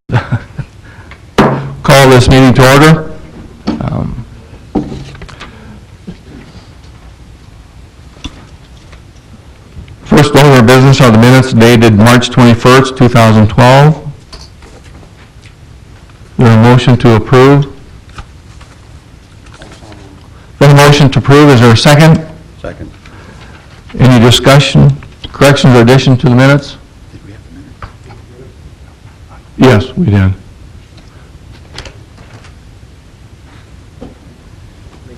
Call this meeting to order. First order of business are the minutes dated March 21st, 2012. There a motion to approve? Been a motion to approve. Is there a second? Second. Any discussion, corrections, or addition to the minutes? Did we have the minutes? Yes, we did.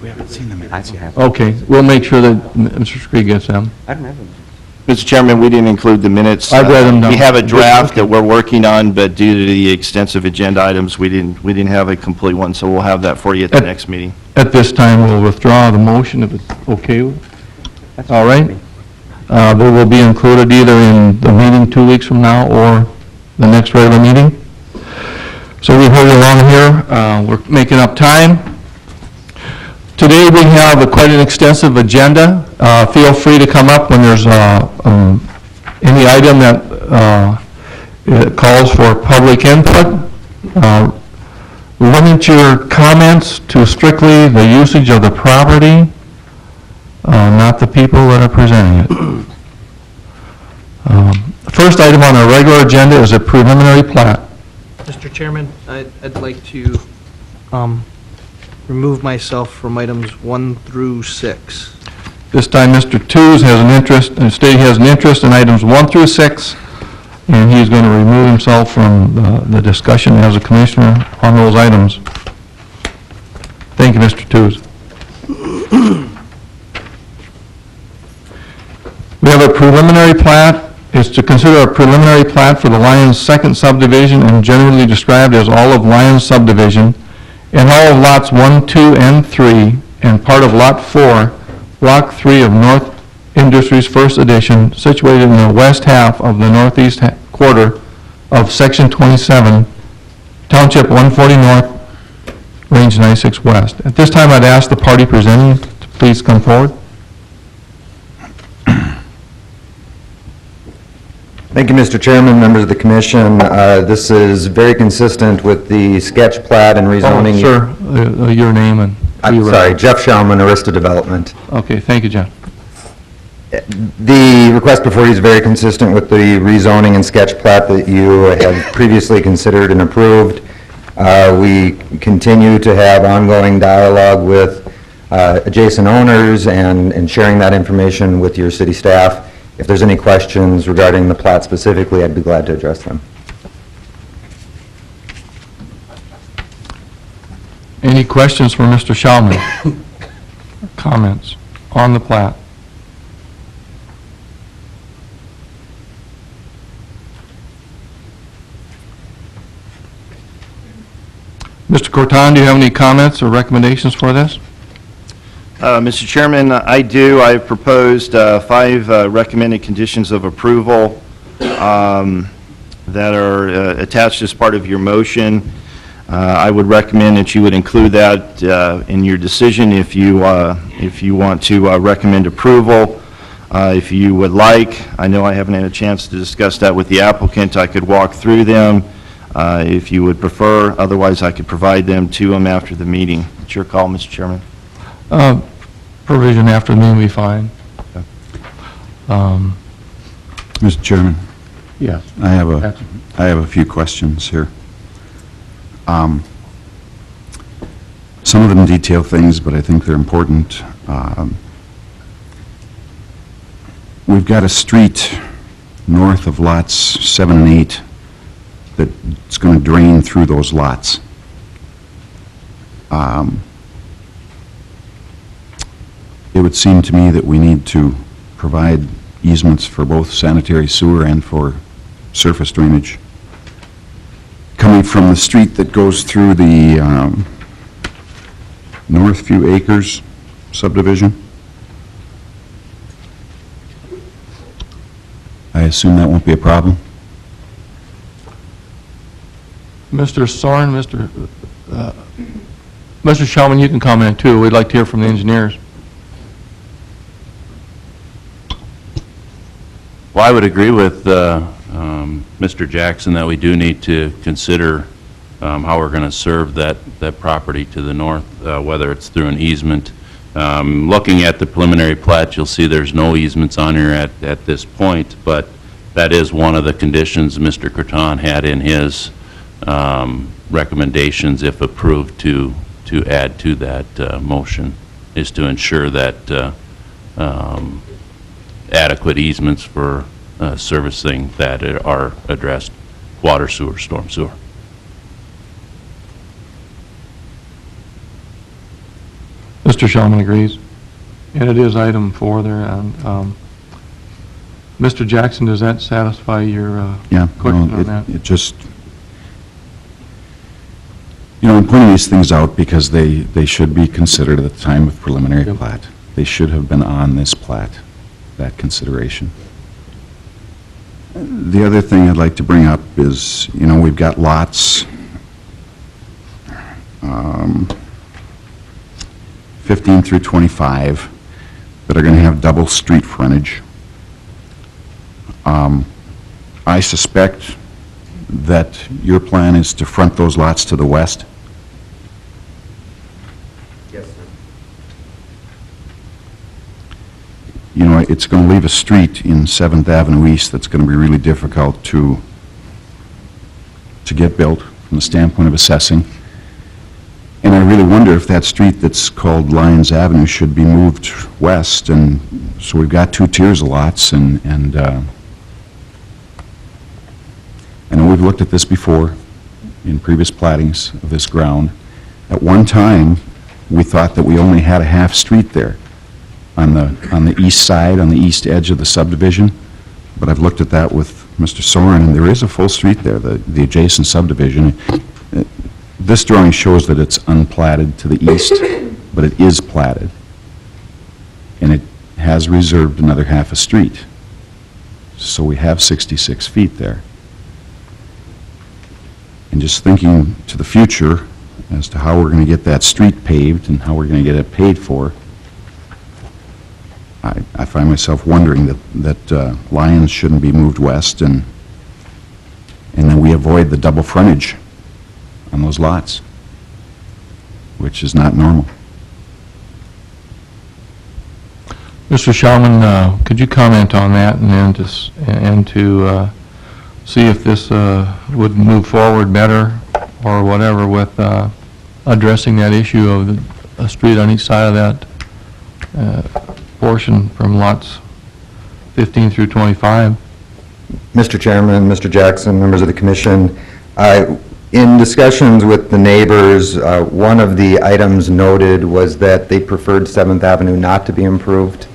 We haven't seen the minutes. Okay, we'll make sure that Mr. Scree gets them. I don't have them. Mr. Chairman, we didn't include the minutes. I've read them down. We have a draft that we're working on, but due to the extensive agenda items, we didn't have a complete one, so we'll have that for you at the next meeting. At this time, we'll withdraw the motion if it's okay. All right? They will be included either in the meeting 2 weeks from now or the next regular meeting. So we've heard along here. We're making up time. Today we have quite an extensive agenda. Feel free to come up when there's any item that calls for public input. Limit your comments to strictly the usage of the property, not the people that are presenting it. The first item on our regular agenda is a preliminary plat. Mr. Chairman, I'd like to remove myself from items 1 through 6. This time, Mr. Tews has an interest, stated he has an interest in items 1 through 6, and he's going to remove himself from the discussion as a commissioner on those items. Thank you, Mr. Tews. We have a preliminary plat. It's to consider a preliminary plat for the Lyons Second Subdivision, and generally described as all of Lyons Subdivision, and all of lots 1, 2, and 3, and part of Lot 4, Block 3 of North Industries First Edition, situated in the west half of the northeast quarter of Section 27, Township 140 North, Range 96 West. At this time, I'd ask the party presenting to please come forward. Thank you, Mr. Chairman, members of the commission. This is very consistent with the sketch plat and rezoning. Sir, your name and... I'm sorry, Jeff Schauman, Arista Development. Okay, thank you, Jeff. The request before you is very consistent with the rezoning and sketch plat that you have previously considered and approved. We continue to have ongoing dialogue with adjacent owners and sharing that information with your city staff. If there's any questions regarding the plat specifically, I'd be glad to address them. Any questions for Mr. Schauman? Comments on the plat? Mr. Corton, do you have any comments or recommendations for this? Mr. Chairman, I do. I've proposed 5 recommended conditions of approval that are attached as part of your motion. I would recommend that you would include that in your decision if you want to recommend approval. If you would like, I know I haven't had a chance to discuss that with the applicant. I could walk through them if you would prefer. Otherwise, I could provide them to him after the meeting. It's your call, Mr. Chairman. Provision after the meeting will be fine. Okay. Mr. Chairman, Yes. I have a few questions here. Some of them detail things, but I think they're important. We've got a street north of lots 7 and 8 that's going to drain through those lots. It would seem to me that we need to provide easements for both sanitary sewer and for surface drainage. Coming from the street that goes through the Northview Acres subdivision, I assume that won't be a problem. Mr. Soren, Mr. Schauman, you can comment too. We'd like to hear from the engineers. Well, I would agree with Mr. Jackson, that we do need to consider how we're going to serve that property to the north, whether it's through an easement. Looking at the preliminary plat, you'll see there's no easements on here at this point, but that is one of the conditions Mr. Croton had in his recommendations, if approved, to add to that motion, is to ensure that adequate easements for servicing that are addressed: water, sewer, storm sewer. Mr. Shellman agrees. And it is item 4 there. And Mr. Jackson, does that satisfy your Yeah, question no, on that? it just, I'm pointing these things out because they should be considered at the time of preliminary Yep. plat. They should have been on this plat, that consideration. The other thing I'd like to bring up is, we've got lots 15 through 25 that are going to have double street frontage. I suspect that your plan is to front those lots to the west. Yes, sir. It's going to leave a street in 7th Avenue East that's going to be really difficult to get built from the standpoint of assessing. And I really wonder if that street that's called Lyons Avenue should be moved west, and so we've got 2 tiers of lots, and I know we've looked at this before in previous plattings of this ground. At one time, we thought that we only had a half street there on the east side, on the east edge of the subdivision, but I've looked at that with Mr. Soren, and there is a full street there, the adjacent subdivision. This drawing shows that it's unplatted to the east, but it is platted, and it has reserved another half a street. So we have 66 feet there. And just thinking to the future as to how we're going to get that street paved and how we're going to get it paid for, I find myself wondering that Lyons shouldn't be moved west, and then we avoid the double frontage on those lots, which is not normal. Mr. Shellman, could you comment on that and then to see if this would move forward better or whatever with addressing that issue of a street on each side of that portion from lots 15 through 25? Mr. Chairman, Mr. Jackson, members of the commission, in discussions with the neighbors, one of the items noted was that they preferred 7th Avenue not to be improved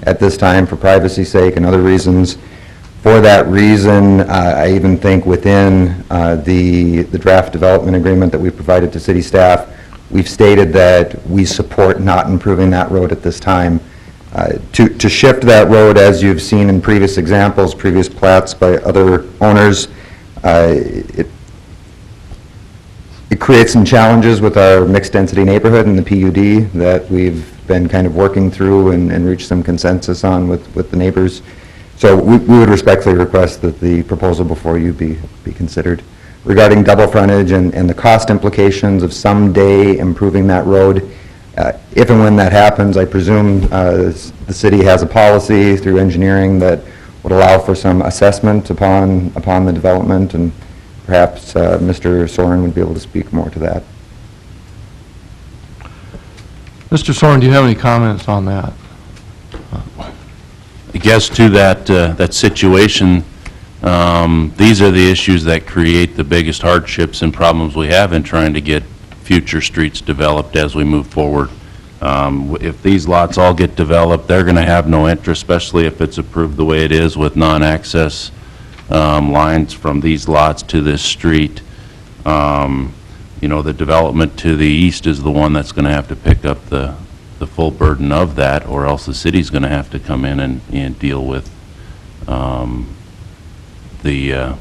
at this time for privacy's sake and other reasons. For that reason, I even think within the draft development agreement that we provided to city staff, we've stated that we support not improving that road at this time. To shift that road, as you've seen in previous examples, previous plats by other owners, it creates some challenges with our mixed-density neighborhood and the PUD that we've been kind of working through and reached some consensus on with the neighbors. So we would respectfully request that the proposal before you be considered. Regarding double frontage and the cost implications of someday improving that road, if and when that happens, I presume the city has a policy through engineering that would allow for some assessment upon the development, and perhaps Mr. Soren would be able to speak more to that. Mr. Soren, do you have any comments on that? I guess to that situation, these are the issues that create the biggest hardships and problems we have in trying to get future streets developed as we move forward. If these lots all get developed, they're going to have no interest, especially if it's approved the way it is with non-access lines from these lots to this street. The development to the east is the one that's going to have to pick up the full burden of that, or else the city's going to have to come in and deal with the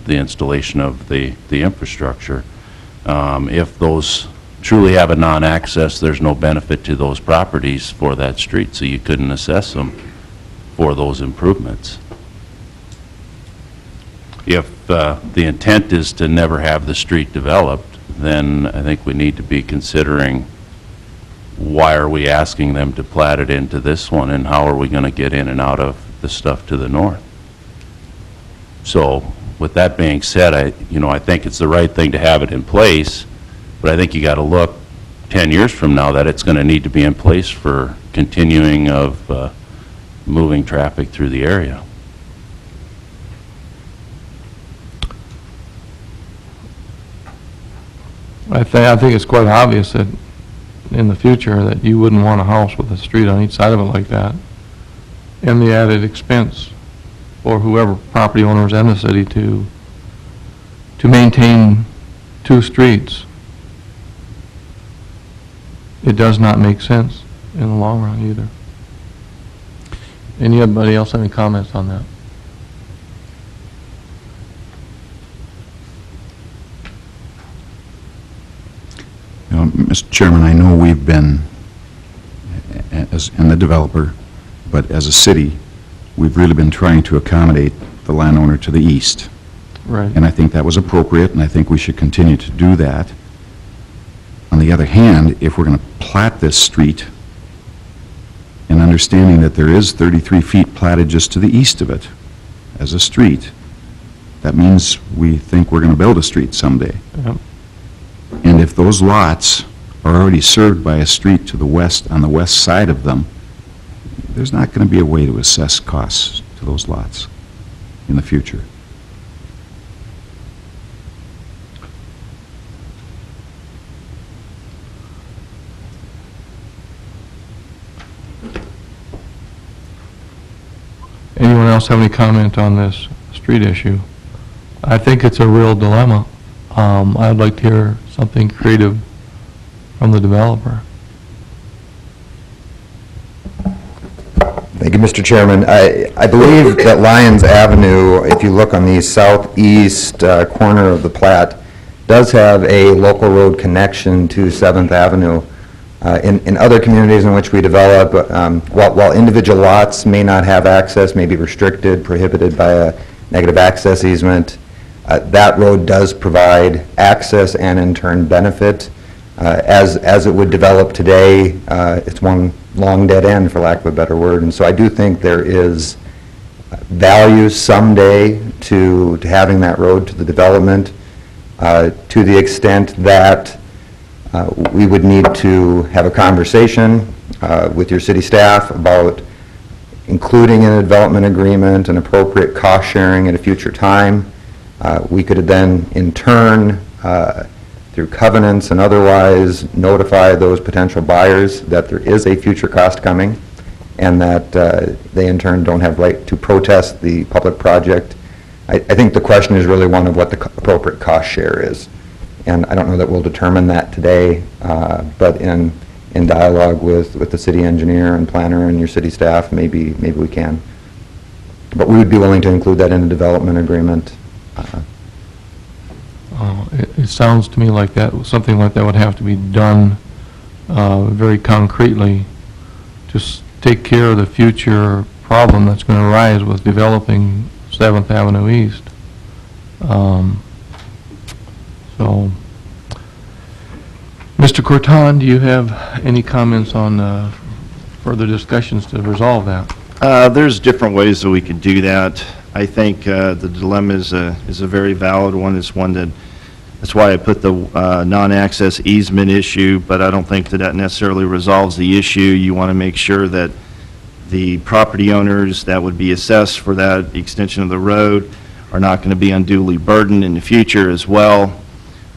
installation of the infrastructure. If those truly have a non-access, there's no benefit to those properties for that street, so you couldn't assess them for those improvements. if the intent is to never have the street developed, then I think we need to be considering why are we asking them to plat it into this one, and how are we going to get in and out of the stuff to the north? So with that being said, I think it's the right thing to have it in place, but I think you got to look 10 years from now that it's going to need to be in place for continuing of moving traffic through the area. I think it's quite obvious that in the future that you wouldn't want a house with a street on each side of it like that, and the added expense for whoever property owners and the city to maintain two streets. It does not make sense in the long run either. Anybody else have any comments on that? Mr. Chairman, I know we've been, and the developer, but as a city, we've really been trying to accommodate the landowner to the east. Right. And I think that was appropriate, and I think we should continue to do that. On the other hand, if we're going to plat this street, and understanding that there is 33 feet platted just to the east of it as a street, that means we think we're going to build a street someday. Yep. And if those lots are already served by a street to the west, on the west side of them, there's not going to be a way to assess costs to those lots in the future. Anyone else have any comment on this street issue? I think it's a real dilemma. I'd like to hear something creative from the developer. Thank you, Mr. Chairman. I believe that Lyons Avenue, if you look on the southeast corner of the plat, does have a local road connection to 7th Avenue. In other communities in which we develop, while individual lots may not have access, may be restricted, prohibited by a negative access easement, that road does provide access and in turn benefit. As it would develop today, it's one long dead end, for lack of a better word. And so I do think there is value someday to having that road to the development, to the extent that we would need to have a conversation with your city staff about including in a development agreement an appropriate cost sharing at a future time. We could then, in turn, through covenants and otherwise, notify those potential buyers that there is a future cost coming, and that they in turn don't have right to protest the public project. I think the question is really one of what the appropriate cost share is. And I don't know that we'll determine that today, but in dialogue with the city engineer and planner and your city staff, maybe we can. But we would be willing to include that in a development agreement. It sounds to me like something like that would have to be done very concretely to take care of the future problem that's going to arise with developing 7th Avenue East. So, Mr. Corton, do you have any comments on further discussions to resolve that? There's different ways that we could do that. I think the dilemma is a very valid one. It's one that's why I put the non-access easement issue, but I don't think that necessarily resolves the issue. You want to make sure that the property owners that would be assessed for that extension of the road are not going to be unduly burdened in the future as well.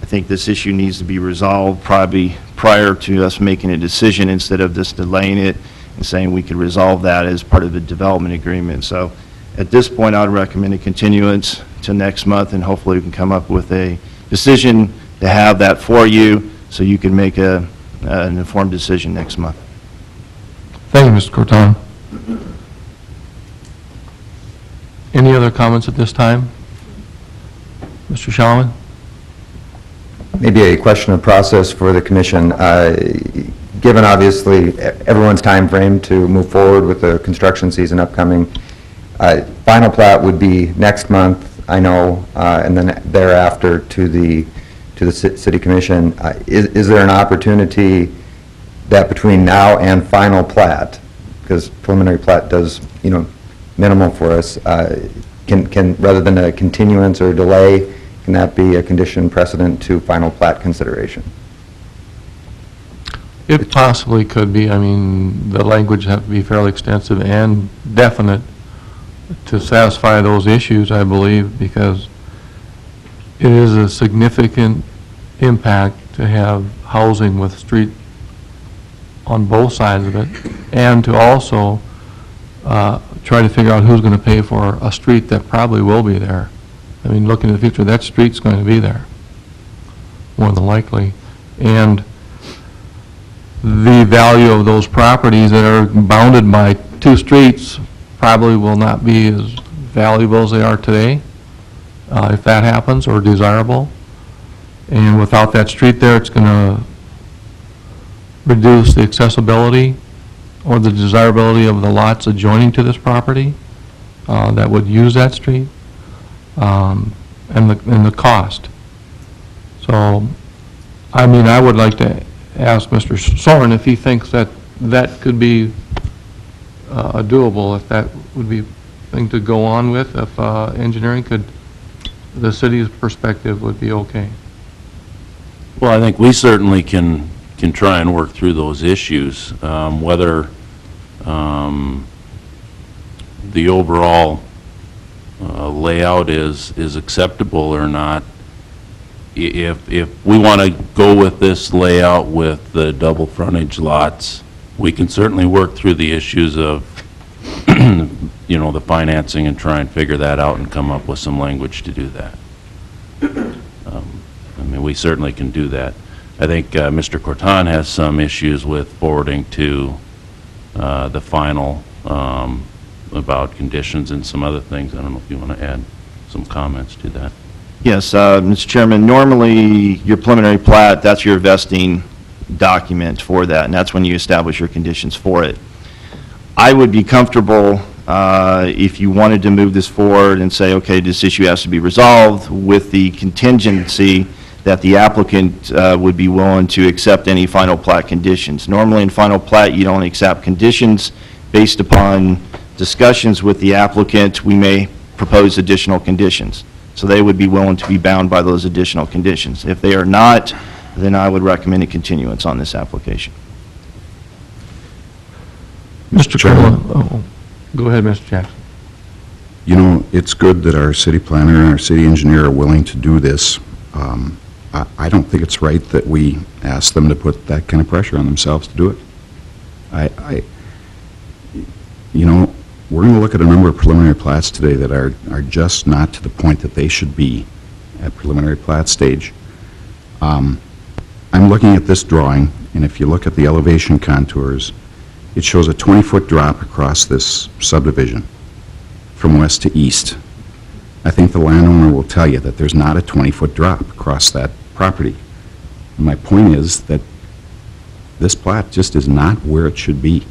I think this issue needs to be resolved probably prior to us making a decision, instead of just delaying it and saying we could resolve that as part of the development agreement. So at this point, I'd recommend a continuance to next month, and hopefully we can come up with a decision to have that for you so you can make an informed decision next month. Thank you, Mr. Corton. Any other comments at this time? Mr. Schauman? Maybe a question of process for the commission. Given obviously everyone's time frame to move forward with the construction season upcoming, final plat would be next month. I know, and then thereafter to the city commission. Is there an opportunity that between now and final plat, because preliminary plat does, minimal for us, can, rather than a continuance or delay, can that be a condition precedent to final plat consideration? It possibly could be. I mean, the language have to be fairly extensive and definite to satisfy those issues, I believe, because it is a significant impact to have housing with street on both sides of it, and to also try to figure out who's going to pay for a street that probably will be there. I mean, looking to the future, that street's going to be there, more than likely. And the value of those properties that are bounded by two streets probably will not be as valuable as they are today, if that happens, or desirable. And without that street there, it's going to reduce the accessibility or the desirability of the lots adjoining to this property that would use that street, and the cost. So, I mean, I would like to ask Mr. Soren if he thinks that that could be doable, if that would be a thing to go on with, if engineering could, the city's perspective would be okay. Well, I think we certainly can try and work through those issues, whether the overall layout is acceptable or not. If we want to go with this layout with the double frontage lots, we can certainly work through the issues of, the financing and try and figure that out and come up with some language to do that. I mean, we certainly can do that. I think Mr. Corton has some issues with forwarding to the final about conditions and some other things. I don't know if you want to add some comments to that. Yes, Mr. Chairman, normally your preliminary plat, that's your vesting document for that, and that's when you establish your conditions for it. I would be comfortable if you wanted to move this forward and say, okay, this issue has to be resolved with the contingency that the applicant would be willing to accept any final plat conditions. Normally in final plat, you don't accept conditions. Based upon discussions with the applicant, we may propose additional conditions. So they would be willing to be bound by those additional conditions. If they are not, then I would recommend a continuance on this application. Mr. Chairman. Chairman. Go ahead, Mr. Jackson. It's good that our city planner and our city engineer are willing to do this. I don't think it's right that we ask them to put that kind of pressure on themselves to do it. We're going to look at a number of preliminary plats today that are just not to the point that they should be at preliminary plat stage. I'm looking at this drawing, and if you look at the elevation contours, it shows a 20-foot drop across this subdivision from west to east. I think the landowner will tell you that there's not a 20-foot drop across that property. And my point is that this plat just is not where it should be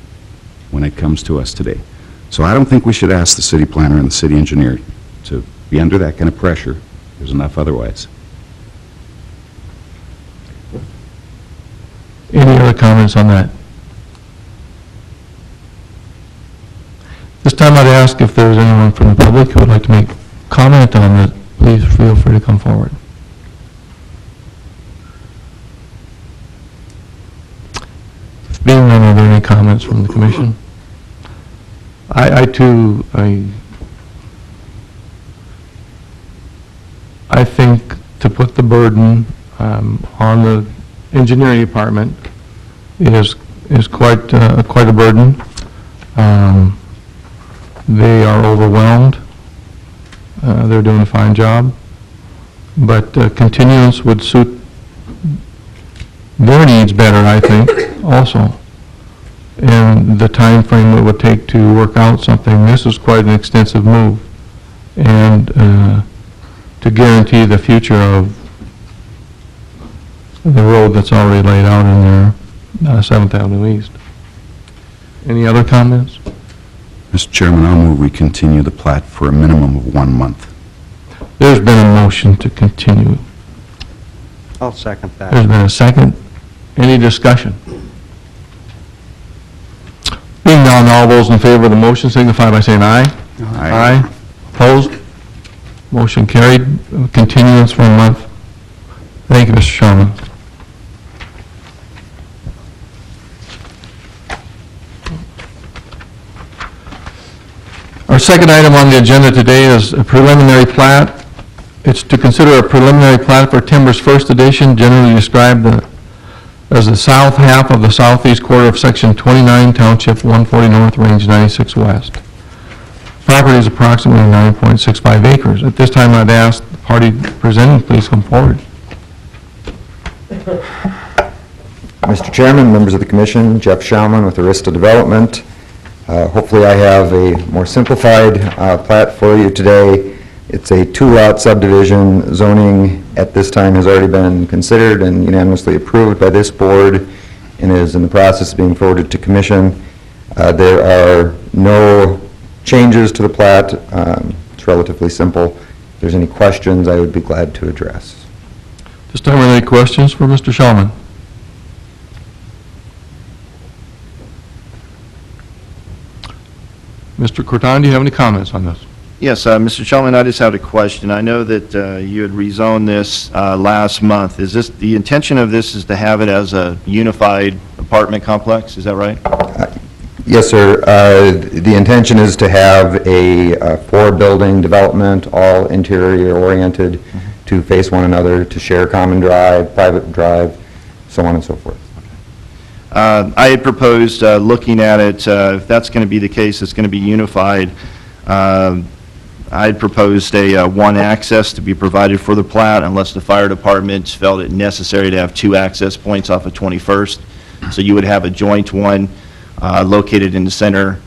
when it comes to us today. So I don't think we should ask the city planner and the city engineer to be under that kind of pressure. There's enough otherwise. Any other comments on that? This time I'd ask if there's anyone from the public who would like to make comment on it. Please feel free to come forward. Being none, are there any comments from the commission? I too, I think to put the burden on the engineering department is quite a burden. They are overwhelmed. They're doing a fine job, but continuance would suit their needs better, I think, also. And the time frame it would take to work out something, this is quite an extensive move. And to guarantee the future of the road that's already laid out in there, 7th Avenue East. Any other comments? Mr. Chairman, I'll move we continue the plat for a minimum of 1 month. There's been a motion to continue. I'll second There's that. been a second. Any discussion? Being none, all those in favor of the motion signify by saying aye. Aye. Opposed? Motion carried. Continuance for a month. Thank you, Mr. Sherman. Our second item on the agenda today is a preliminary plat. It's to consider a preliminary plat for Timbers First Edition, generally described as the south half of the southeast quarter of Section 29, Township 140 North, Range 96 West. Property is approximately 9.65 acres. At this time, I'd ask the party presenting, please come forward. Mr. Chairman, members of the commission, Jeff Schauman with Arista Development. Hopefully I have a more simplified plat for you today. It's a two-lot subdivision. Zoning at this time has already been considered and unanimously approved by this board and is in the process of being forwarded to commission. There are no changes to the plat. It's relatively simple. If there's any questions, I would be glad to address. This time, are there any questions for Mr. Schauman? Mr. Corton, do you have any comments on this? Yes, Mr. Shulman, I just had a question. I know that you had rezoned this last month. Is this, the intention of this is to have it as a unified apartment complex, is that right? Yes, sir. The intention is to have a four-building development, all interior-oriented, to face one another, to share common drive, private drive, so on and so forth. I had proposed, looking at it, if that's going to be the case, it's going to be unified. I had proposed a one access to be provided for the plat unless the fire department felt it necessary to have two access points off of 21st. So you would have a joint one located in the center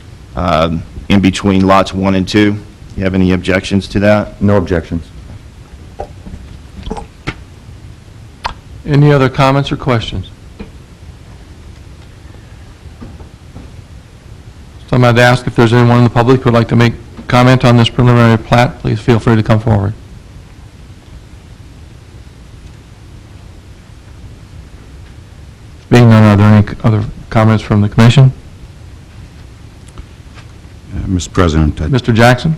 in between lots 1 and 2. You have any objections to that? No objections. Any other comments or questions? So I'm going to ask if there's anyone in the public who would like to make comment on this preliminary plat. Please feel free to come forward. Being none, are there any other comments from the commission? Mr. President, I'd Mr. Jackson?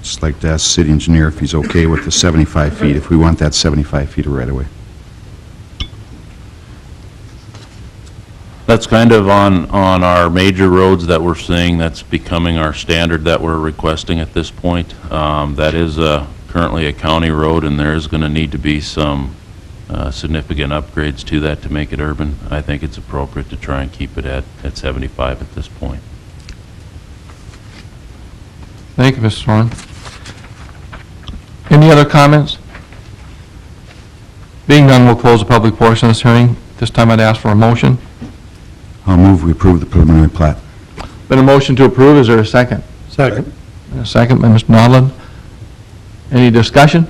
just like to ask the city engineer if he's okay with the 75 feet, if we want that 75 feet of right-of-way. That's kind of on our major roads that we're seeing, that's becoming our standard that we're requesting at this point. That is currently a county road, and there is going to need to be some significant upgrades to that to make it urban. I think it's appropriate to try and keep it at 75 at this point. Thank you, Mr. Soren. Any other comments? Being none, we'll close the public portion of this hearing. This time I'd ask for a motion. I'll move we approve the preliminary plat. Been a motion to approve, is there a second? Second. And a second by Mr. Nodland. Any discussion?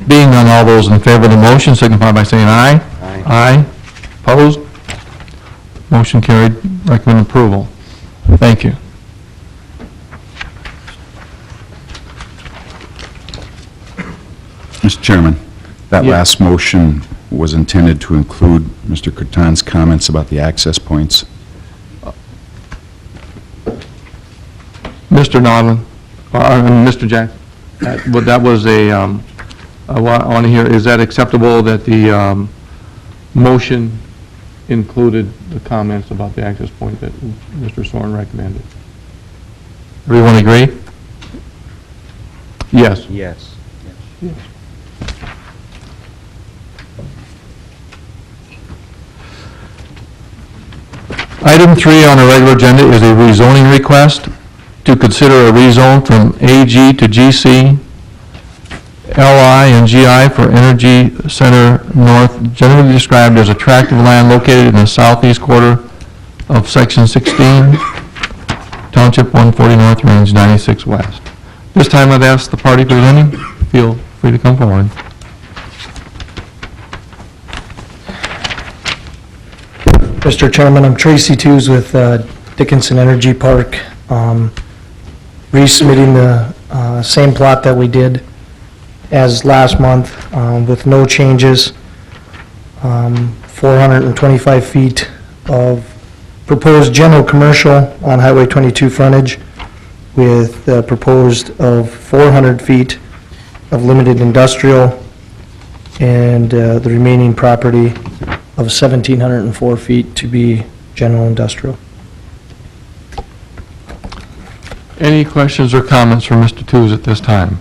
Being none, all those in favor of the motion signify by saying aye. Aye. Aye. Opposed? Motion carried. Recommend approval. Thank you. Mr. Chairman, that Yeah. last motion was intended to include Mr. Croton's comments about the access points. Mr. Nodland, Mr. Jack, that was a, I want to hear, is that acceptable that the motion included the comments about the access point that Mr. Soren recommended? Everyone agree? Yes. Yes. Item 3 on our regular agenda is a rezoning request to consider a rezone from AG to GC, LI, and GI for Energy Center North, generally described as attractive land located in the southeast quarter of Section 16, Township 140 North, Range 96 West. This time I'd ask the party presenting, feel free to come forward. Mr. Chairman, I'm Tracy Tews with Dickinson Energy Park. resubmitting the same plot that we did as last month, with no changes. 425 feet of proposed general commercial on Highway 22 frontage, with proposed of 400 feet of limited industrial, and the remaining property of 1,704 feet to be general industrial. Any questions or comments from Mr. Tooze at this time?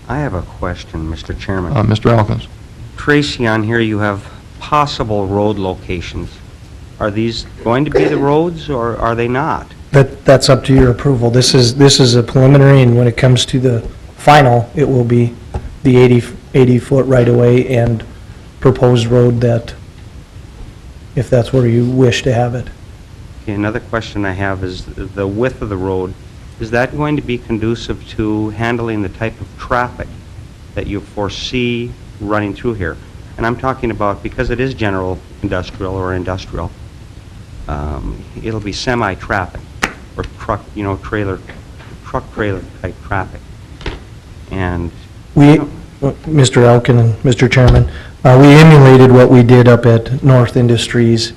I have a question, Mr. Chairman. Mr. Elkins? Tracy, on here you have possible road locations. Are these going to be the roads, or are they not? That's up to your approval. This is a preliminary, and when it comes to the final, it will be the 80-foot right-of-way and proposed road, that, if that's where you wish to have it. Okay, another question I have is the width of the road. Is that going to be conducive to handling the type of traffic that you foresee running through here? And I'm talking about, because it is general industrial or industrial, it'll be semi-traffic or truck, trailer type traffic. And Mr. Elkin and Mr. Chairman, we emulated what we did up at North Industries,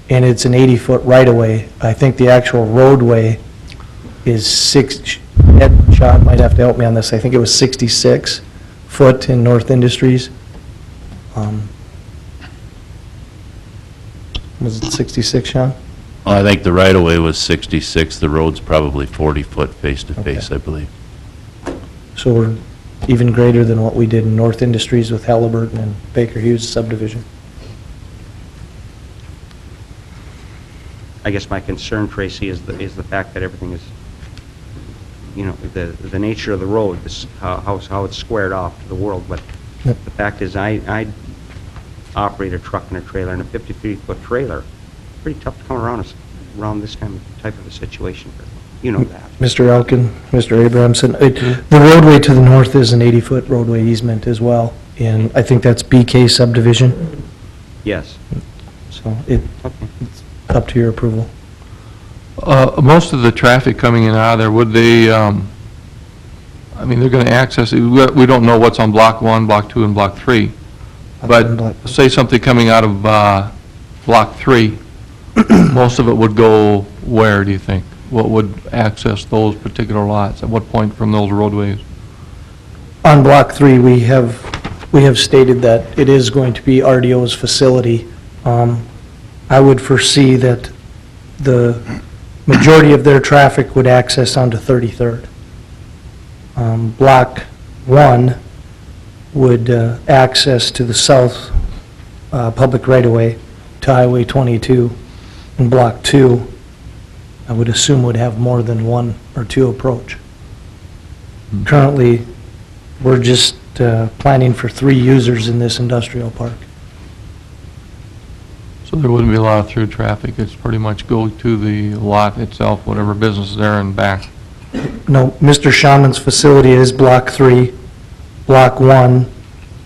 and it's an 80-foot right-of-way. I think the actual roadway is Ed Schott might have to help me on this, I think it was 66 foot in North Industries. Was it 66, Sean? I think the right-of-way was 66, the road's probably 40-foot face-to-face, I believe. So we're even greater than what we did in North Industries with Halliburton and Baker Hughes subdivision. I guess my concern, Tracy, is the fact that everything is, the nature of the road, how it's squared off to the world. But Yep. the fact is, I operate a truck and a trailer, and a 53-foot trailer, pretty tough to come around this type of a situation. You know that. Mr. Elkin, Mr. Abramson, the roadway to the north is an 80-foot roadway easement as well, and I think that's BK subdivision, Yes. so Okay. it's up to your approval. Most of the traffic coming in and out of there, would they, they're going to access, we don't know what's on Block 1, Block 2, and Block 3, but say something coming out of Block 3, most of it would go where, do you think? What would access those particular lots? At what point from those roadways? On Block 3, we have stated that it is going to be RDO's facility. I would foresee that the majority of their traffic would access onto 33rd. Block 1 would access to the south public right-of-way to Highway 22, and Block 2, I would assume, would have more than one or two approach. Currently, we're just planning for 3 users in this industrial park. So there wouldn't be a lot of through traffic, it's pretty much go to the lot itself, whatever business is there, and back. No, Mr. Shaman's facility is Block 3, Block 1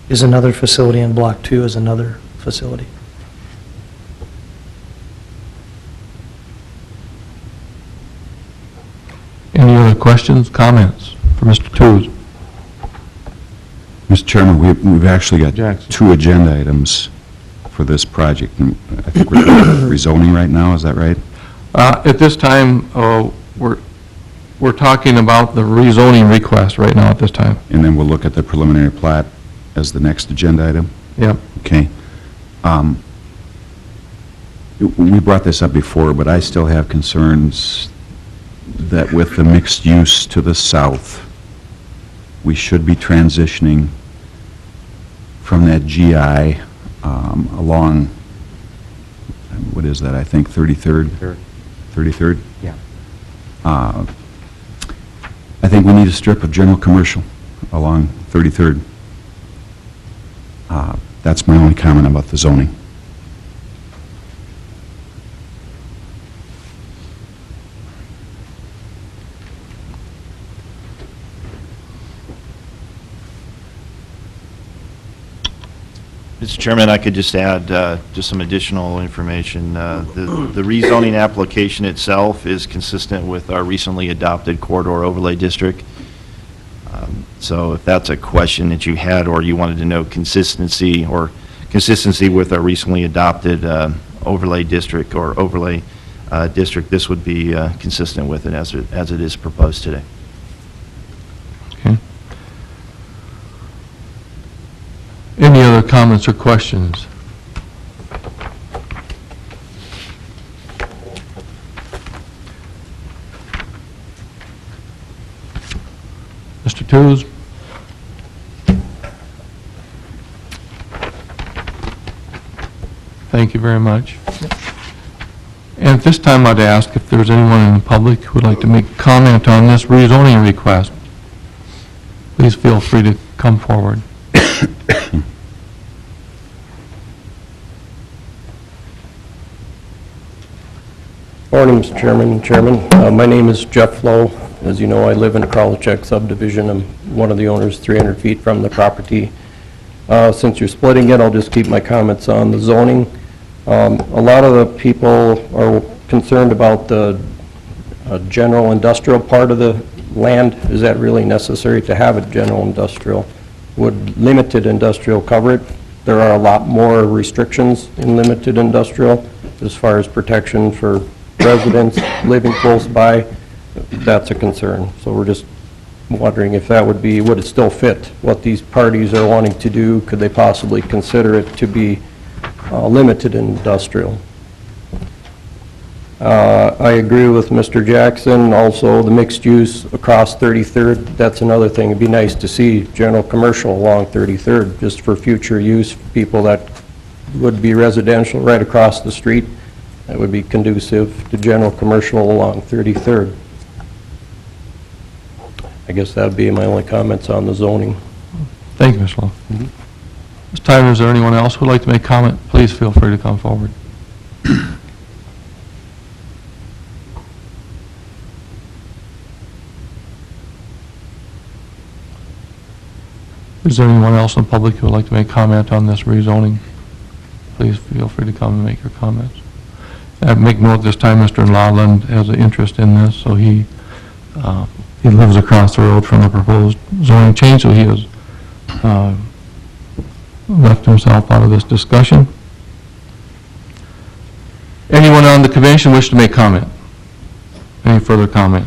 is another facility, and Block 2 is another facility. Any other questions, comments for Mr. Tooze? Mr. Chairman, we've actually got Jackson. 2 agenda items for this project, and I think we're rezoning right now, is that right? At this time, we're talking about the rezoning request right now at this time. And then we'll look at the preliminary plat as the next agenda item? Yep. Okay. We brought this up before, but I still have concerns that with the mixed use to the south, we should be transitioning from that GI along, what is that, I think 33rd? Third. 33rd? Yeah. I think we need a strip of general commercial along 33rd. That's my only comment about the zoning. Mr. Mr. Chairman, I could just add just some additional information. The rezoning application itself is consistent with our recently adopted corridor overlay district. So if that's a question that you had, or you wanted to know consistency with our recently adopted overlay district or overlay district, this would be consistent with it as it is proposed today. Okay. Any other comments or questions? Mr. Tooze? Thank you very much. And at this time, I'd ask if there's anyone in the public who would like to make a comment on this rezoning request. Please feel free to come forward. Morning, Mr. Chairman. My name is Jeff Lowe. As you know, I live in Kralachek subdivision. I'm one of the owners 300 feet from the property. Since you're splitting it, I'll just keep my comments on the zoning. A lot of the people are concerned about the general industrial part of the land. Is that really necessary to have a general industrial? Would limited industrial cover it? There are a lot more restrictions in limited industrial as far as protection for residents living close by. That's a concern. So we're just wondering if that would it still fit what these parties are wanting to do? Could they possibly consider it to be limited industrial? I agree with Mr. Jackson. Also, the mixed use across 33rd, that's another thing. It'd be nice to see general commercial along 33rd, just for future use, people that would be residential right across the street. That would be conducive to general commercial along 33rd. I guess that would be my only comments on the zoning. Thank you, Mr. Lowe. Ms. Tyler, is there anyone else who would like to make comment? Please feel free to come forward. Is there anyone else in the public who would like to make comment on this rezoning? Please feel free to come and make your comments. Make note this time Mr. Lawland has an interest in this, so he lives across the road from the proposed zoning change, so he has left himself out of this discussion. Anyone on the convention wish to make comment? Any further comment?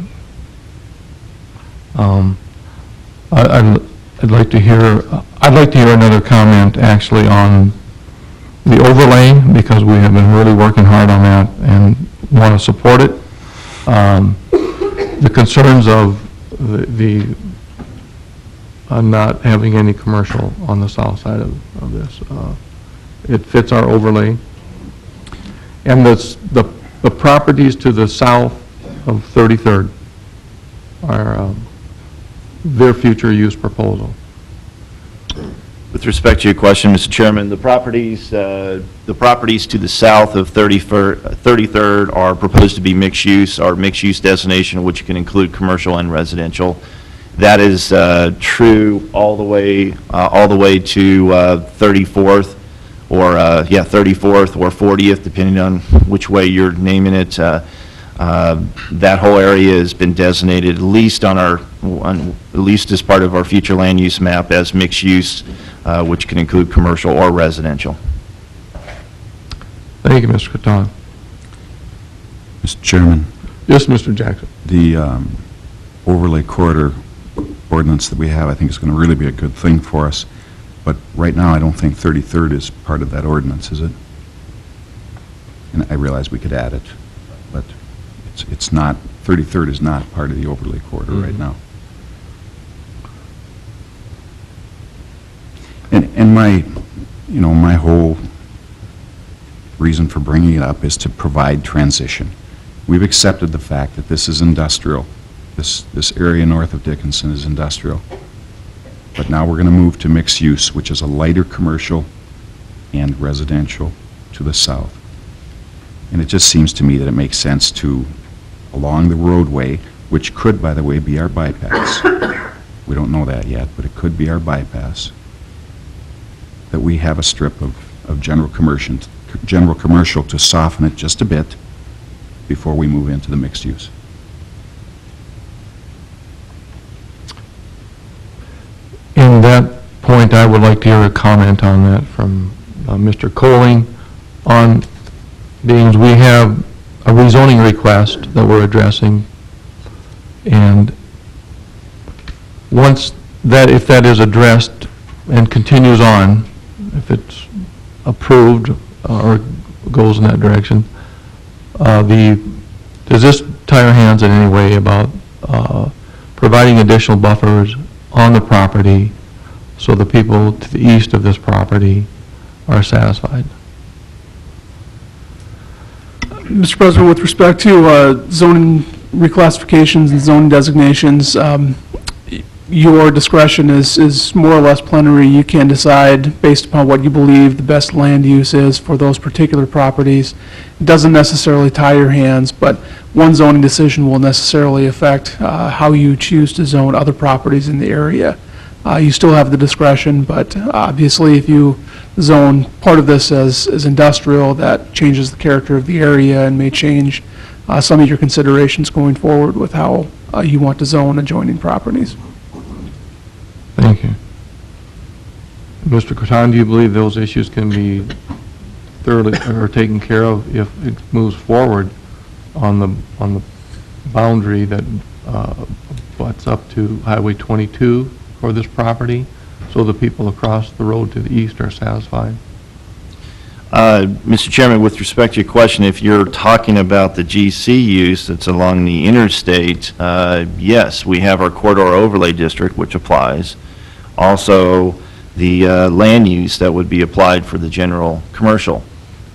I'd like to hear another comment actually on the overlay, because we have been really working hard on that and want to support it. The concerns of the not having any commercial on the south side of this. It fits our overlay. And the properties to the south of 33rd are their future use proposal. With respect to your question, Mr. Chairman, the properties to the south of 33rd are proposed to be mixed use, our mixed use designation, which can include commercial and residential. That is true all the way to 34th, or 34th or 40th, depending on which way you're naming it. That whole area has been designated, at least at least as part of our future land use map, as mixed use, which can include commercial or residential. Thank you, Mr. Catan. Mr. Chairman, Yes, Mr. Jackson. the overlay corridor ordinance that we have, I think is going to really be a good thing for us. But right now, I don't think 33rd is part of that ordinance, is it? And I realize we could add it, but it's not, 33rd is not part of the overlay corridor right now. And my whole reason for bringing it up is to provide transition. We've accepted the fact that this is industrial. This area north of Dickinson is industrial. But now we're going to move to mixed use, which is a lighter commercial and residential to the south. And it just seems to me that it makes sense to, along the roadway, which could, by the way, be our bypass. We don't know that yet, but it could be our bypass. that we have a strip of general commercial to soften it just a bit before we move into the mixed use. In that point, I would like to hear a comment on that from Mr. Coling on, being we have a rezoning request that we're addressing, and once that, if that is addressed and continues on, if it's approved or goes in that direction, does this tie our hands in any way about providing additional buffers on the property so the people to the east of this property are satisfied? Mr. President, with respect to zoning reclassifications and zone designations, your discretion is more or less plenary. You can decide based upon what you believe the best land use is for those particular properties. It doesn't necessarily tie your hands, but one zoning decision will necessarily affect how you choose to zone other properties in the area. You still have the discretion, but obviously if you zone part of this as industrial, that changes the character of the area and may change some of your considerations going forward with how you want to zone adjoining properties. Thank you. Mr. Croton, do you believe those issues can be thoroughly or taken care of if it moves forward on the boundary that butts up to Highway 22 for this property, so the people across the road to the east are satisfied? Mr. Chairman, with respect to your question, if you're talking about the GC use that's along the interstate, yes, we have our corridor overlay district, which applies. Also, the land use that would be applied for the general commercial,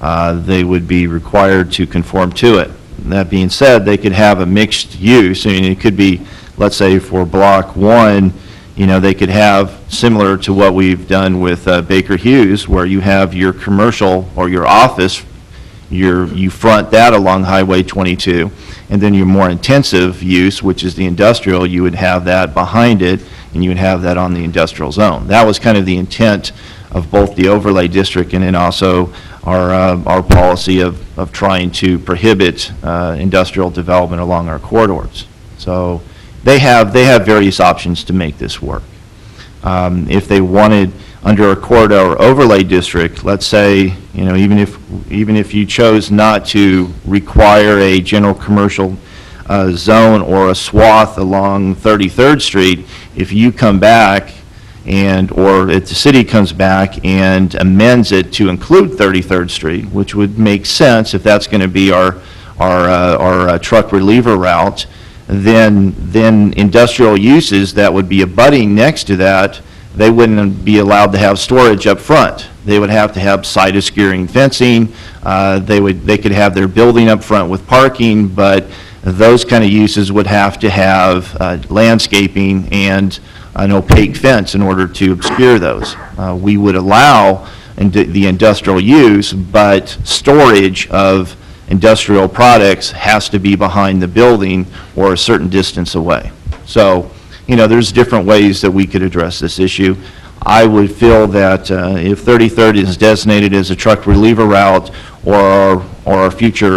they would be required to conform to it. That being said, they could have a mixed use. I mean, it could be, let's say, for Block 1, you know, they could have, similar to what we've done with Baker Hughes, where you have your commercial or your office, you front that along Highway 22, and then your more intensive use, which is the industrial, you would have that behind it, and you would have that on the industrial zone. That was kind of the intent of both the overlay district and then also our policy of trying to prohibit industrial development along our corridors. So they have various options to make this work. If they wanted under a corridor overlay district, let's say, you know, even if you chose not to require a general commercial zone or a swath along 33rd Street, if you come back or if the city comes back and amends it to include 33rd Street, which would make sense if that's going to be our truck reliever route, then industrial uses that would be abutting next to that, they wouldn't be allowed to have storage up front. They would have to have side obscuring fencing. They could have their building up front with parking, but those kind of uses would have to have landscaping and an opaque fence in order to obscure those. We would allow the industrial use, but storage of industrial products has to be behind the building or a certain distance away. So, you know, there's different ways that we could address this issue. I would feel that if 33rd is designated as a truck reliever route or a future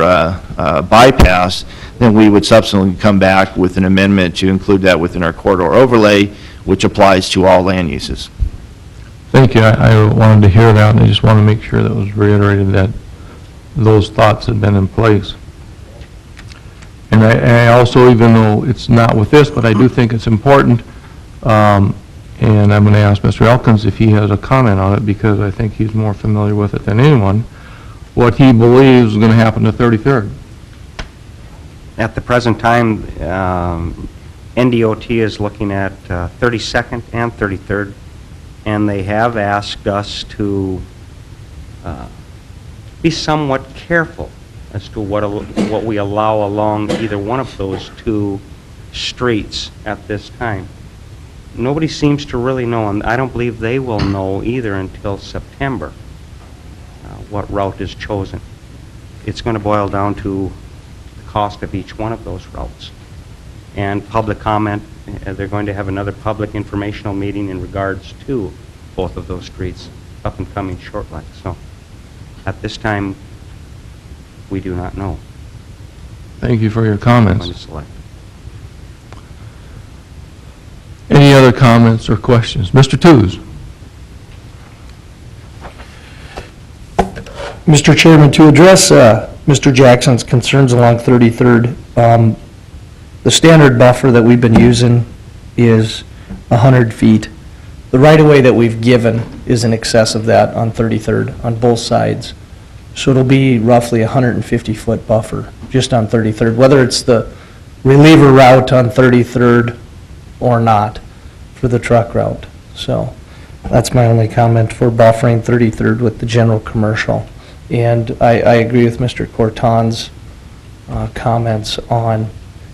bypass, then we would subsequently come back with an amendment to include that within our corridor overlay, which applies to all land uses. Thank you. I wanted to hear that, and I just want to make sure that was reiterated that those thoughts had been in place. And I also, even though it's not with this, but I do think it's important, and I'm going to ask Mr. Elkins if he has a comment on it, because I think he's more familiar with it than anyone, what he believes is going to happen to 33rd. At the present time, NDOT is looking at 32nd and 33rd, and they have asked us to be somewhat careful as to what we allow along either one of those two streets at this time. Nobody seems to really know, and I don't believe they will know either until September, what route is chosen. It's going to boil down to the cost of each one of those routes. And public comment, they're going to have another public informational meeting in regards to both of those streets up-and-coming short line. So at this time, we do not know Thank you for your when to comments. select. Any other comments or questions? Mr. Tews? Mr. Chairman, to address Mr. Jackson's concerns along 33rd, the standard buffer that we've been using is 100 feet. The right-of-way that we've given is in excess of that on 33rd, on both sides. So it'll be roughly a 150-foot buffer just on 33rd, whether it's the reliever route on 33rd or not for the truck route. So that's my only comment for buffering 33rd with the general commercial. And I agree with Mr. Corton's comments on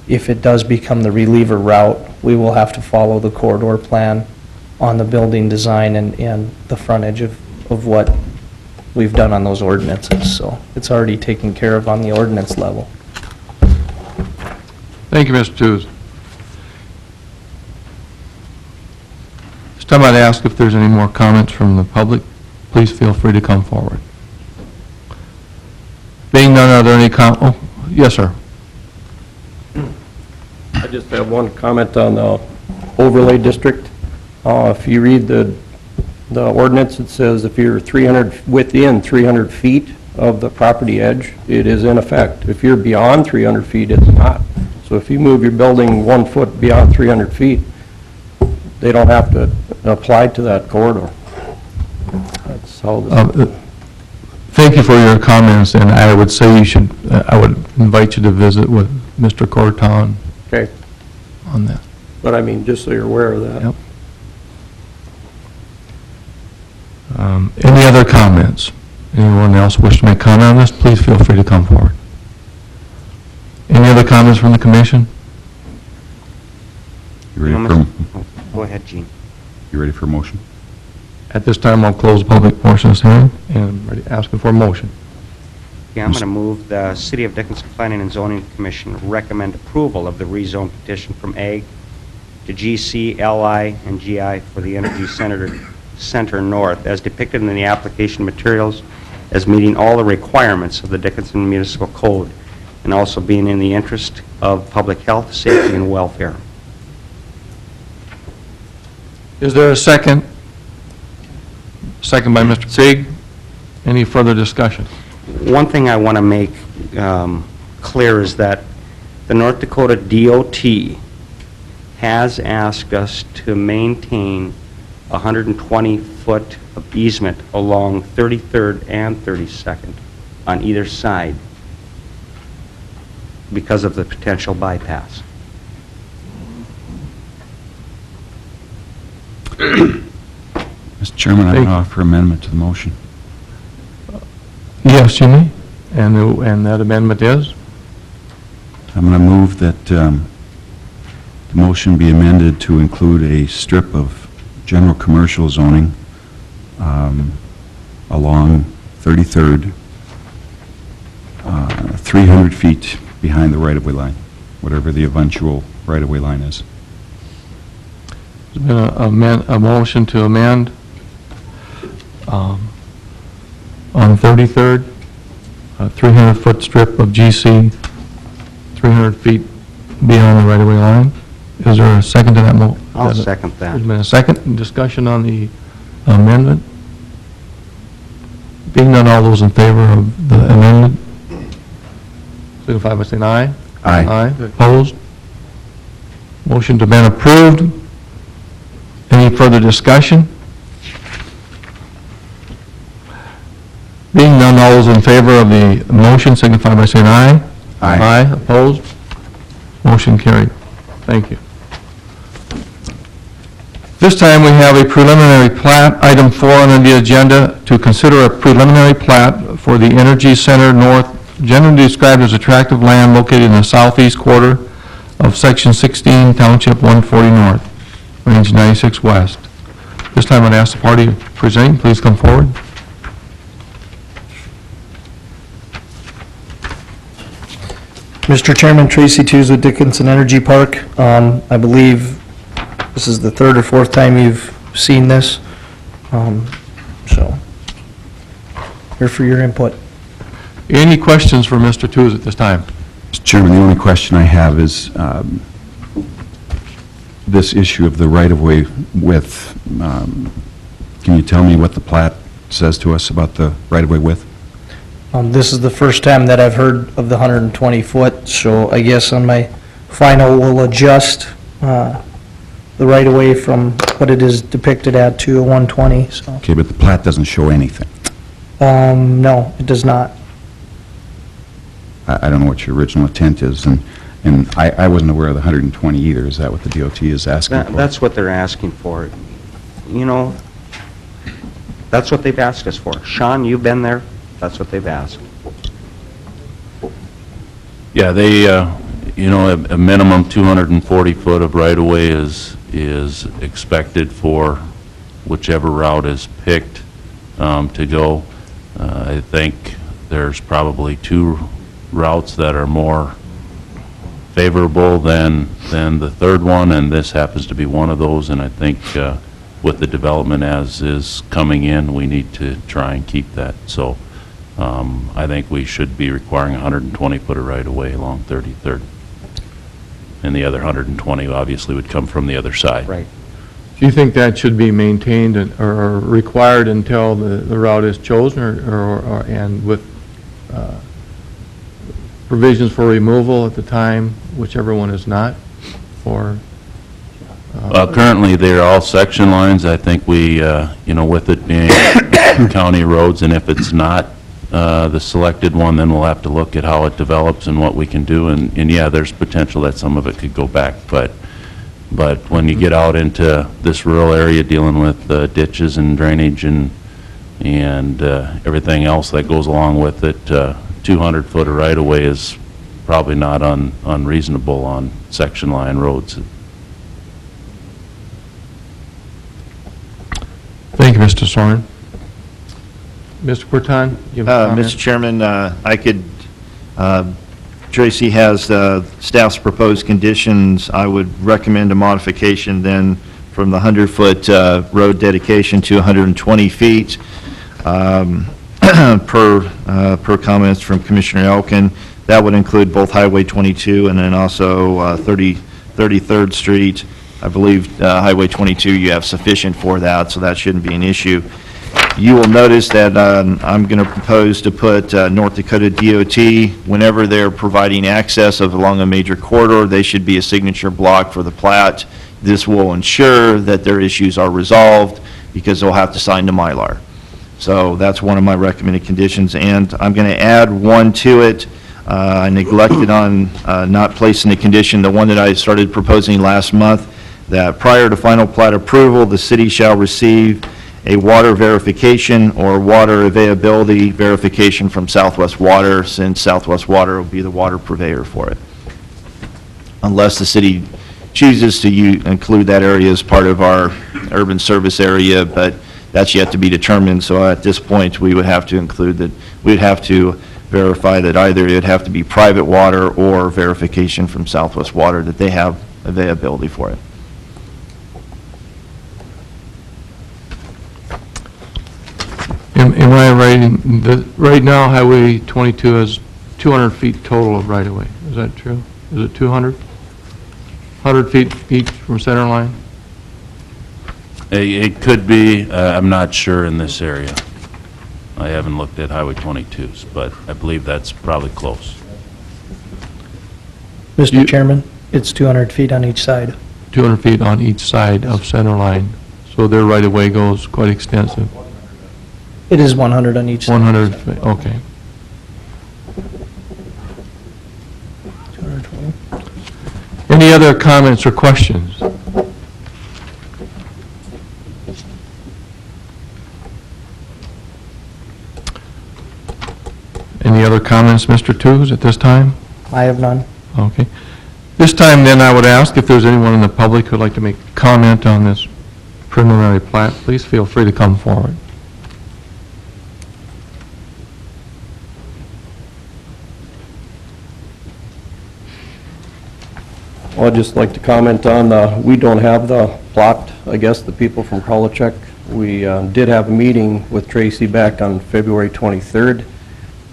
if it does become the reliever route, we will have to follow the corridor plan on the building design and the frontage of what we've done on those ordinances. So it's already taken care of on the ordinance level. Thank you, Mr. Tews. This time I'd ask if there's any more comments from the public. Please feel free to come forward. Being none, are there any oh, yes, sir. I just have one comment on the overlay district. If you read the ordinance, it says if you're within 300 feet of the property edge, it is in effect. If you're beyond 300 feet, it's not. So if you move your building 1 foot beyond 300 feet, they don't have to apply to that corridor. That's how this... Thank you for your comments, and I would say you should, I would invite you to visit with Mr. Corton Okay, on that. but I mean, just so you're aware of that. Yep. Any other comments? Anyone else wish to make comment on this? Please feel free to come forward. Any other comments from the commission? You ready No, for, Oh, go ahead, Gene. you ready for a motion? At this time, I'll close the public portion of this hearing, and I'm ready, asking for a motion. Okay, I'm going to move the City of Dickinson Planning and Zoning Commission recommend approval of the rezone petition from Ag to GC, LI, and GI for the Energy Center North as depicted in the application materials as meeting all the requirements of the Dickinson Municipal Code and also being in the interest of public health, safety, and welfare. Is there a second? Second by Mr. Sieg. Any further discussion? One thing I want to make clear is that the North Dakota DOT has asked us to maintain a 120-foot of easement along 33rd and 32nd on either side because of the potential bypass. Mr. Chairman, I Thank- offer amendment to the motion. Yes, Jimmy? And that amendment is? I'm going to move that the motion be amended to include a strip of general commercial zoning along 33rd, 300 feet behind the right-of-way line, whatever the eventual right-of-way line is. There's been a motion to amend on 33rd, a 300-foot strip of GC, 300 feet beyond the right-of-way line. Is there a second to that mo? I'll second that. There's been a second. Discussion on the amendment? Being none, all those in favor of the amendment, signify by saying aye. Aye. Aye. Opposed? Motion to been approved. Any further discussion? Being none, all those in favor of the motion signify by saying aye. Aye. Aye. Opposed? Motion carried. Thank you. This time, we have a preliminary plat, item 4 on the agenda, to consider a preliminary plat for the Energy Center North, generally described as attractive land located in the southeast quarter of Section 16, Township 140 North, Range 96 West. This time, I'd ask the party presenting, please come forward. Mr. Chairman, Tracy Tews with Dickinson Energy Park. I believe this is the third or fourth time you've seen this. So here for your input. Any questions for Mr. Tooze at this time? Mr. Chairman, the only question I have is this issue of the right-of-way width. Can you tell me what the plat says to us about the right-of-way width? This is the first time that I've heard of the 120 foot, so I guess on my final, we'll adjust the right-of-way from what it is depicted at to a 120, so. Okay, but the plat doesn't show anything. No, it does not. I don't know what your original intent is, and I wasn't aware of the 120 either. Is that what the DOT is asking for? That's what they're asking for. You know, that's what they've asked us for. Sean, you've been there, that's what they've asked. Yeah, they, you know, a minimum 240 foot of right-of-way is expected for whichever route is picked to go. I think there's probably two routes that are more favorable than the third one, and this happens to be one of those, and I think with the development as is coming in, we need to try and keep that. So I think we should be requiring 120 foot of right-of-way along 33rd. And the other 120 obviously would come from the other side. Right. Do you think that should be maintained or required until the route is chosen, or and with provisions for removal at the time, whichever one is not, or? Currently, they're all section lines. I think we, you know, with it being county roads, and if it's not the selected one, then we'll have to look at how it develops and what we can do. And yeah, there's potential that some of it could go back, but when you get out into this rural area dealing with ditches and drainage and everything else that goes along with it, 200 foot of right-of-way is probably not unreasonable on section line roads. Thank you, Mr. Soren. Mr. Corton, you have a comment? Mr. Chairman, I could, Tracy has staff's proposed conditions. I would recommend a modification then from the 100-foot road dedication to 120 feet per comments from Commissioner Elkin. That would include both Highway 22 and then also 33rd Street. I believe Highway 22, you have sufficient for that, so that shouldn't be an issue. You will notice that I'm going to propose to put North Dakota DOT, whenever they're providing access along a major corridor, they should be a signature block for the plat. This will ensure that their issues are resolved because they'll have to sign the Mylar. So that's one of my recommended conditions, and I'm going to add one to it. I neglected on not placing the condition, the one that I started proposing last month, that prior to final plat approval, the city shall receive a water verification or water availability verification from Southwest Water, since Southwest Water will be the water purveyor for it. Unless the city chooses to include that area as part of our urban service area, but that's yet to be determined. So at this point, we would have to include that, we'd have to verify that either it would have to be private water or verification from Southwest Water that they have availability for it. Am I right, right now Highway 22 has 200 feet total of right-of-way, is that true? Is it 200? 100 feet each from center line? It could be, I'm not sure in this area. I haven't looked at Highway 22s, but I believe that's probably close. Mr. Chairman, it's 200 feet on each side. 200 feet on each side of center line, so their right-of-way goes quite extensive. It is 100 on each side. 100, feet, okay. 220. Any other comments or questions? Any other comments, Mr. Tooze, at this time? I have none. Okay. This time, then, I would ask if there's anyone in the public who'd like to make comment on this preliminary plat, please feel free to come forward. Well, I'd just like to comment on, we don't have the plot, I guess, the people from Krolichek We did have a meeting with Tracy back on February 23rd.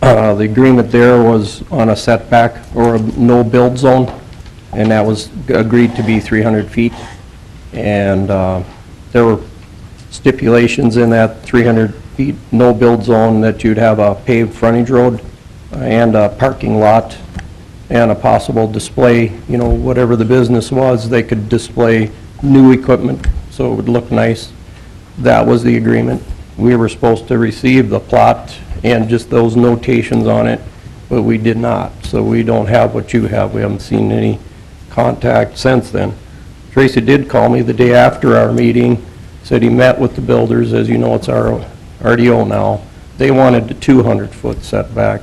The agreement there was on a setback or a no-build zone, and that was agreed to be 300 feet. And there were stipulations in that 300 feet no-build zone that you'd have a paved frontage road and a parking lot and a possible display, you know, whatever the business was, they could display new equipment so it would look nice. That was the agreement. We were supposed to receive the plot and just those notations on it, but we did not. So we don't have what you have. We haven't seen any contact since then. Tracy did call me the day after our meeting, said he met with the builders. As you know, it's our RDO now. They wanted the 200-foot setback.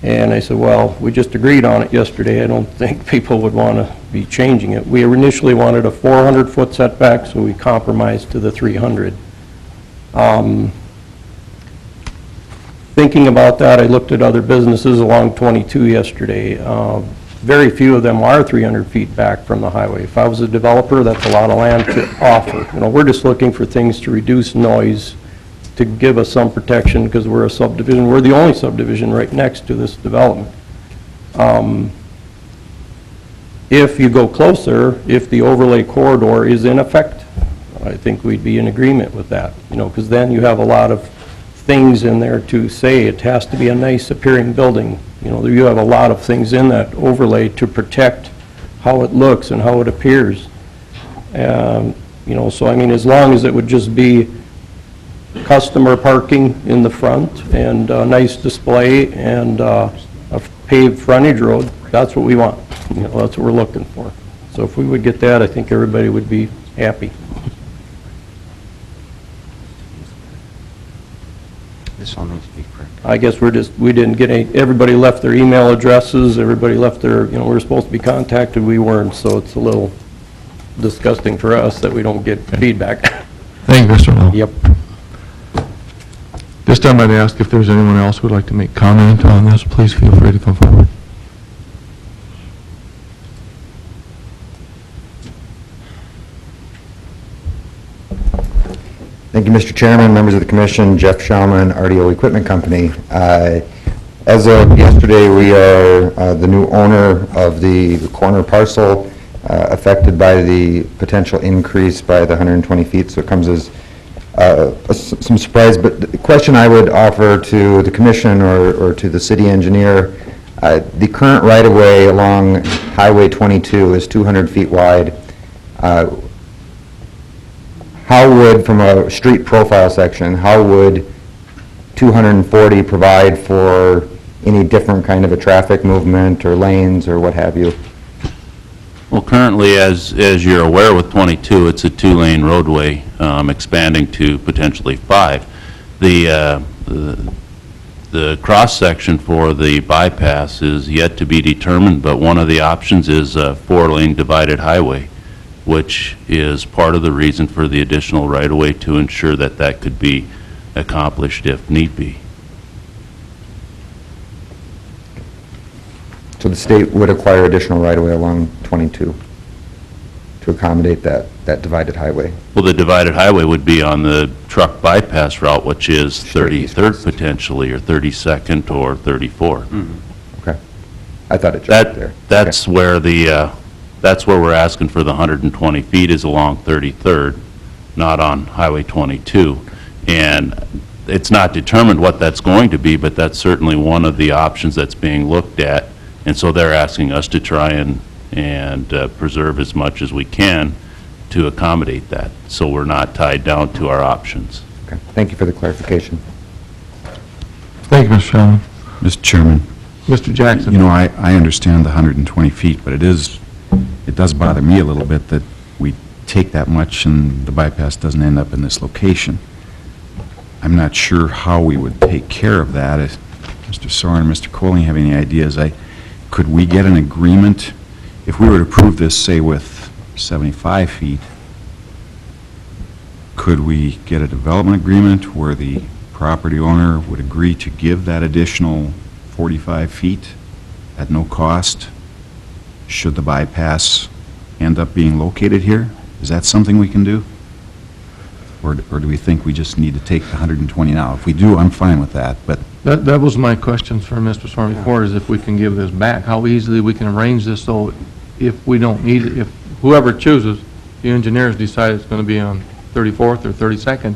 And I said, well, we just agreed on it yesterday. I don't think people would want to be changing it. We initially wanted a 400-foot setback, so we compromised to the 300. Thinking about that, I looked at other businesses along 22 yesterday. Very few of them are 300 feet back from the highway. If I was a developer, that's a lot of land to offer. You know, we're just looking for things to reduce noise, to give us some protection, because we're a subdivision. We're the only subdivision right next to this development. If you go closer, if the overlay corridor is in effect, I think we'd be in agreement with that, you know, because then you have a lot of things in there to say it has to be a nice appearing building. You know, you have a lot of things in that overlay to protect how it looks and how it appears. You know, so I mean, as long as it would just be customer parking in the front and a nice display and a paved frontage road, that's what we want. You know, that's what we're looking for. So if we would get that, I think everybody would be happy. This all needs to be correct. I guess we didn't get any, everybody left their email addresses, everybody left their, you know, we were supposed to be contacted, we weren't, so it's a little disgusting for us that we don't get feedback. Thank you, Mr. Lowe. Yep. This time I'd ask if there's anyone else who would like to make comment on this, please feel free to come forward. Thank you, Mr. Chairman, members of the commission, Jeff Schauman, RDO Equipment Company. As of yesterday, we are the new owner of the corner parcel affected by the potential increase by the 120 feet, so it comes as some surprise. But the question I would offer to the commission or to the city engineer, the current right-of-way along Highway 22 is 200 feet wide. How would, from a street profile section, how would 240 provide for any different kind of a traffic movement or lanes or what have you? Well, currently, as you're aware with 22, it's a two-lane roadway, expanding to potentially 5. The cross-section for the bypass is yet to be determined, but one of the options is a 4-lane divided highway, which is part of the reason for the additional right-of-way to ensure that that could be accomplished if need be. So the state would acquire additional right-of-way along 22 to accommodate that divided highway? Well, the divided highway would be on the truck bypass route, which is 33rd potentially, or 32nd, or 34. Okay. I thought it jumped there. That's where that's where we're asking for the 120 feet is along 33rd, not on Highway 22. And it's not determined what that's going to be, but that's certainly one of the options that's being looked at. And so they're asking us to try and preserve as much as we can to accommodate that, so we're not tied down to our options. Okay. Thank you for the clarification. Thank you, Mr. Sherman. Mr. Chairman, Mr. Jackson. you know, I understand the 120 feet, but it does bother me a little bit that we take that much and the bypass doesn't end up in this location. I'm not sure how we would take care of that. If Mr. Soren and Mr. Colling have any ideas, could we get an agreement, if we were to approve this, say, with 75 feet, could we get a development agreement where the property owner would agree to give that additional 45 feet at no cost, should the bypass end up being located here? Is that something we can do? Or do we think we just need to take the 120 now? If we do, I'm fine with that, but That was my question for Mr. Storm before, is if we can give this back, how easily we can arrange this so if we don't need it, if whoever chooses, the engineers decide it's going to be on 34th or 32nd,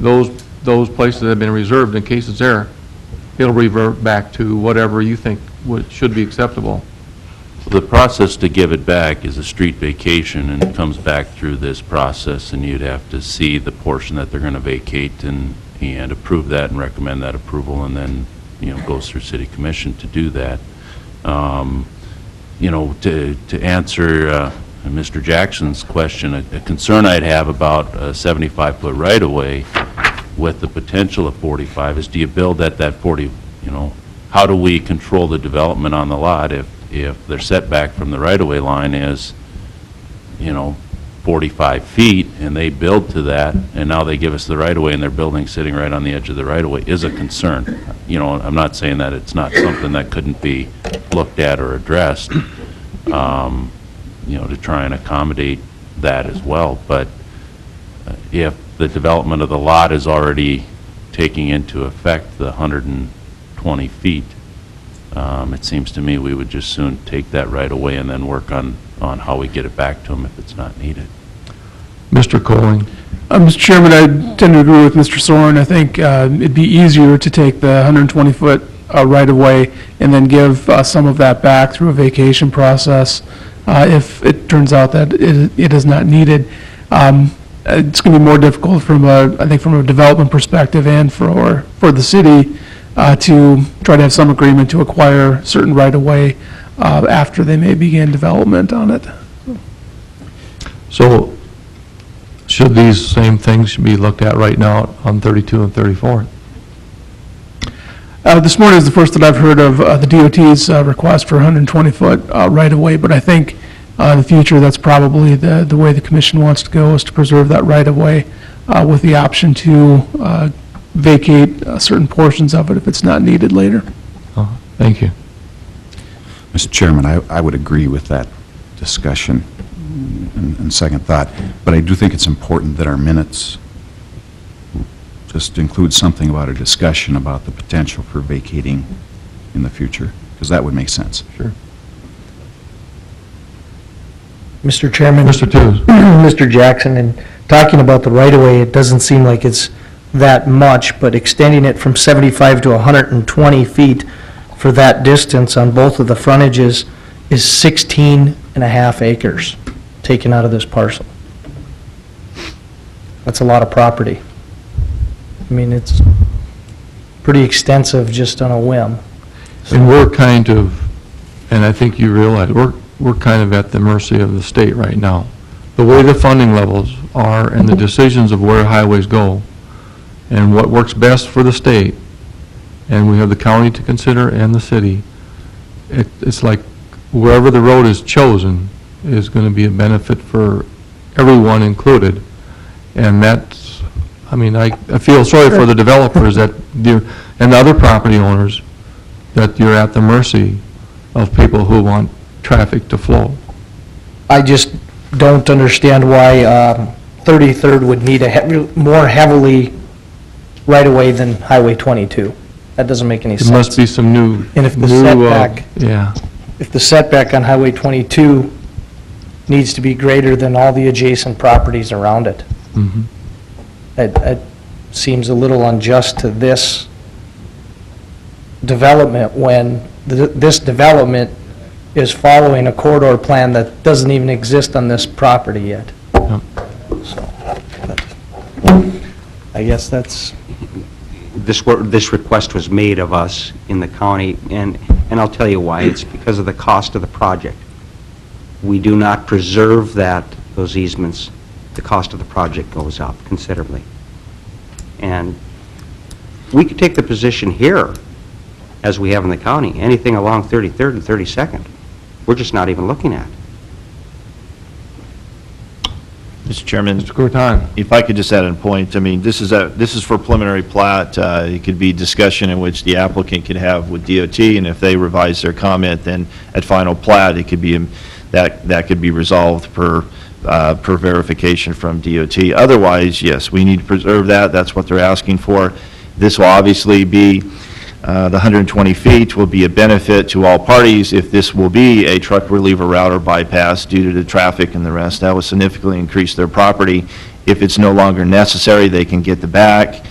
those places that have been reserved in case it's there, it'll revert back to whatever you think should be acceptable. The process to give it back is a street vacation, and it comes back through this process, and you'd have to see the portion that they're going to vacate and approve that and recommend that approval, and then, goes through city commission to do that. To answer Mr. Jackson's question, a concern I'd have about a 75-foot right-of-way with the potential of 45 is, do you build at that 40, how do we control the development on the lot if their setback from the right-of-way line is, 45 feet, and they build to that, and now they give us the right-of-way, and their building sitting right on the edge of the right-of-way, is a concern. I'm not saying that it's not something that couldn't be looked at or addressed, to try and accommodate that as well. But if the development of the lot is already taking into effect the 120 feet, it seems to me we would just soon take that right-of-way and then work on how we get it back to them if it's not needed. Mr. Coling? Mr. Chairman, I tend to agree with Mr. Soren. I think it'd be easier to take the 120-foot right-of-way and then give some of that back through a vacation process if it turns out that it is not needed. It's going to be more difficult from I think from a development perspective and for the city to try to have some agreement to acquire certain right-of-way after they may begin development on it. So should these same things be looked at right now on 32 and 34? This morning is the first that I've heard of the DOT's request for 120-foot right-of-way, but I think in the future that's probably the way the commission wants to go, is to preserve that right-of-way with the option to vacate certain portions of it if it's not needed later. Thank you. Mr. Chairman, I would agree with that discussion and second thought, but I do think it's important that our minutes just include something about a discussion about the potential for vacating in the future, because that would make sense. Sure. Mr. Chairman. Mr. Tooze. Mr. Jackson, in talking about the right-of-way, it doesn't seem like it's that much, but extending it from 75 to 120 feet for that distance on both of the frontages is 16 and a half acres taken out of this parcel. That's a lot of property. I mean, it's pretty extensive just on a whim. And we're kind of, and I think you realize, we're kind of at the mercy of the state right now. The way the funding levels are and the decisions of where highways go and what works best for the state, and we have the county to consider and the city, it's like wherever the road is chosen is going to be a benefit for everyone included. And that's, I mean, I feel sorry for the developers that and the other property owners that you're at the mercy of people who want traffic to flow. I just don't understand why 33rd would need a more heavily right-of-way than Highway 22. That doesn't make any sense. There must be some new... And if the setback... Yeah. If the setback on Highway 22 needs to be greater than all the adjacent properties around it, Mhm. it seems a little unjust to this development when this development is following a corridor plan that doesn't even exist on this property yet. Yep. So, I guess that's... This request was made of us in the county, and I'll tell you why. It's because of the cost of the project. We do not preserve those easements, the cost of the project goes up considerably. And we could take the position here, as we have in the county, anything along 33rd and 32nd, we're just not even looking at. Mr. Chairman, Mr. Corton. if I could just add a point, I mean, this is for preliminary plat. It could be discussion in which the applicant could have with DOT, and if they revise their comment, then at final plat, it could be that could be resolved per verification from DOT. Otherwise, yes, we need to preserve that. That's what they're asking for. This will obviously be, the 120 feet will be a benefit to all parties if this will be a truck reliever route or bypass due to the traffic and the rest. That will significantly increase their property. If it's no longer necessary, they can get the back.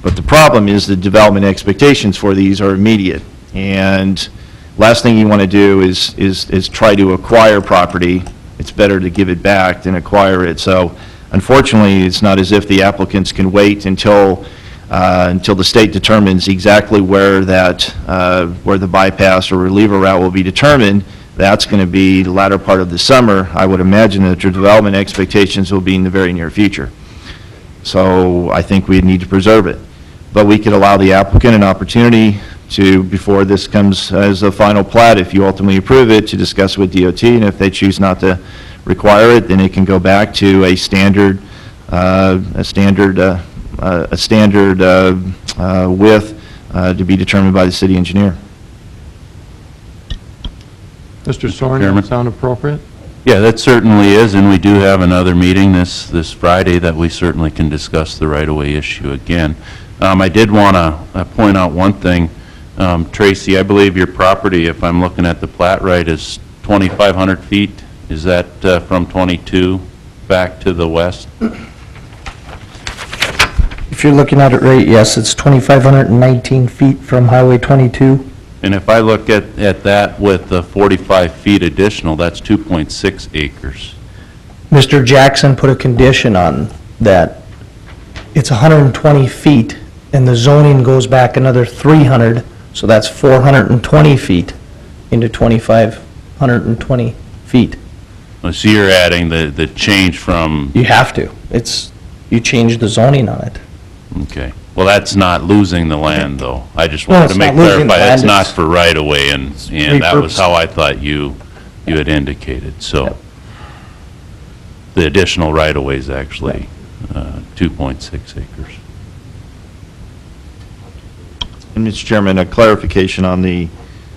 But the problem is the development expectations for these are immediate. And last thing you want to do is try to acquire property. It's better to give it back than acquire it. So unfortunately, it's not as if the applicants can wait until the state determines exactly where the bypass or reliever route will be determined. That's going to be the latter part of the summer. I would imagine that your development expectations will be in the very near future. So I think we need to preserve it. But we could allow the applicant an opportunity to, before this comes as a final plat, if you ultimately approve it, to discuss with DOT, and if they choose not to require it, then it can go back to a standard width to be determined by the city engineer. Mr. Soren, Chairman. does that sound appropriate? Yeah, that certainly is, and we do have another meeting this Friday that we certainly can discuss the right-of-way issue again. I did want to point out one thing. Tracy, I believe your property, if I'm looking at the plat right, is 2,500 feet. Is that from 22 back to the west? If you're looking at it right, yes, it's 2,519 feet from Highway 22. And if I look at that with the 45 feet additional, that's 2.6 acres. Mr. Jackson put a condition on that. It's 120 feet, and the zoning goes back another 300, so that's 420 feet into 2,520 feet. So you're adding the change from, You have to. You change the zoning on it. okay. Well, that's not losing the land, though. I just No, wanted it's to make not losing the clarify, that's land, not it's for right-of-way, and that was repurposed. how I thought you had indicated, so. Yep. The additional right-of-way is actually 2.6 acres. And Mr. Chairman, a clarification on the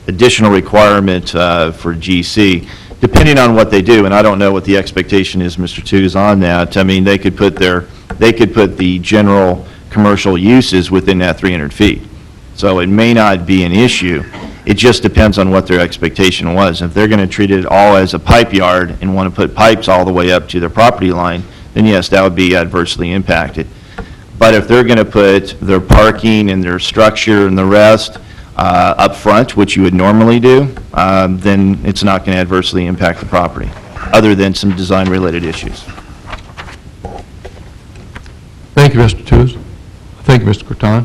additional requirement for GC. Depending on what they do, and I don't know what the expectation is, Mr. Tooze, on that, I mean, they could put the general commercial uses within that 300 feet. So it may not be an issue. It just depends on what their expectation was. If they're going to treat it all as a pipe yard and want to put pipes all the way up to their property line, then yes, that would be adversely impacted. But if they're going to put their parking and their structure and the rest up front, which you would normally do, then it's not going to adversely impact the property, other than some design-related issues. Thank you, Mr. Tooze. Thank you, Mr. Corton.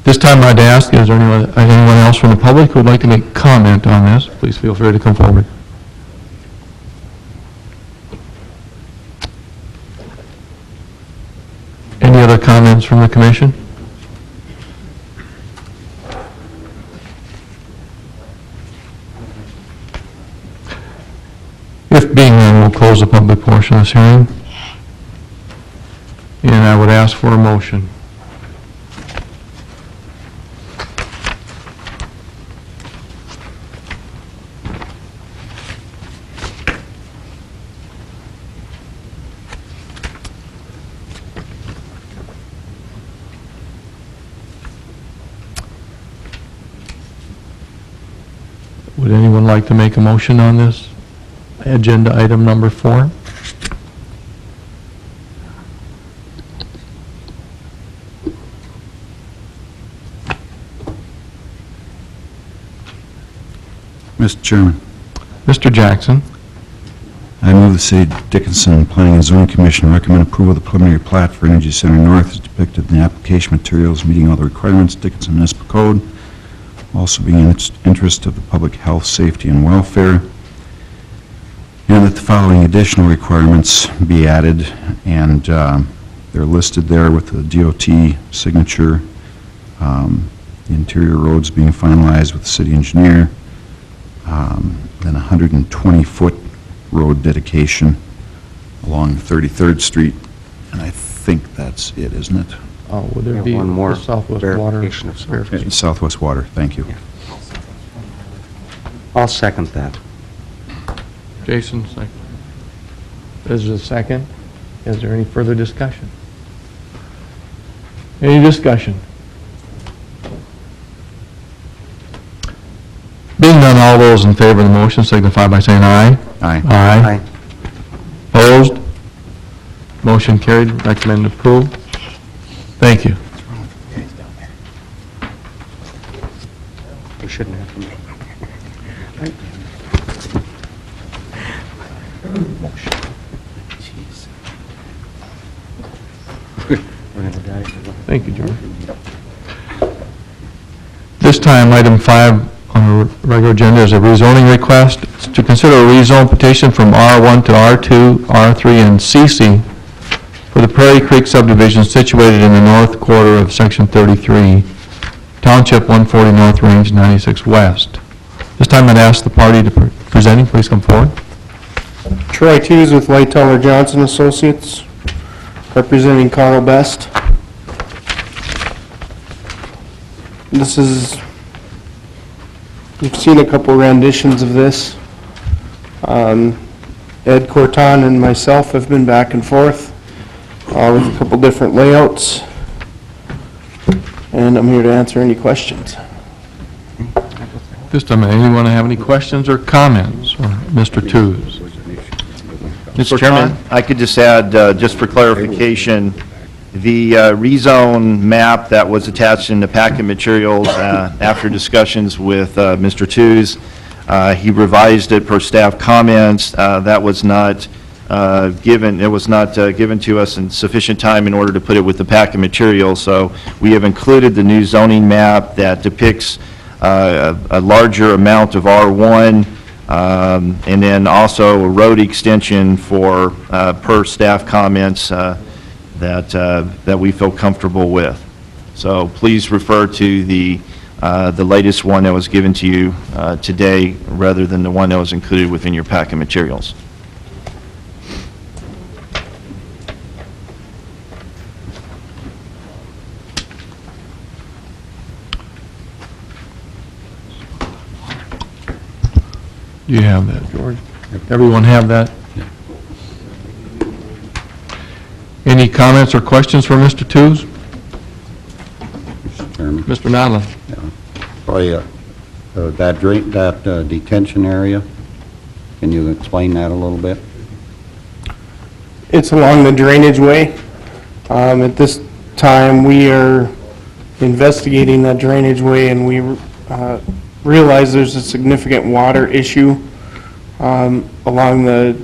This time I'd ask, is there anyone else from the public who would like to make comment on this? Please feel free to come forward. Any other comments from the commission? If being none, we'll close the public portion of this hearing. And I would ask for a motion. Would anyone like to make a motion on this? Agenda item number 4? Mr. Chairman, Mr. Jackson, I move the City of Dickinson Planning and Zoning Commission recommend approval of the preliminary plat for Energy Center North as depicted in the application materials, meeting all the requirements of Dickinson Municipal Code, also being in its interest of the public health, safety, and welfare, and that the following additional requirements be added, and they're listed there with the DOT signature, the interior roads being finalized with the city engineer, then 120-foot road dedication along 33rd Street, and I think that's it, isn't it? would there Yeah, be one more the Southwest Water? verification of something. Southwest Water, thank you. I'll second that. Jason, second. Is there a second? Is there any further discussion? Any discussion? Being none, all those in favor of the motion signify by saying aye. Aye. Aye. Opposed? Motion carried, recommend approved. Thank you. We shouldn't have them. We're gonna die. Thank you, George. This time, item 5 on the regular agenda is a rezoning request. It's to consider a rezone petition from R1 to R2, R3, and CC for the Prairie Creek subdivision situated in the north quarter of Section 33, Township 140 North, Range 96 West. This time, I'd ask the party to presenting, please come forward. Troy Tews with Lightoller Johnson Associates, representing Carl Best. This is, you've seen a couple renditions of this. Ed Corton and myself have been back and forth with a couple different layouts, and I'm here to answer any questions. This time, anyone have any questions or comments for Mr. Tews? Mr. Chairman, I could just add, just for clarification, the rezone map that was attached in the packet materials after discussions with Mr. Tews, he revised it per staff comments. That was not given, it was not given to us in sufficient time in order to put it with the packet material. So we have included the new zoning map that depicts a larger amount of R1, and then also a road extension for per staff comments that we feel comfortable with. So please refer to the latest one that was given to you today rather than the one that was included within your packet materials. You have that, George? Everyone have that? Any comments or questions for Mr. Tews? Mr. Chairman. Mr. Nodland? Probably, that detention area, can you explain that a little bit? It's along the drainage way. At this time, we are investigating that drainage way, and we realize there's a significant water issue along the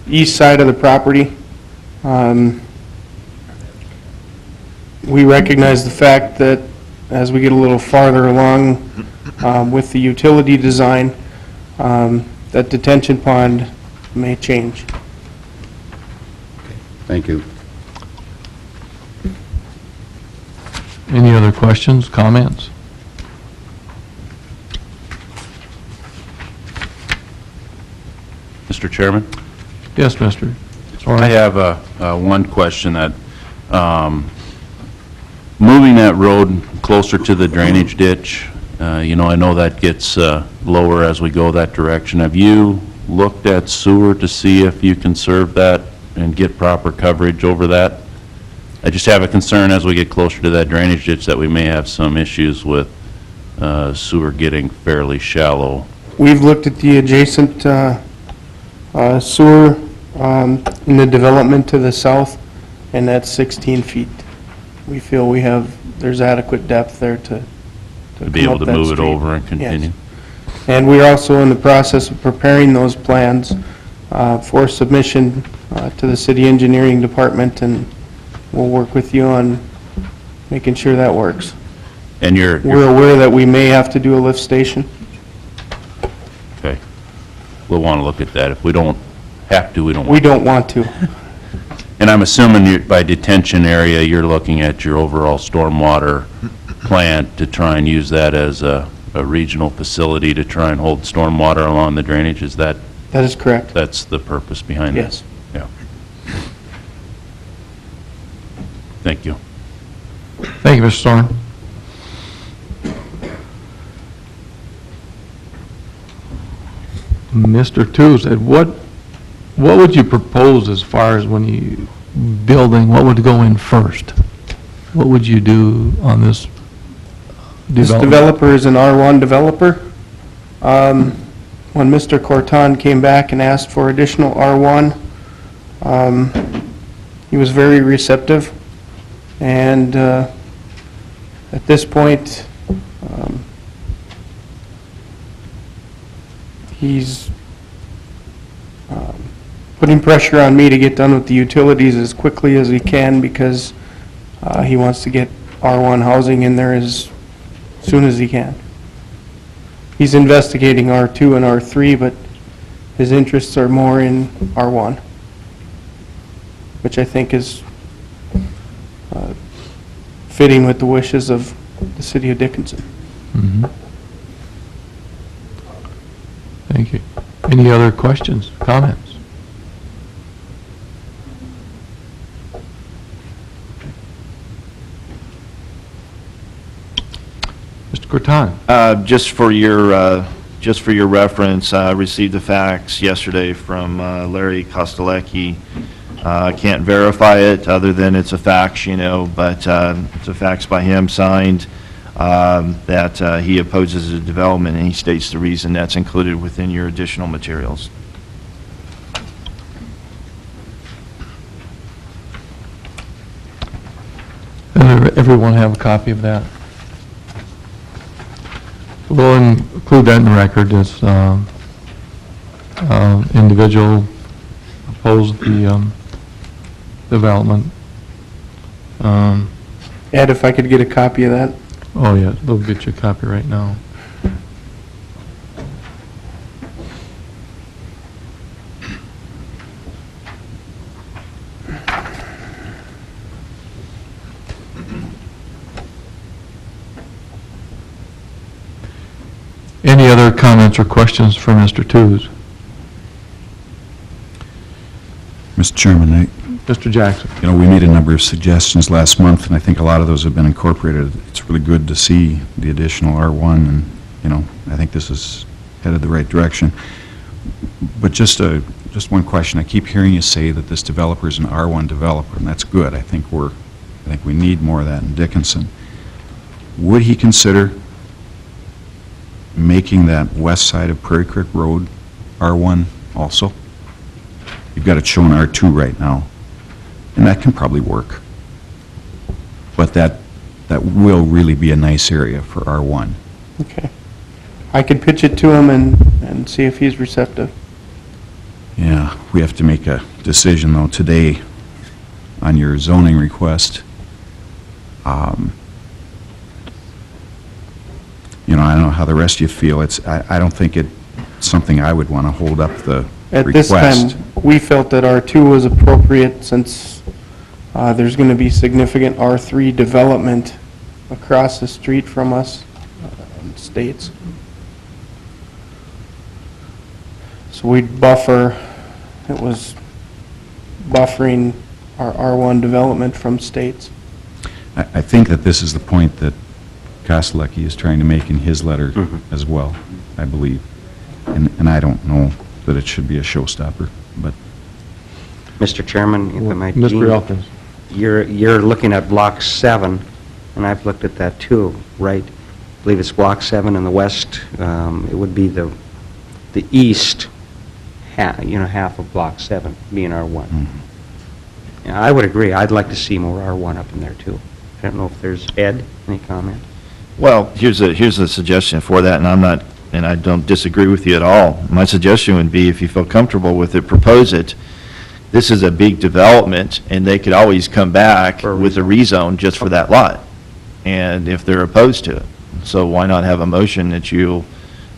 east side of the property. We recognize the fact that as we get a little farther along with the utility design, that detention pond may change. Thank you. Any other questions, comments? Mr. Chairman? Yes, Mr. I have one question that, moving that road closer to the drainage ditch, I know that gets lower as we go that direction. Have you looked at sewer to see if you can serve that and get proper coverage over that? I just have a concern as we get closer to that drainage ditch that we may have some issues with sewer getting fairly shallow. We've looked at the adjacent sewer in the development to the south, and that's 16 feet. We feel there's adequate depth there to be able to move it over and continue? Yes. And we're also in the process of preparing those plans for submission to the city engineering department, and we'll work with you on making sure that works. And We're aware that we may have to do a lift station. okay. We'll want to look at that. If we don't have to, we don't We want to. don't want to. And I'm assuming by detention area, you're looking at your overall stormwater plant to try and use that as a regional facility to try and hold stormwater along the drainage. Is that, That is correct. that's the purpose behind it? Yes. Yeah. Thank you. Thank you, Mr. Thorne. Mr. Tooze, what would you propose as far as when you building, what would go in first? What would you do on this This development? developer is an R1 developer. When Mr. Corton came back and asked for additional R1, he was very receptive, and at this point, he's putting pressure on me to get done with the utilities as quickly as he can, because he wants to get R1 housing in there as soon as he can. He's investigating R2 and R3, but his interests are more in R1, which I think is fitting with the wishes of the city of Dickinson. Mhm. Thank you. Any other questions, comments? Mr. Corton? Just for your reference, I received the fax yesterday from Larry Kostelecki. I can't verify it, other than it's a fax, but it's a fax by him, signed, that he opposes the development, and he states the reason that's included within your additional materials. Everyone have a copy of that? We'll include that in the record. This individual opposed the development. Ed, if I could get a copy of that? Oh, yeah, they'll get you a copy right now. Any other comments or questions for Mr. Tooze? Mr. Chairman, Mr. Jackson? we made a number of suggestions last month, and I think a lot of those have been incorporated. It's really good to see the additional R1, and, I think this is headed the right direction. But just one question. I keep hearing you say that this developer is an R1 developer, and that's good. I think we need more of that in Dickinson. Would he consider making that west side of Prairie Creek Road R1 also? You've got it shown R2 right now, and that can probably work. But that will really be a nice area for R1. Okay. I could pitch it to him and see if he's receptive. Yeah, we have to make a decision, though, today on your zoning request. I don't know how the rest of you feel. I don't think it's something I would want to hold up the At request. this time, we felt that R2 was appropriate, since there's going to be significant R3 development across the street from us, States. So we'd buffer, it was buffering our R1 development from States. I think that this is the point that Kostelecki is trying to make in his letter as well, I believe. And I don't know that it should be a showstopper, but... Mr. Chairman, if I might... Mr. Elkins? You're looking at Block 7, and I've looked at that too, right? I believe it's Block 7 in the west. It would be the east, half of Block 7 being R1. Yeah, I would agree. I'd like to see more R1 up in there too. I don't know if there's, Ed, any comment? Well, here's a suggestion for that, and I don't disagree with you at all. My suggestion would be, if you feel comfortable with it, propose it. This is a big development, and they could always come back with a rezone just for that lot, and if they're opposed to it. So why not have a motion that you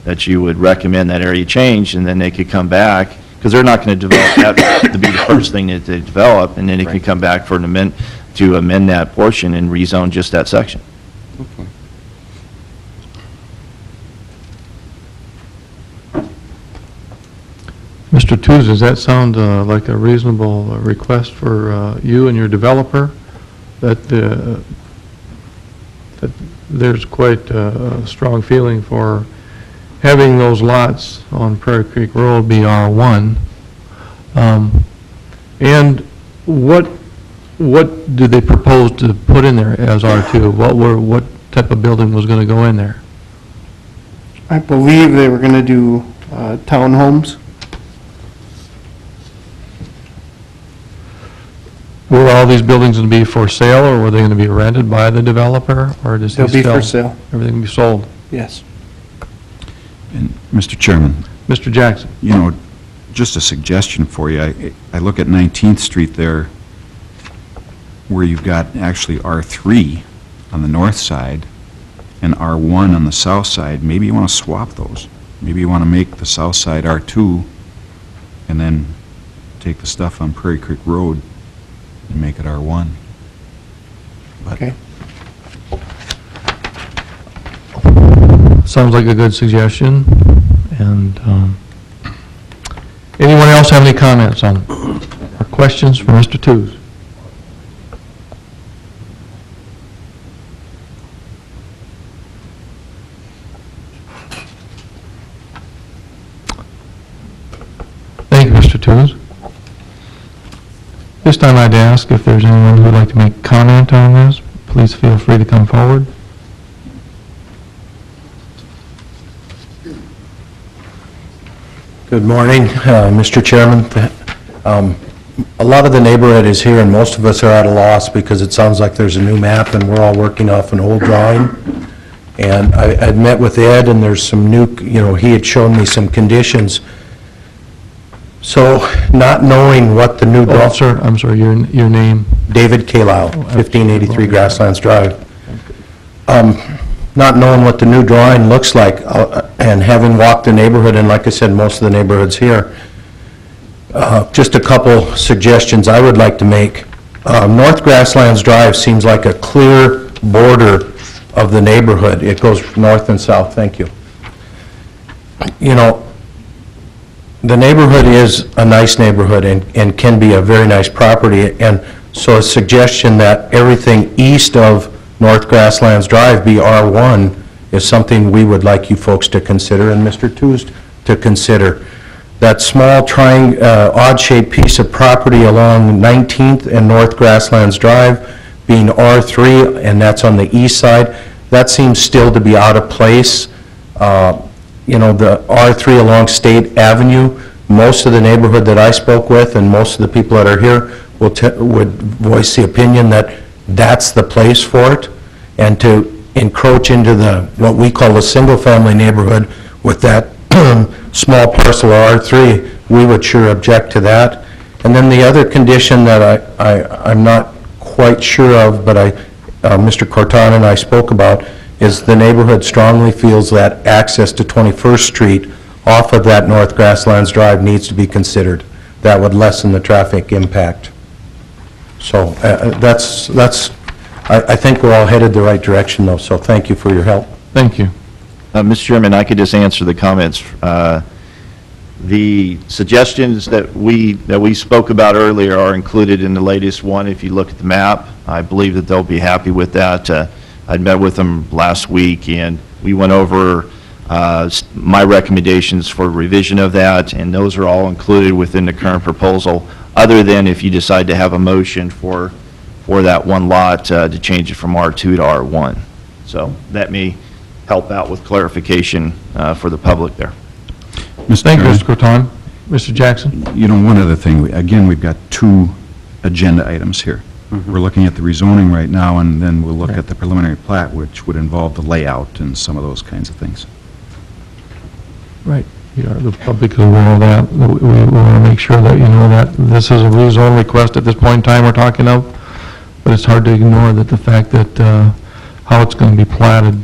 would recommend that area change, and then they could come back, because they're not going to develop that to be the first thing that they develop, and then it could come back for to amend that portion and rezone just that section. Okay. Mr. Tooze, does that sound like a reasonable request for you and your developer? That there's quite a strong feeling for having those lots on Prairie Creek Road be R1. And what did they propose to put in there as R2? What type of building was going to go in there? I believe they were going to do townhomes. Were all these buildings going to be for sale, or were they going to be rented by the developer, or does he They'll be sell? for sale, Everything be sold? yes. And, Mr. Chairman, Mr. Jackson? you know, just a suggestion for you. I look at 19th Street there, where you've got actually R3 on the north side and R1 on the south side. Maybe you want to swap those. Maybe you want to make the south side R2 and then take the stuff on Prairie Creek Road and make it R1. But Okay. Sounds like a good suggestion. And anyone else have any comments on or questions for Mr. Tews? Thank you, Mr. Tews. This time I'd ask if there's anyone who would like to make comment on this, please feel free to come forward. Good morning, Mr. Chairman. A lot of the neighborhood is here, and most of us are at a loss because it sounds like there's a new map, and we're all working off an old drawing. And I'd met with Ed, and there's some new, he had shown me some conditions. So, not knowing what the new Oh, drawing... sir, I'm sorry, your name? David Kalow, 1583 Grasslands Drive. Not knowing what the new drawing looks like, and having walked the neighborhood, and like I said, most of the neighborhood's here, just a couple suggestions I would like to make. North Grasslands Drive seems like a clear border of the neighborhood. It goes north and south, thank you. The neighborhood is a nice neighborhood and can be a very nice property, and so a suggestion that everything east of North Grasslands Drive be R1 is something we would like you folks to consider, and Mr. Tews to consider. That small odd-shaped piece of property along 19th and North Grasslands Drive being R3, and that's on the east side, that seems still to be out of place. The R3 along State Avenue, most of the neighborhood that I spoke with and most of the people that are here would voice the opinion that that's the place for it, and to encroach into what we call a single-family neighborhood with that small parcel of R3, we would sure object to that. And then the other condition that I'm not quite sure of, but Mr. Corton and I spoke about, is the neighborhood strongly feels that access to 21st Street off of that North Grasslands Drive needs to be considered. That would lessen the traffic impact. So I think we're all headed the right direction, though, so thank you for your help. Thank you. Mr. Chairman, I could just answer the comments. The suggestions that we spoke about earlier are included in the latest one. If you look at the map, I believe that they'll be happy with that. I'd met with them last week, and we went over my recommendations for revision of that, and those are all included within the current proposal, other than if you decide to have a motion for that one lot to change it from R2 to R1. So that may help out with clarification for the public there. Thank you, Chairman, Mr. Croton. Mr. Jackson? one other thing, again, we've got two agenda items here. We're looking at the rezoning right now, and then we'll look at the preliminary plat, which would involve the layout and some of those kinds of things. Right. Yeah, the public is aware of that. We want to make sure that you know that this is a rezone request at this point in time we're talking of, but it's hard to ignore the fact that how it's going to be platted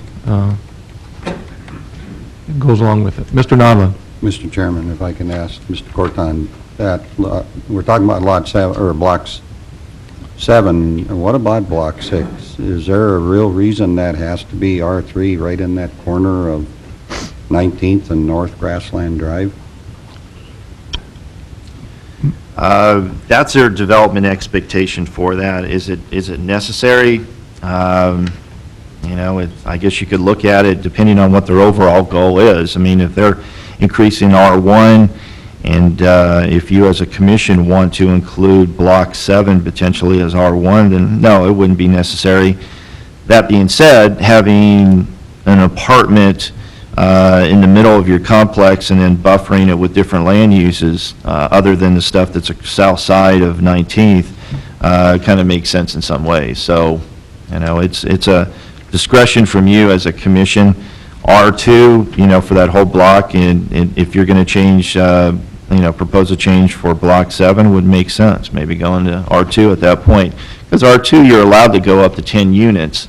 goes along with it. Mr. Nodland? Mr. Chairman, if I can ask Mr. Corton, that, we're talking about lot 7, or blocks 7, what about block 6? Is there a real reason that has to be R3 right in that corner of 19th and North Grassland Drive? That's their development expectation for that. Is it necessary? You know, I guess you could look at it depending on what their overall goal is. I mean, if they're increasing R1, and if you as a commission want to include Block 7 potentially as R1, then no, it wouldn't be necessary. That being said, having an apartment in the middle of your complex and then buffering it with different land uses, other than the stuff that's south side of 19th, kind of makes sense in some ways. So, you know, it's a discretion from you as a commission. R2, you know, for that whole block, and if you're going to change, you know, propose a change for Block 7 would make sense, maybe going to R2 at that point. Because R2, you're allowed to go up to 10 units.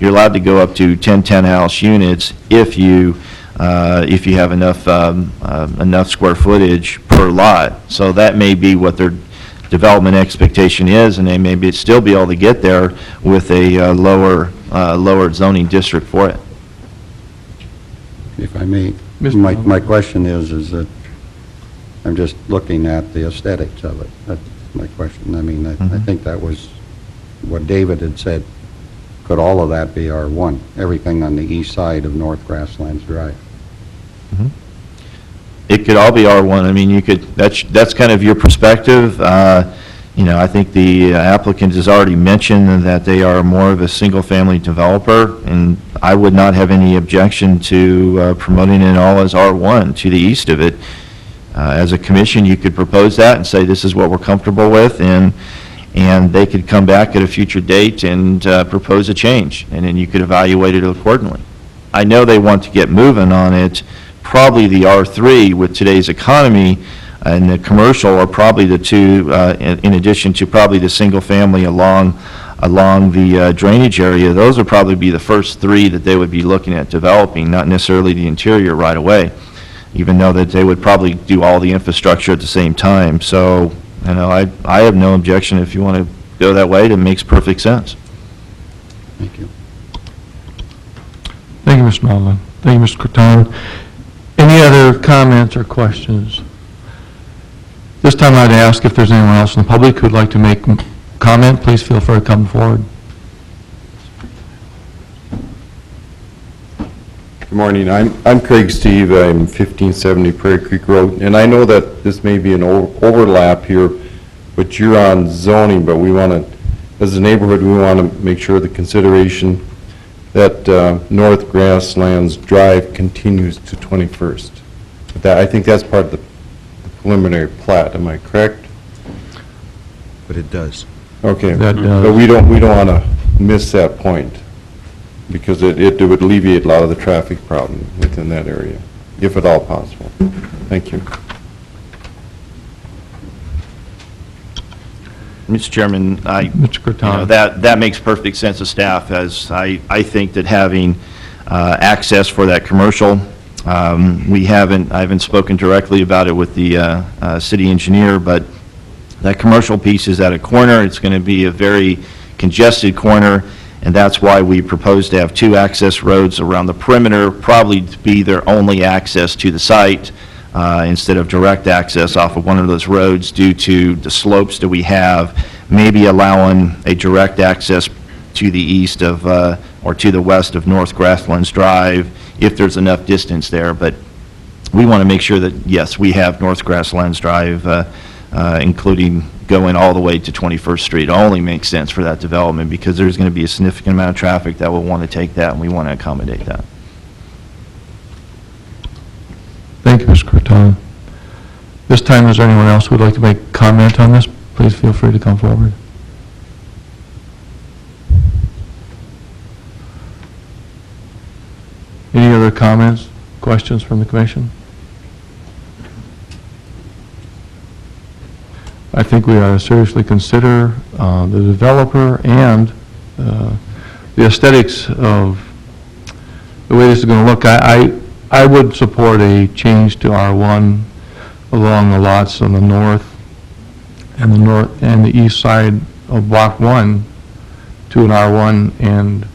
You're allowed to go up to 10 house units if you have enough square footage per lot. So that may be what their development expectation is, and they may still be able to get there with a lower zoning district for it. If I may, Mr. my question is that I'm just looking at the aesthetics of it. That's my question. I mean, I think that was what David had said. Could all of that be R1? Everything on the east side of North Grasslands Drive? It could all be R1. I mean, you could, that's kind of your perspective. You know, I think the applicant has already mentioned that they are more of a single-family developer, and I would not have any objection to promoting it all as R1 to the east of it. As a commission, you could propose that and say, this is what we're comfortable with, and they could come back at a future date and propose a change, and then you could evaluate it accordingly. I know they want to get moving on it. Probably the R3 with today's economy and the commercial are probably the two, in addition to probably the single family along the drainage area. Those would probably be the first three that they would be looking at developing, not necessarily the interior right away, even though that they would probably do all the infrastructure at the same time. So, you know, I have no objection if you want to go that way. It makes perfect sense. Thank you. Thank you, Mr. Nolan. Thank you, Mr. Corton. Any other comments or questions? This time I'd ask if there's anyone else in the public who'd like to make comment, please feel free to come forward. Good morning. I'm Craig Steve. I'm 1570 Prairie Creek Road, and I know that this may be an overlap here, but you're on zoning, but we want to, as a neighborhood, we want to make sure the consideration that North Grasslands Drive continues to 21st. But that, I think that's part of the preliminary plat. Am I correct? But it does. Okay. That does. But we don't want to miss that point, because it would alleviate a lot of the traffic problem within that area, if at all possible. Thank you. Mr. Chairman, Mr. Corton. you know, that makes perfect sense of staff, as I think that having access for that commercial, I haven't spoken directly about it with the city engineer, but that commercial piece is at a corner. It's going to be a very congested corner, and that's why we propose to have two access roads around the perimeter, probably to be their only access to the site, instead of direct access off of one of those roads due to the slopes that we have, maybe allowing a direct access to the east of, or to the west of North Grasslands Drive, if there's enough distance there. But we want to make sure that, yes, we have North Grasslands Drive, including going all the way to 21st Street. It only makes sense for that development because there's going to be a significant amount of traffic that will want to take that, and we want to accommodate that. Thank you, Mr. Corton. This time, is there anyone else who would like to make comment on this? Please feel free to come forward. Any other comments, questions from the commission? I think we ought to seriously consider the developer and the aesthetics of the way this is going to look. I would support a change to R1 along the lots on the north and the east side of Block 1 to an R1, and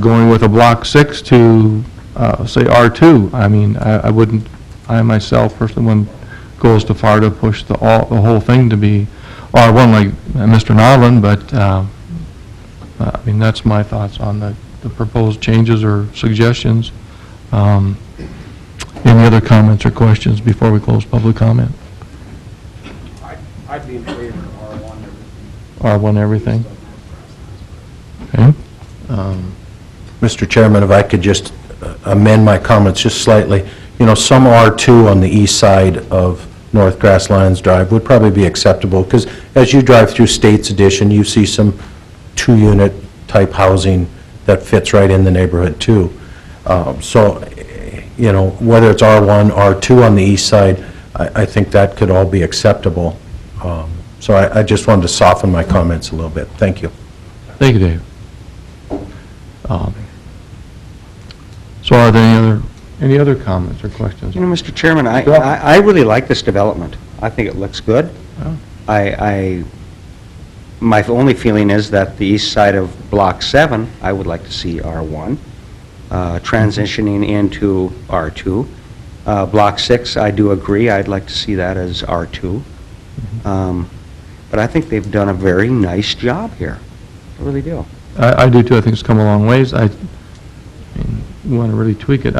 going with a Block 6 to, say, R2. I mean, I myself personally wouldn't go as far to push the whole thing to be R1 like Mr. Nodland, but I mean, that's my thoughts on the the proposed changes or suggestions. Any other comments or questions before we close public comment? I'd be in favor of R1. R1 everything? Okay. Mr. Chairman, if I could just amend my comments just slightly. You know, some R2 on the east side of North Grasslands Drive would probably be acceptable, because as you drive through States Edition, you see some two-unit type housing that fits right in the neighborhood too. So, you know, whether it's R1, R2 on the east side, I think that could all be acceptable. So I just wanted to soften my comments a little bit. Thank you. Thank you, Dave. So are there any other comments or questions? You know, Mr. Chairman, I really like this development. I think it looks good. Oh. My only feeling is that the east side of Block 7, I would like to see R1, transitioning into R2. Block 6, I do agree, I'd like to see that as R2. But I think they've done a very nice job here. I really do. I do too. I think it's come a long ways. I mean, we want to really tweak it.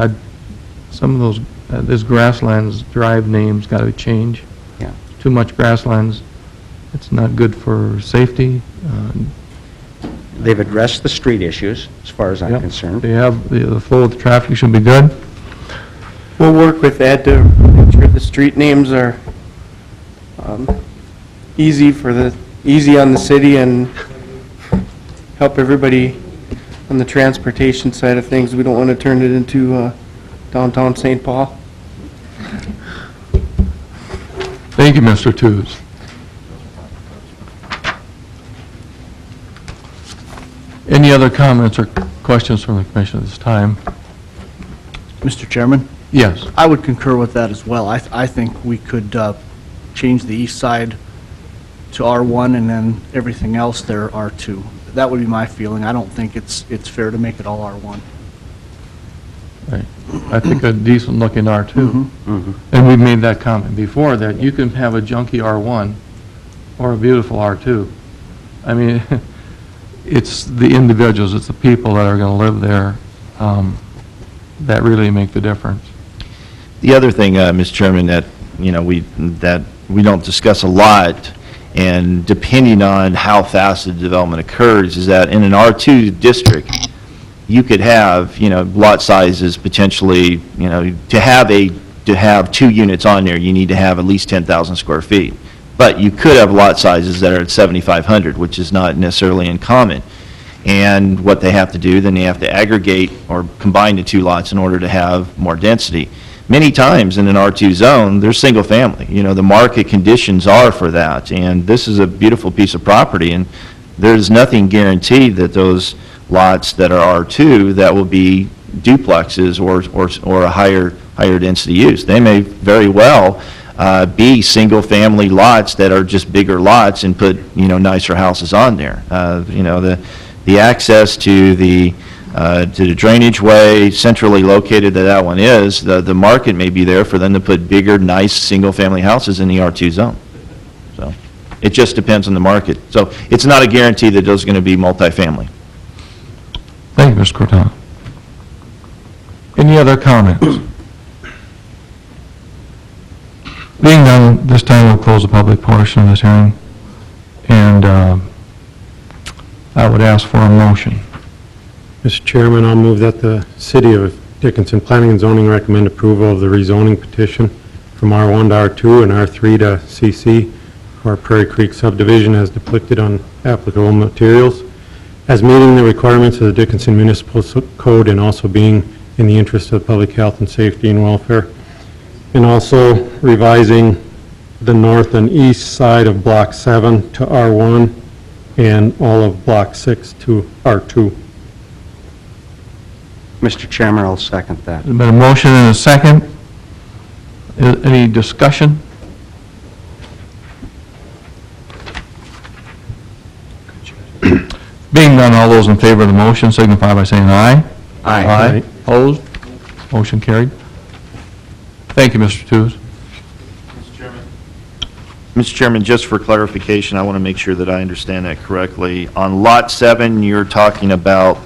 Some of those, this Grasslands Drive name's got to change. Yeah. Too much Grasslands. It's not good for safety. They've addressed the street issues, as far as I'm Yep. concerned. They have, the flow of the traffic should be good. We'll work with Ed to make sure the street names are easy on the city and help everybody on the transportation side of things. We don't want to turn it into downtown St. Paul. Thank you, Mr. Tews. Any other comments or questions from the commission at this time? Mr. Chairman, Yes. I would concur with that as well. I think we could change the east side to R1 and then everything else there R2. That would be my feeling. I don't think it's fair to make it all R1. Right. I think a decent-looking R2. And we've made that comment before, that you can have a junky R1 or a beautiful R2. I mean, it's the individuals, it's the people that are going to live there that really make the difference. The other thing, Mr. Chairman, that, you know, we don't discuss a lot, and depending on how fast the development occurs, is that in an R2 district, you could have, you know, lot sizes potentially, you know, to have 2 units on there, you need to have at least 10,000 square feet. But you could have lot sizes that are at 7,500, which is not necessarily uncommon. And what they have to do, then they have to aggregate or combine the 2 lots in order to have more density. Many times in an R2 zone, there's single family. You know, the market conditions are for that. And this is a beautiful piece of property, and there's nothing guaranteed that those lots that are R2 that will be duplexes or a higher density use. They may very well be single family lots that are just bigger lots and put, you know, nicer houses on there. You know, the access to the drainage way, centrally located that one is, the market may be there for them to put bigger, nice, single-family houses in the R2 zone. So it just depends on the market. So it's not a guarantee that those are going to be multifamily. Thank you, Mr. Cortana. Any other comments? Being done, this time we'll close the public portion of this hearing, and I would ask for a motion. Mr. Chairman, I'll move that the City of Dickinson Planning and Zoning recommend approval of the rezoning petition from R1 to R2 and R3 to CC for Prairie Creek subdivision as depicted on applicable materials, as meeting the requirements of the Dickinson Municipal Code and also being in the interest of public health and safety and welfare, and also revising the north and east side of Block 7 to R1 and all of Block 6 to R2. Mr. Chairman, I'll second that. There's been a motion and a second. Any discussion? Being none, all those in favor of the motion signify by saying aye. Aye. Opposed? Motion carried. Thank you, Mr. Tews. Mr. Chairman, just for clarification, I want to make sure that I understand that correctly. On Lot 7, you're talking about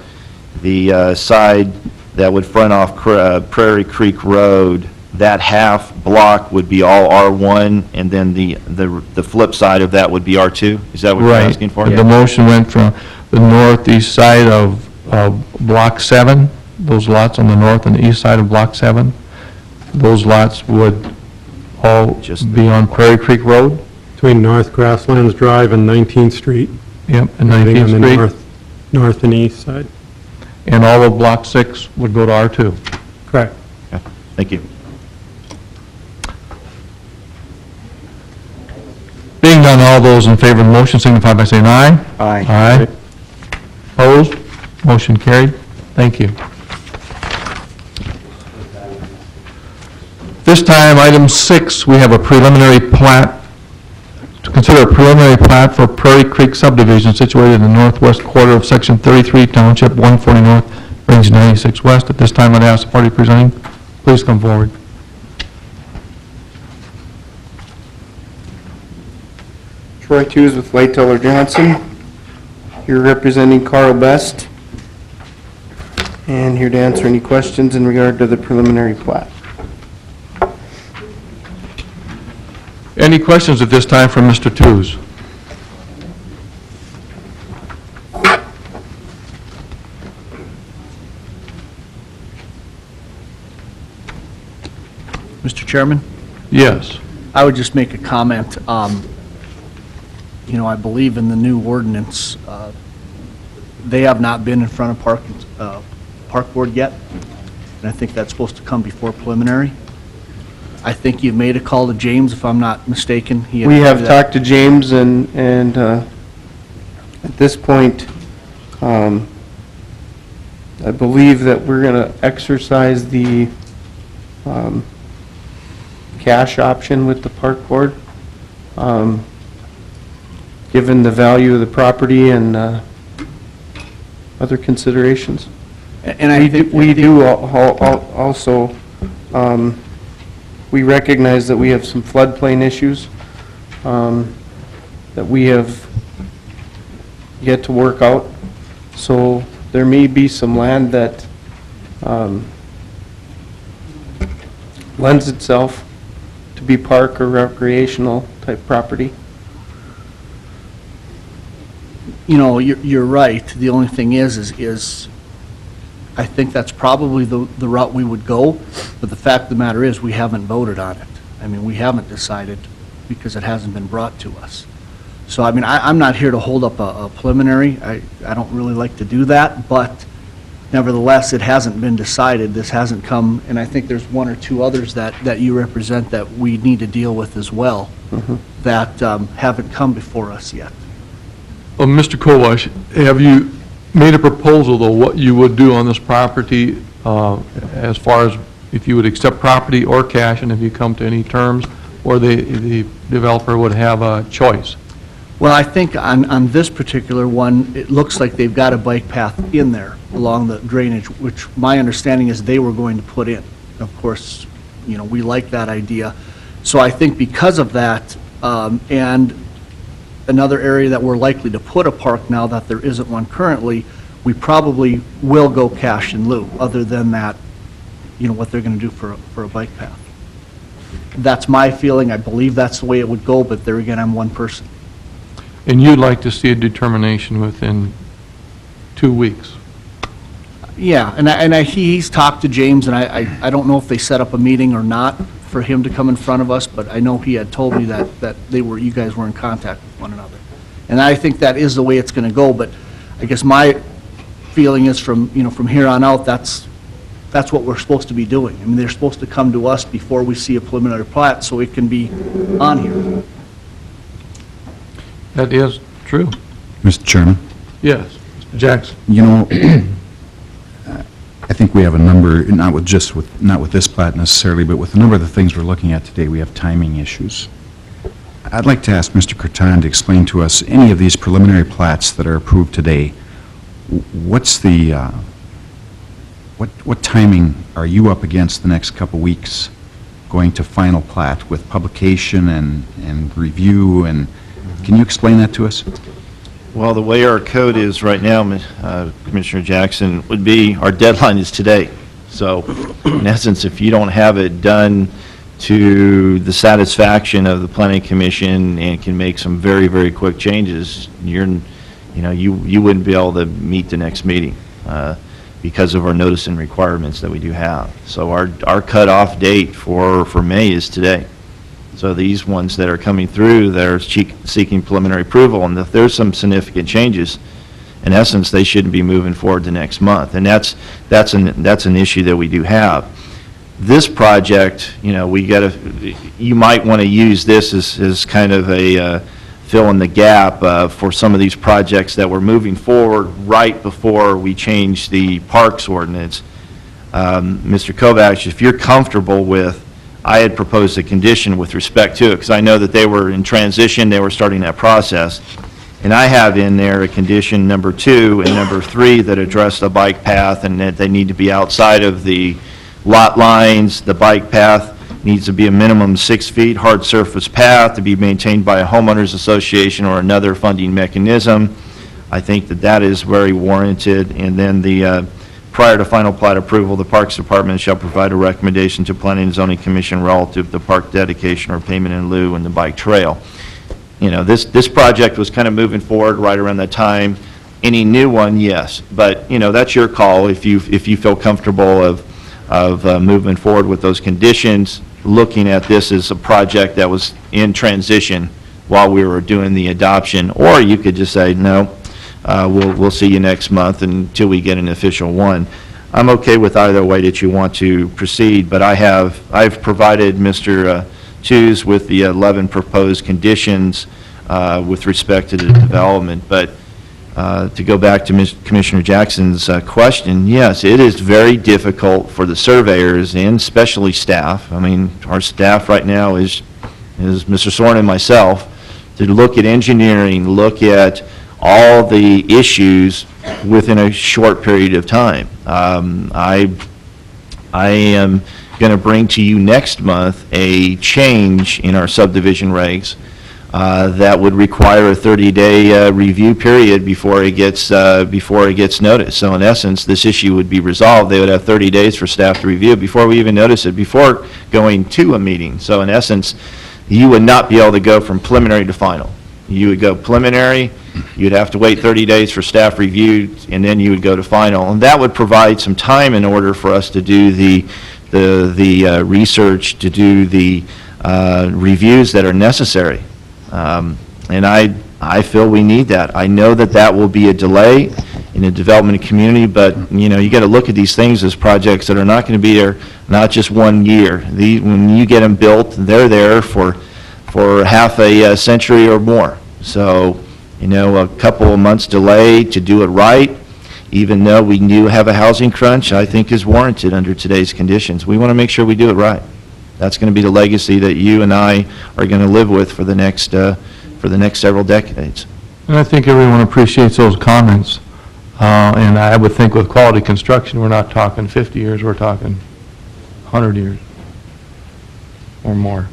the side that would front off Prairie Creek Road, that half block would be all R1, and then the flip side of that would be R2? Is that what you're Right. asking for? The motion went from the northeast side of Block 7, those lots on the north and the east side of Block 7. Those lots would all be on Prairie Creek Road? Between North Grasslands Drive and 19th Street. Yep, and Everything 19th on the Street. north and east side. And all of Block 6 would go to R2. Correct. Okay, thank you. Being done, all those in favor of the motion signify by saying aye. Aye. Aye. Opposed? Motion carried. Thank you. This time, item 6, we have a preliminary plat, to consider a preliminary plat for Prairie Creek subdivision situated in the northwest quarter of Section 33, Township 140 North, Range 96 West. At this time, I'd ask the party presenting, please come forward. Troy Tews with Lightteller Johnson, here representing Carl Best, and here to answer any questions in regard to the preliminary plat. Any questions at this time from Mr. Tews? Mr. Chairman, Yes. I would just make a comment. You know, I believe in the new ordinance. They have not been in front of Park Board yet, and I think that's supposed to come before preliminary. I think you've made a call to James, if I'm not mistaken. He had We told have you that. talked to James, and at this point, I believe that we're going to exercise the cash option with the Park Board, given the value of the property and other considerations. And I think We do also, we recognize that we have some floodplain issues that we have yet to work out. So there may be some land that lends itself to be park or recreational type property. You know, you're right. The only thing is I think that's probably the route we would go, but the fact of the matter is, we haven't voted on it. I mean, we haven't decided because it hasn't been brought to us. So, I mean, I'm not here to hold up a preliminary. I don't really like to do that, but nevertheless, it hasn't been decided. This hasn't come, and I think there's one or two others that you represent that we need to deal with as well, that haven't come before us yet. Mr. Kovash, have you made a proposal, though, what you would do on this property as far as if you would accept property or cash, and if you come to any terms, or the developer would have a choice? Well, I think on this particular one, it looks like they've got a bike path in there along the drainage, which my understanding is they were going to put in. Of course, you know, we like that idea. So I think because of that, and another area that we're likely to put a park now that there isn't one currently, we probably will go cash in lieu, other than that, you know, what they're going to do for a bike path. That's my feeling. I believe that's the way it would go, but there again, I'm one person. And you'd like to see a determination within 2 weeks? Yeah, he's talked to James, and I don't know if they set up a meeting or not for him to come in front of us, but I know he had told me that you guys were in contact with one another. And I think that is the way it's going to go, but I guess my feeling is from here on out, that's what we're supposed to be doing. I mean, they're supposed to come to us before we see a preliminary plat, so it can be on here. That is true. Mr. Chairman? Yes. Mr. Jackson? You know, I think we have a number, not with this plat necessarily, but with a number of the things we're looking at today, we have timing issues. I'd like to ask Mr. Curtan to explain to us any of these preliminary plats that are approved today. What's the, what timing are you up against the next couple weeks going to final plat with publication and review, and can you explain that to us? Well, the way our code is right now, Commissioner Jackson, would be, our deadline is today. So in essence, if you don't have it done to the satisfaction of the Planning Commission and can make some very, very quick changes, you wouldn't be able to meet the next meeting because of our notice and requirements that we do have. So our cutoff date for May is today. So these ones that are coming through, they're seeking preliminary approval, and if there's some significant changes, in essence, they shouldn't be moving forward the next month. And that's an issue that we do have. This project, you might want to use this as kind of a fill in the gap for some of these projects that we're moving forward right before we change the parks ordinance. Mr. Kovacs, if you're comfortable with, I had proposed a condition with respect to it, because I know that they were in transition, they were starting that process. And I have in there a condition number 2 and number 3 that address the bike path, and that they need to be outside of the lot lines. The bike path needs to be a minimum 6 feet, hard surface path to be maintained by a homeowners association or another funding mechanism. I think that is very warranted. And then prior to final plat approval, the Parks Department shall provide a recommendation to Planning and Zoning Commission relative to park dedication or payment in lieu and the bike trail. This project was kind of moving forward right around that time. Any new one, yes, but that's your call if you feel comfortable of moving forward with those conditions, looking at this as a project that was in transition while we were doing the adoption, or you could just say no. We'll see you next month until we get an official one. I'm okay with either way that you want to proceed, but I've provided Mr. Tews with the 11 proposed conditions with respect to the development. But to go back to Commissioner Jackson's question, yes, it is very difficult for the surveyors and especially staff. I mean, our staff right now is Mr. Soren and myself to look at engineering, look at all the issues within a short period of time. I am going to bring to you next month a change in our subdivision regs that would require a 30-day review period before it gets noticed. So in essence, this issue would be resolved. They would have 30 days for staff to review it before we even notice it, before going to a meeting. So in essence, you would not be able to go from preliminary to final. You would go preliminary, you'd have to wait 30 days for staff review, and then you would go to final. And that would provide some time in order for us to do the research, to do the reviews that are necessary. And I feel we need that. I know that will be a delay in the development community, but you got to look at these things as projects that are not going to be there not just 1 year. When you get them built, they're there for half a century or more. So, a couple of months delay to do it right, even though we do have a housing crunch, I think is warranted under today's conditions. We want to make sure we do it right. That's going to be the legacy that you and I are going to live with for the next several decades. And I think everyone appreciates those comments. And I would think with quality construction, we're not talking 50 years, we're talking 100 years or more.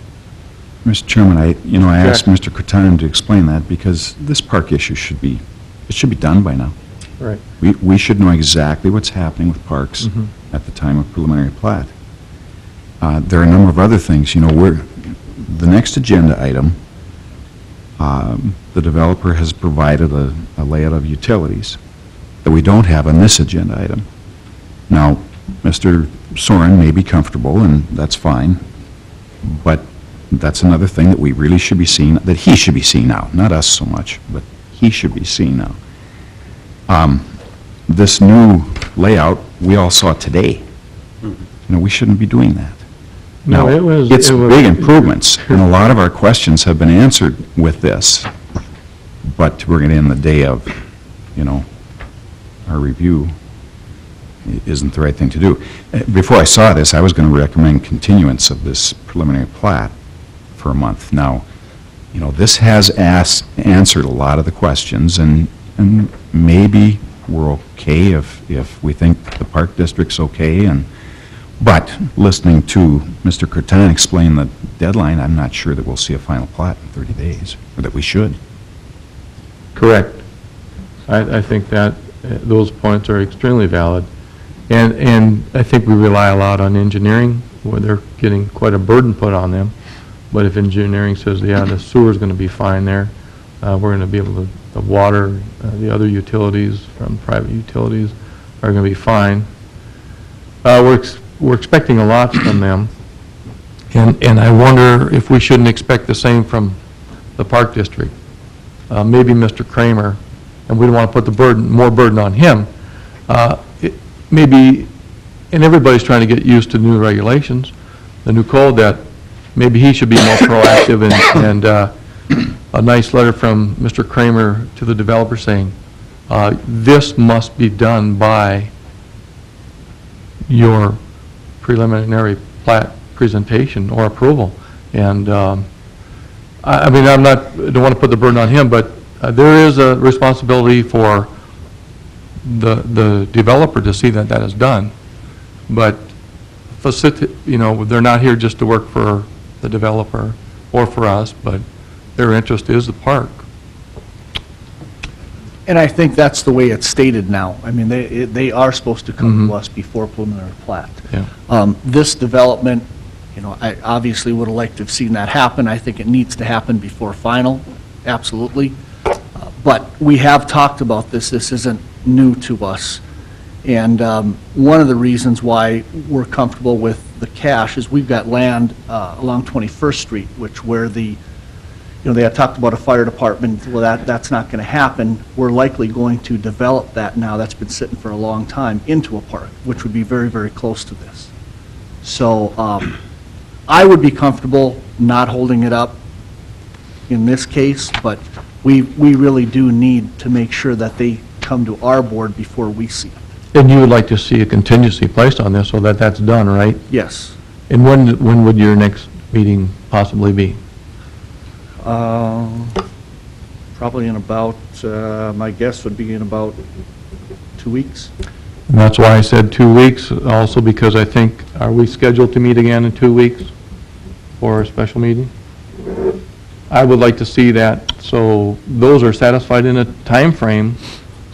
Mr. Chairman, I asked Mr. Croton to explain that because this park issue should be done by now. Right. We should know exactly what's happening with parks at the time of preliminary plat. There are a number of other things. The next agenda item, the developer has provided a layout of utilities that we don't have on this agenda item. Now, Mr. Soren may be comfortable, and that's fine, but that's another thing that we really should be seeing, that he should be seeing now, not us so much, but he should be seeing now. This new layout, we all saw today. We shouldn't be doing that. No, Now, it's big improvements, and a lot of our questions have been answered with this, but to bring it in the day of, our review isn't the right thing to do. Before I saw this, I was going to recommend continuance of this preliminary plat for a month. Now, this has answered a lot of the questions, and maybe we're okay if we think the park district's okay, but listening to Mr. Croton explain the deadline, I'm not sure that we'll see a final plat in 30 days, or that we should. Correct. I think that those points are extremely valid. And I think we rely a lot on engineering, where they're getting quite a burden put on them. But if engineering says, yeah, the sewer's going to be fine there, we're going to be able to, the water, the other utilities from private utilities are going to be fine. We're expecting a lot from them. And I wonder if we shouldn't expect the same from the Park District. Maybe Mr. Kramer, and we don't want to put the burden, more burden on him. Maybe, and everybody's trying to get used to new regulations, the new code, that maybe he should be more proactive, and a nice letter from Mr. Kramer to the developer saying, this must be done by your preliminary plat presentation or approval. And I mean, don't want to put the burden on him, but there is a responsibility for the developer to see that that is done. But they're not here just to work for the developer or for us, but their interest is the park. And I think that's the way it's stated now. I mean, they are supposed to come to us before preliminary plat. Yeah. This development, I obviously would have liked to have seen that happen. I think it needs to happen before final, absolutely. But we have talked about this. This isn't new to us. And one of the reasons why we're comfortable with the cash is we've got land along 21st Street, where they had talked about a fire department. Well, that's not going to happen. We're likely going to develop that now. That's been sitting for a long time into a park, which would be very, very close to this. So I would be comfortable not holding it up in this case, but we really do need to make sure that they come to our board before we see it. And you would like to see a contingency placed on this so that that's done, right? Yes. And when would your next meeting possibly be? Probably in about, my guess would be in about 2 weeks. And that's why I said 2 weeks, also because I think, are we scheduled to meet again in 2 weeks for a special meeting? I would like to see that, so those are satisfied in a time frame,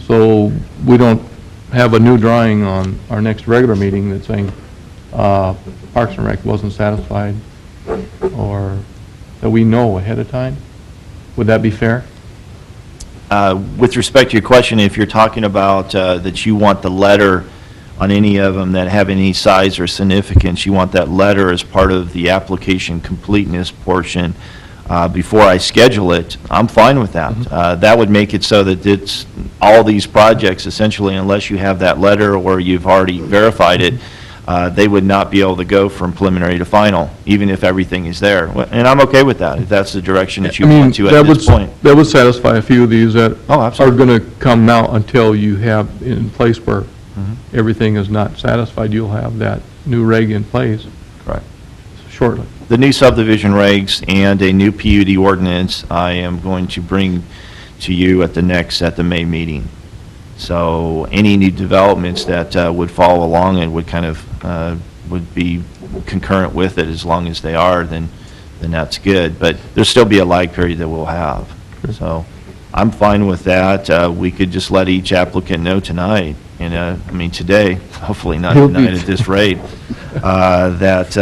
so we don't have a new drawing on our next regular meeting that's saying Parks and Rec wasn't satisfied, or that we know ahead of time. Would that be fair? With respect to your question, if you're talking about that you want the letter on any of them that have any size or significance, you want that letter as part of the application completeness portion before I schedule it, I'm fine with that. That would make it so that it's all these projects, essentially, unless you have that letter or you've already verified it, they would not be able to go from preliminary to final, even if everything is there. And I'm okay with that, if that's the direction that you want to at this point. That would satisfy a few of these that Oh, are absolutely. going to come now until you have in place where everything is not satisfied. You'll have that new reg in place. Correct. Shortly. The new subdivision regs and a new PUD ordinance I am going to bring to you at the May meeting. So any new developments that would follow along and would kind of, would be concurrent with it, as long as they are, then that's good. But there'll still be a lag period that we'll have. So I'm fine with that. We could just let each applicant know tonight, today, hopefully not tonight at this rate, that,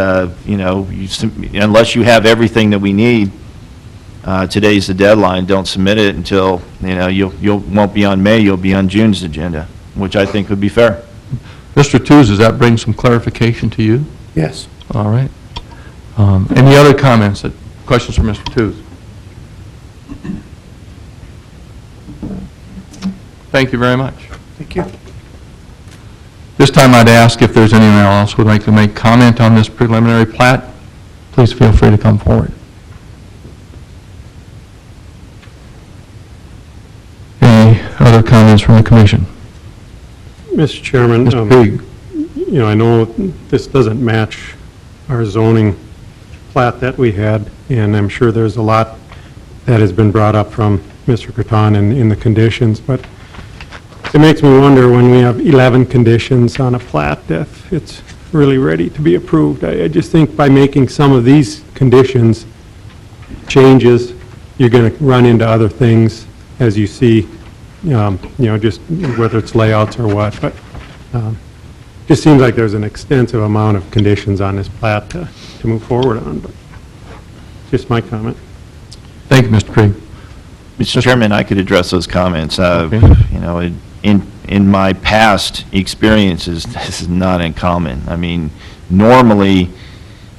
unless you have everything that we need, today's the deadline, don't submit it until, you won't be on May, you'll be on June's agenda, which I think would be fair. Mr. Tews, does that bring some clarification to you? Yes. All right. Any other comments, questions for Mr. Tews? Thank you very much. Thank you. This time I'd ask if there's anyone else who would like to make comment on this preliminary plat, please feel free to come forward. Any other comments from the commission? Mr. Chairman, Mr. Peig. I know this doesn't match our zoning plat that we had, and I'm sure there's a lot that has been brought up from Mr. Croton in the conditions, but it makes me wonder, when we have 11 conditions on a plat, if it's really ready to be approved. I just think by making some of these conditions changes, you're going to run into other things as you see just whether it's layouts or what, but just seems like there's an extensive amount of conditions on this plat to move forward on, but just my comment. Thank you, Mr. Krieg. Mr. Chairman, I could address those comments. Okay. You know, in my past experiences, this is not uncommon. I mean, normally,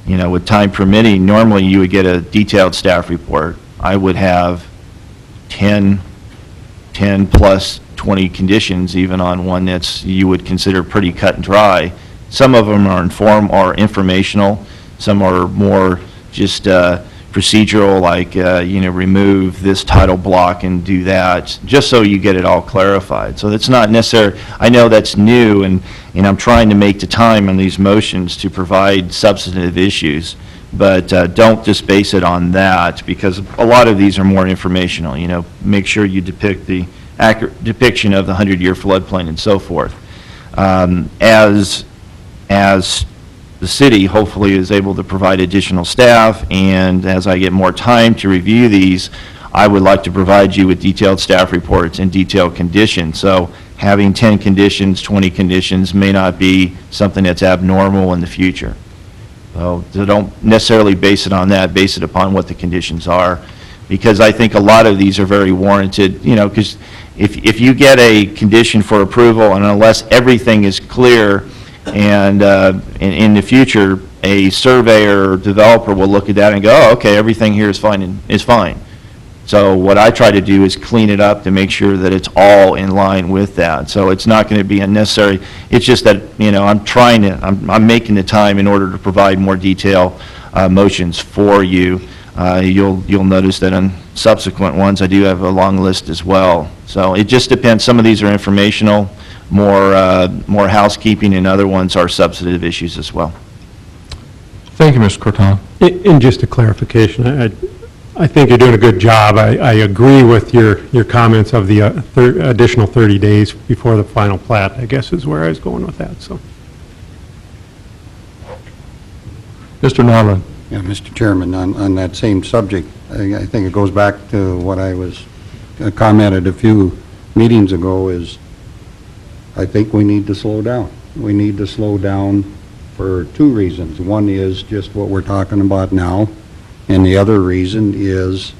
you know, with time permitting, normally you would get a detailed staff report. I would have 10 plus 20 conditions, even on one that's you would consider pretty cut and dry. Some of them are informational. Some are more just procedural, like, you know, remove this title block and do that, just so you get it all clarified. So that's not necessary. I know that's new, and I'm trying to make the time on these motions to provide substantive issues, but don't just base it on that, because a lot of these are more informational. You know, make sure you depict the accurate depiction of the 100-year floodplain and so forth. As the city hopefully is able to provide additional staff, and as I get more time to review these, I would like to provide you with detailed staff reports and detailed conditions. So having 10 conditions, 20 conditions may not be something that's abnormal in the future. So don't necessarily base it on that, base it upon what the conditions are, because I think a lot of these are very warranted, you know, because if you get a condition for approval, and unless everything is clear, and in the future, a surveyor or developer will look at that and go, oh, okay, everything here is fine. So what I try to do is clean it up to make sure that it's all in line with that. So it's not going to be unnecessary. It's just that, you know, I'm making the time in order to provide more detail motions for you. You'll notice that on subsequent ones, I do have a long list as well. So it just depends. Some of these are informational, more housekeeping, and other ones are substantive issues as well. Thank you, Mr. Corton. In just a clarification, I think you're doing a good job. I agree with your comments of the additional 30 days before the final plat, I guess is where I was going with that, so. Mr. Nodland. Yeah, Mr. Chairman, on that same subject, I think it goes back to what I was commented a few meetings ago, is I think we need to slow down. We need to slow down for two reasons. One is just what we're talking about now, and the other reason is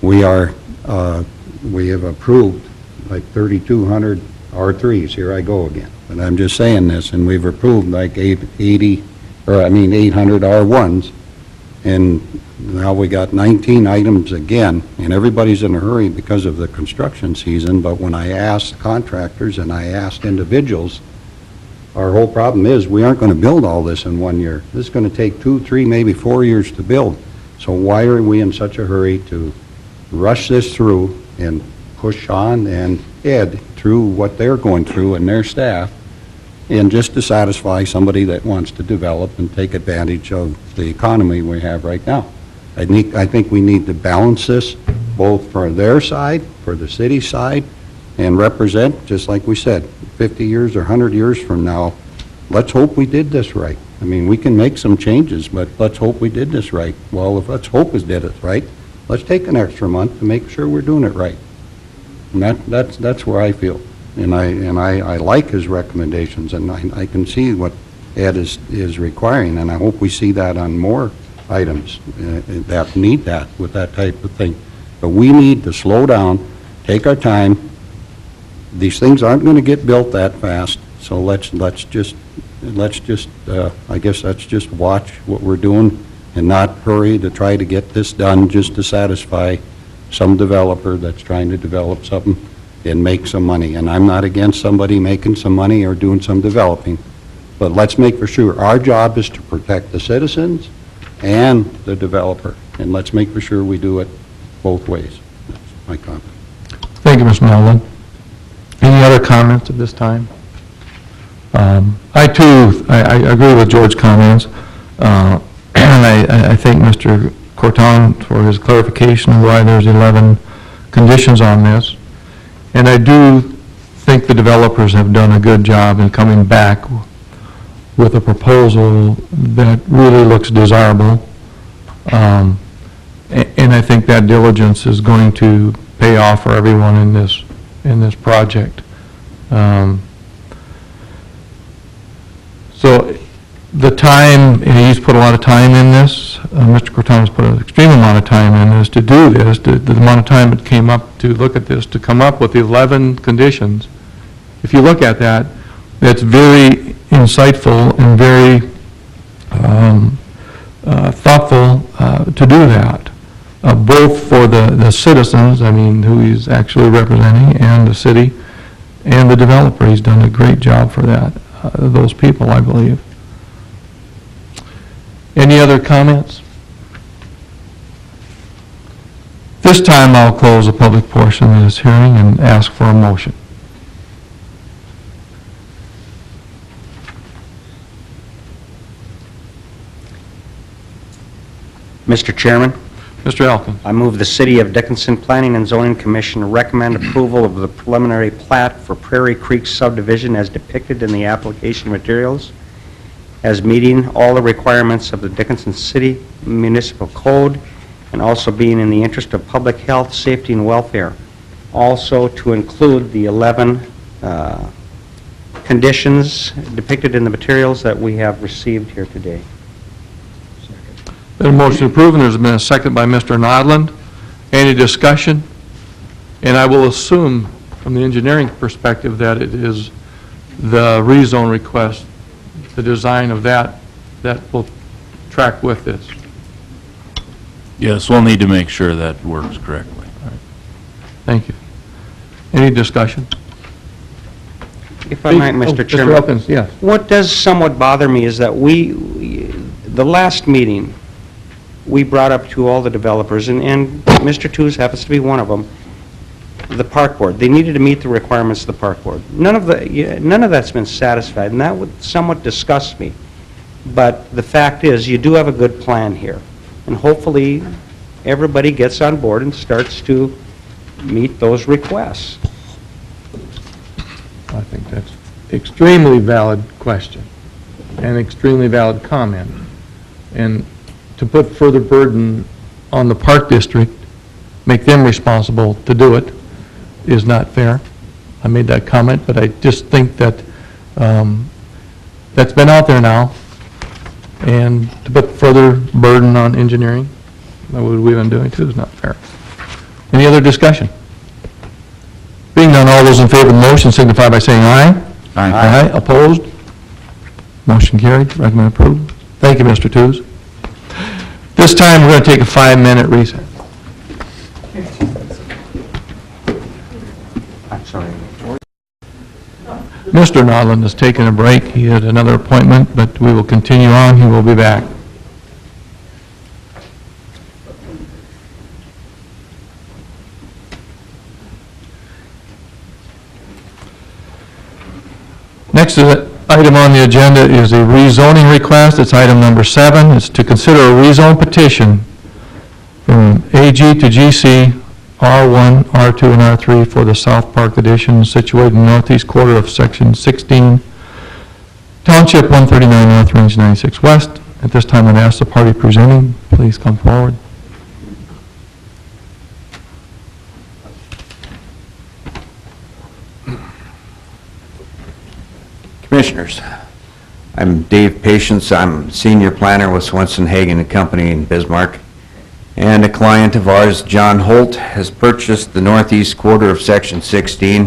we have approved like 3,200 R3s. Here I go again. But I'm just saying this, and we've approved like 800 R1s, and now we got 19 items again, and everybody's in a hurry because of the construction season. But when I asked contractors and I asked individuals, our whole problem is we aren't going to build all this in 1 year. This is going to take 2, 3, maybe 4 years to build. So why are we in such a hurry to rush this through and push on and Ed through what they're going through and their staff, and just to satisfy somebody that wants to develop and take advantage of the economy we have right now? I think we need to balance this both for their side, for the city side, and represent, just like we said, 50 years or 100 years from now, let's hope we did this right. I mean, we can make some changes, but let's hope we did this right. Well, if let's hope we did it right, let's take an extra month to make sure we're doing it right. And that's where I feel. And I like his recommendations, and I can see what Ed is requiring, and I hope we see that on more items that need that with that type of thing. But we need to slow down, take our time. These things aren't going to get built that fast, so let's just I guess let's just watch what we're doing and not hurry to try to get this done just to satisfy some developer that's trying to develop something and make some money. And I'm not against somebody making some money or doing some developing, but let's make for sure our job is to protect the citizens and the developer, and let's make for sure we do it both ways. That's my comment. Thank you, Mr. Nodland. Any other comments at this time? I too agree with George's comments, and I thank Mr. Corton for his clarification of why there's 11 conditions on this. And I do think the developers have done a good job in coming back with a proposal that really looks desirable. And I think that diligence is going to pay off for everyone in this in this project. So the time, and he's put a lot of time in this, Mr. Cortana's put an extreme amount of time in this to do this, the amount of time it came up to look at this, to come up with 11 conditions. If you look at that, it's very insightful and very thoughtful to do that, both for the citizens, I mean, who he's actually representing, and the city, and the developer. He's done a great job for that, those people, I believe. Any other comments? This time I'll close the public portion of this hearing and ask for a motion. Mr. Chairman, Mr. Elkin. I move the City of Dickinson Planning and Zoning Commission recommend approval of the preliminary plat for Prairie Creek subdivision as depicted in the application materials, as meeting all the requirements of the Dickinson City Municipal Code, and also being in the interest of public health, safety, and welfare. Also to include the 11 conditions depicted in the materials that we have received here today. Been a motion approved, and there's been a second by Mr. Nodland. Any discussion? And I will assume, from the engineering perspective, that it is the rezone request, the design of that will track with this. Yes, we'll need to make sure that works correctly. Thank you. Any discussion? If I might, Mr. Chairman. Mr. Elkins, yes. What does somewhat bother me is that the last meeting, we brought up to all the developers, and Mr. Tews happens to be one of them, the park board. They needed to meet the requirements of the park board. None of that's been satisfied, and that would somewhat disgust me. But the fact is, you do have a good plan here, and hopefully everybody gets on board and starts to meet those requests. I think that's extremely valid question and extremely valid comment. And to put further burden on the Park District, make them responsible to do it, is not fair. I made that comment, but I just think that that's been out there now, and to put further burden on engineering, what we've been doing too, is not fair. Any other discussion? Being none, all those in favor of the motion signify by saying aye. Aye. Aye. Opposed? Motion carried. Recommend approved. Thank you, Mr. Tews. This time, we're going to take a 5-minute recess. I'm sorry. Mr. Nodland is taking a break. He had another appointment, but we will continue on. He will be back. Next item on the agenda is a rezoning request. It's item number 7. It's to consider a rezone petition from AG to GC, R1, R2, and R3 for the South Park addition situated in the northeast quarter of Section 16, Township 139 North, Range 96 West. At this time, I'd ask the party presenting, please come forward. Commissioners, I'm Dave Patience. I'm senior planner with Swenson Hagen and Company in Bismarck. And a client of ours, John Holt, has purchased the northeast quarter of Section 16,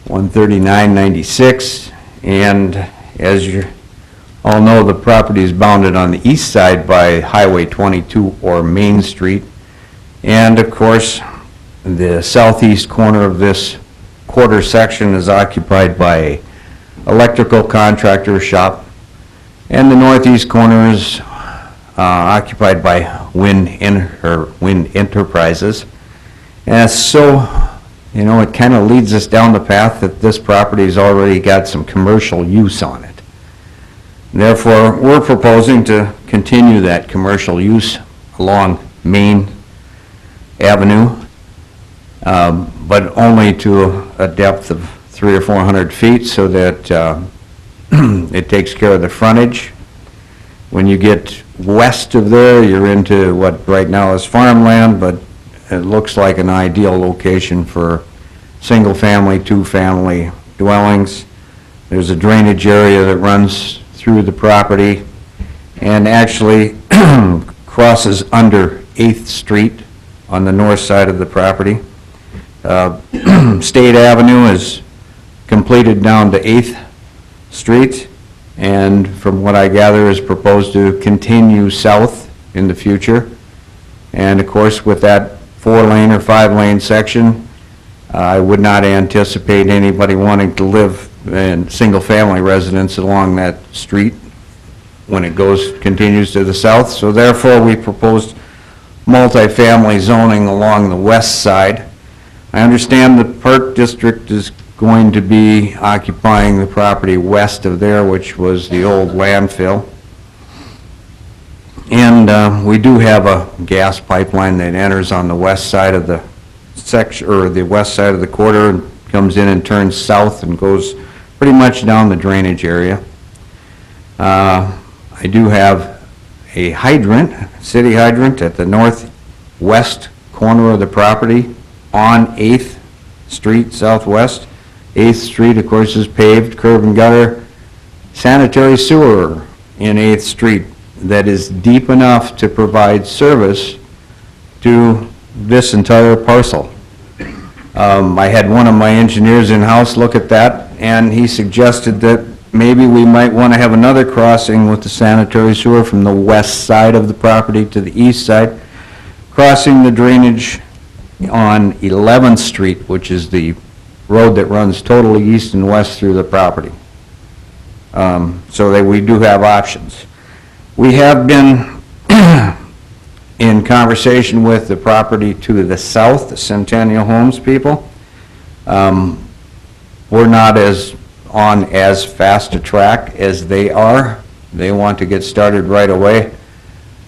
13996. And as you all know, the property is bounded on the east side by Highway 22 or Main Street. And of course, the southeast corner of this quarter section is occupied by electrical contractor shop, and the northeast corner is occupied by Wind Enterprises. And so, you know, it kind of leads us down the path that this property's already got some commercial use on it. Therefore, we're proposing to continue that commercial use along Main Avenue, but only to a depth of 300 or 400 feet, so that it takes care of the frontage. When you get west of there, you're into what right now is farmland, but it looks like an ideal location for single-family, two-family dwellings. There's a drainage area that runs through the property and actually crosses under 8th Street on the north side of the property. State Avenue is completed down to 8th Street, and from what I gather is proposed to continue south in the future. And of course, with that 4-lane or 5-lane section, I would not anticipate anybody wanting to live in single-family residence along that street when it continues to the south. So therefore, we proposed multifamily zoning along the west side. I understand the Park District is going to be occupying the property west of there, which was the old landfill. And we do have a gas pipeline that enters on the west side of the section, or the west side of the quarter, and comes in and turns south and goes pretty much down the drainage area. I do have a hydrant, city hydrant, at the northwest corner of the property on 8th Street Southwest. 8th Street, of course, is paved, curb and gutter, sanitary sewer in 8th Street that is deep enough to provide service to this entire parcel. I had one of my engineers in-house look at that, and he suggested that maybe we might want to have another crossing with the sanitary sewer from the west side of the property to the east side, crossing the drainage on 11th Street, which is the road that runs totally east and west through the property. So that we do have options. We have been in conversation with the property to the south, the Centennial Homes people. We're not on as fast a track as they are. They want to get started right away.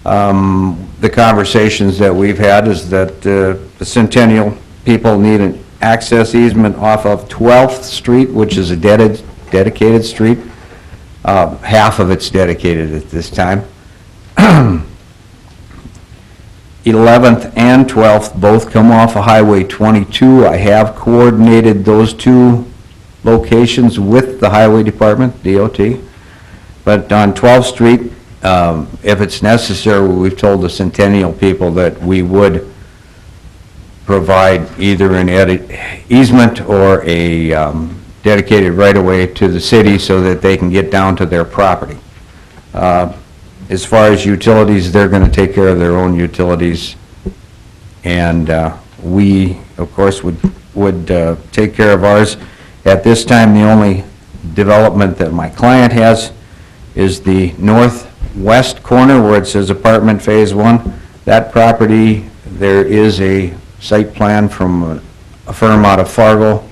The conversations that we've had is that the Centennial people need an access easement off of 12th Street, which is a dedicated street. Half of it's dedicated at this time. 11th and 12th both come off of Highway 22. I have coordinated those two locations with the Highway Department, DOT. But on 12th Street, if it's necessary, we've told the Centennial people that we would provide either an easement or a dedicated right-of-way to the city so that they can get down to their property. As far as utilities, they're going to take care of their own utilities, and we, of course, would take care of ours. At this time, the only development that my client has is the northwest corner where it says apartment phase 1. That property, there is a site plan from a firm out of Fargo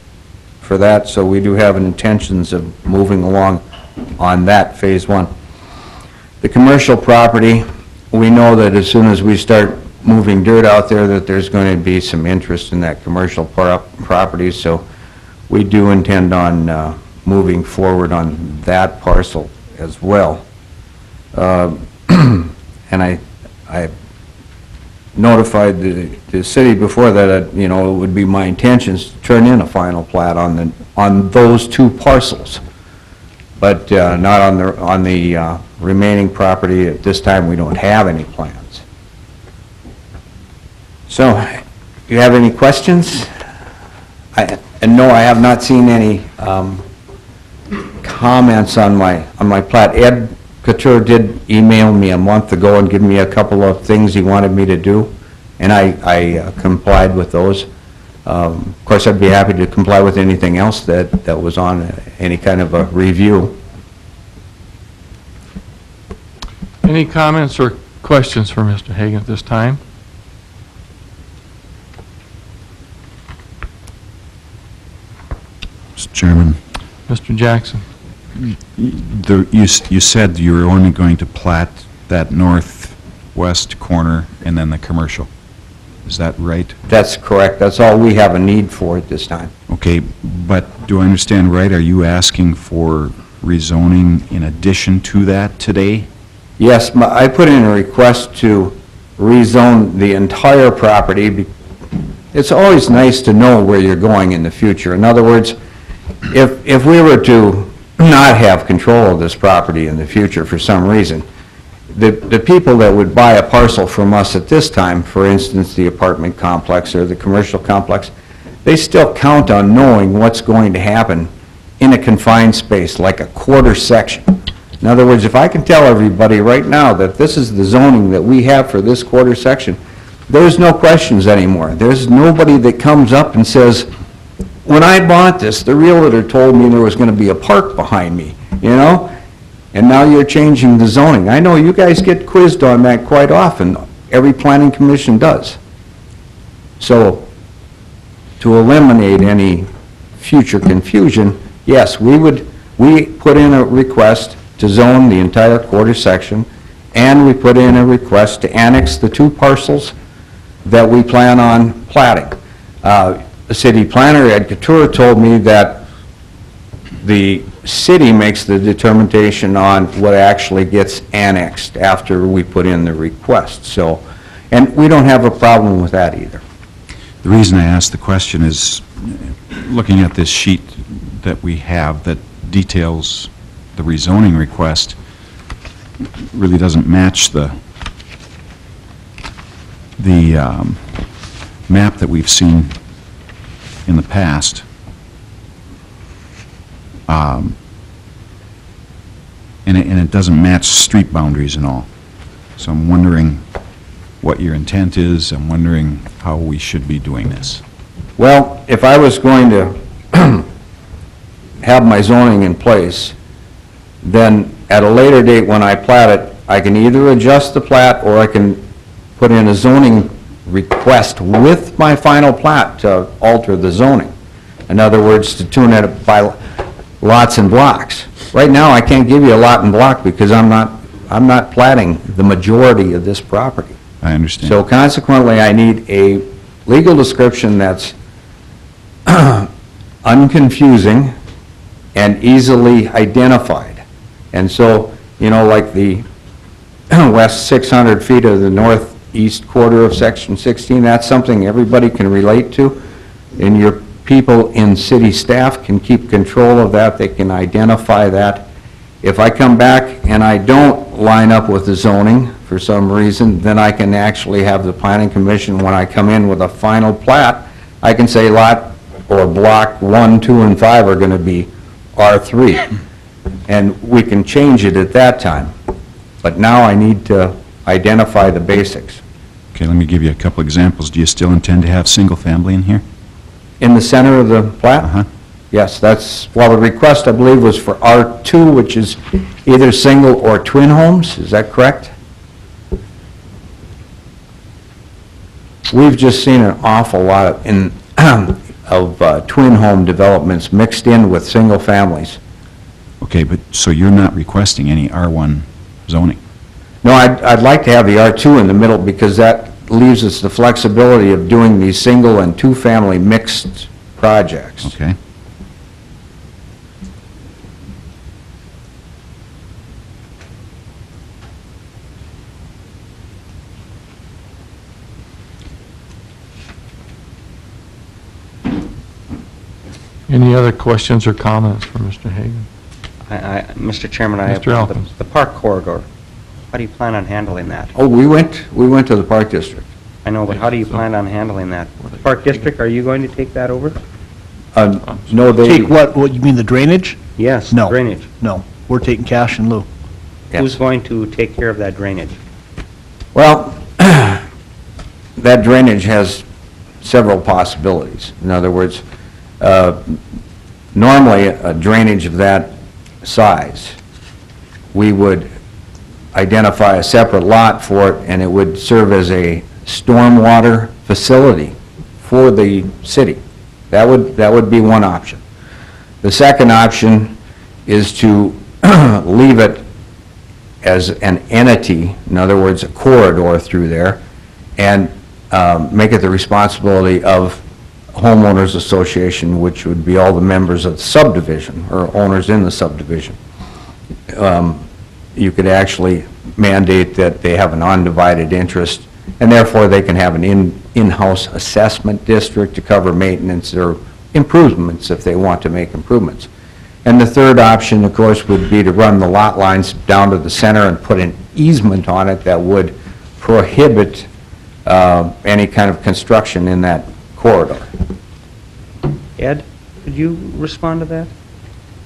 for that, so we do have intentions of moving along on that phase 1. The commercial property, we know that as soon as we start moving dirt out there that there's going to be some interest in that commercial property, so we do intend on moving forward on that parcel as well. And I notified the city before that, you know, it would be my intentions to turn in a final plat on those two parcels, but not on the remaining property. At this time, we don't have any plans. So, do you have any questions? And no, I have not seen any comments on my plat. Ed Couture did email me a month ago and give me a couple of things he wanted me to do, and I complied with those. Of course, I'd be happy to comply with anything else that was on any kind of a review. Any comments or questions for Mr. Hagan at this time? Mr. Chairman. Mr. Jackson. You said you were only going to plat that northwest corner and then the commercial. Is that right? That's correct. That's all we have a need for at this time. Okay, but do I understand right? Are you asking for rezoning in addition to that today? Yes, I put in a request to rezone the entire property it's always nice to know where you're going in the future. In other words, if we were to not have control of this property in the future for some reason, the people that would buy a parcel from us at this time, for instance, the apartment complex or the commercial complex, they still count on knowing what's going to happen in a confined space, like a quarter section. In other words, if I can tell everybody right now that this is the zoning that we have for this quarter section, there's no questions anymore. There's nobody that comes up and says, when I bought this, the realtor told me there was going to be a park behind me, you know? And now you're changing the zoning. I know you guys get quizzed on that quite often. Every planning commission does. So, to eliminate any future confusion, yes, we put in a request to zone the entire quarter section, and we put in a request to annex the 2 parcels that we plan on platting. The city planner, Ed Couture, told me that the city makes the determination on what actually gets annexed after we put in the request. So, and we don't have a problem with that either. The reason I asked the question is, looking at this sheet that we have that details the rezoning request, really doesn't match the map that we've seen in the past. And it doesn't match street boundaries and all. So I'm wondering what your intent is. I'm wondering how we should be doing this. Well, if I was going to have my zoning in place, then at a later date when I plat it, I can either adjust the plat or I can put in a zoning request with my final plat to alter the zoning. In other words, to tune it by lots and blocks. Right now, I can't give you a lot and block because I'm not platting the majority of this property. I understand. So consequently, I need a legal description that's unconfusing and easily identified. And so, you know, like the west 600 feet of the northeast quarter of Section 16, that's something everybody can relate to, and your people in city staff can keep control of that. They can identify that. If I come back and I don't line up with the zoning for some reason, then I can actually have the planning commission, when I come in with a final plat, I can say lot or block 1, 2, and 5 are going to be R3. And we can change it at that time. But now I need to identify the basics. Okay, let me give you a couple examples. Do you still intend to have single family in here? In the center of the plat? Yes, that's, well, the request, I believe, was for R2, which is either single or twin homes. Is that correct? We've just seen an awful lot of twin home developments mixed in with single families. Okay, but so you're not requesting any R1 zoning? No, I'd like to have the R2 in the middle because that leaves us the flexibility of doing these single and two-family mixed projects. Okay. Any other questions or comments for Mr. Hagan? Mr. Chairman, I have Mr. Elkins. the park corridor. How do you plan on handling that? Oh, we went to the Park District. I know, but how do you plan on handling that? Park District, are you going to take that over? No, they... Take what, you mean the drainage? Yes, No. drainage. No, we're taking cash in lieu. Who's going to take care of that drainage? Well, that drainage has several possibilities. In other words, normally a drainage of that size, we would identify a separate lot for it, and it would serve as a stormwater facility for the city. That would be one option. The second option is to leave it as an entity, in other words, a corridor through there, and make it the responsibility of homeowners association, which would be all the members of the subdivision, or owners in the subdivision. You could actually mandate that they have an undivided interest and therefore they can have an in-house assessment district to cover maintenance or improvements if they want to make improvements. And the third option, of course, would be to run the lot lines down to the center and put an easement on it that would prohibit any kind of construction in that corridor. Ed, could you respond to that?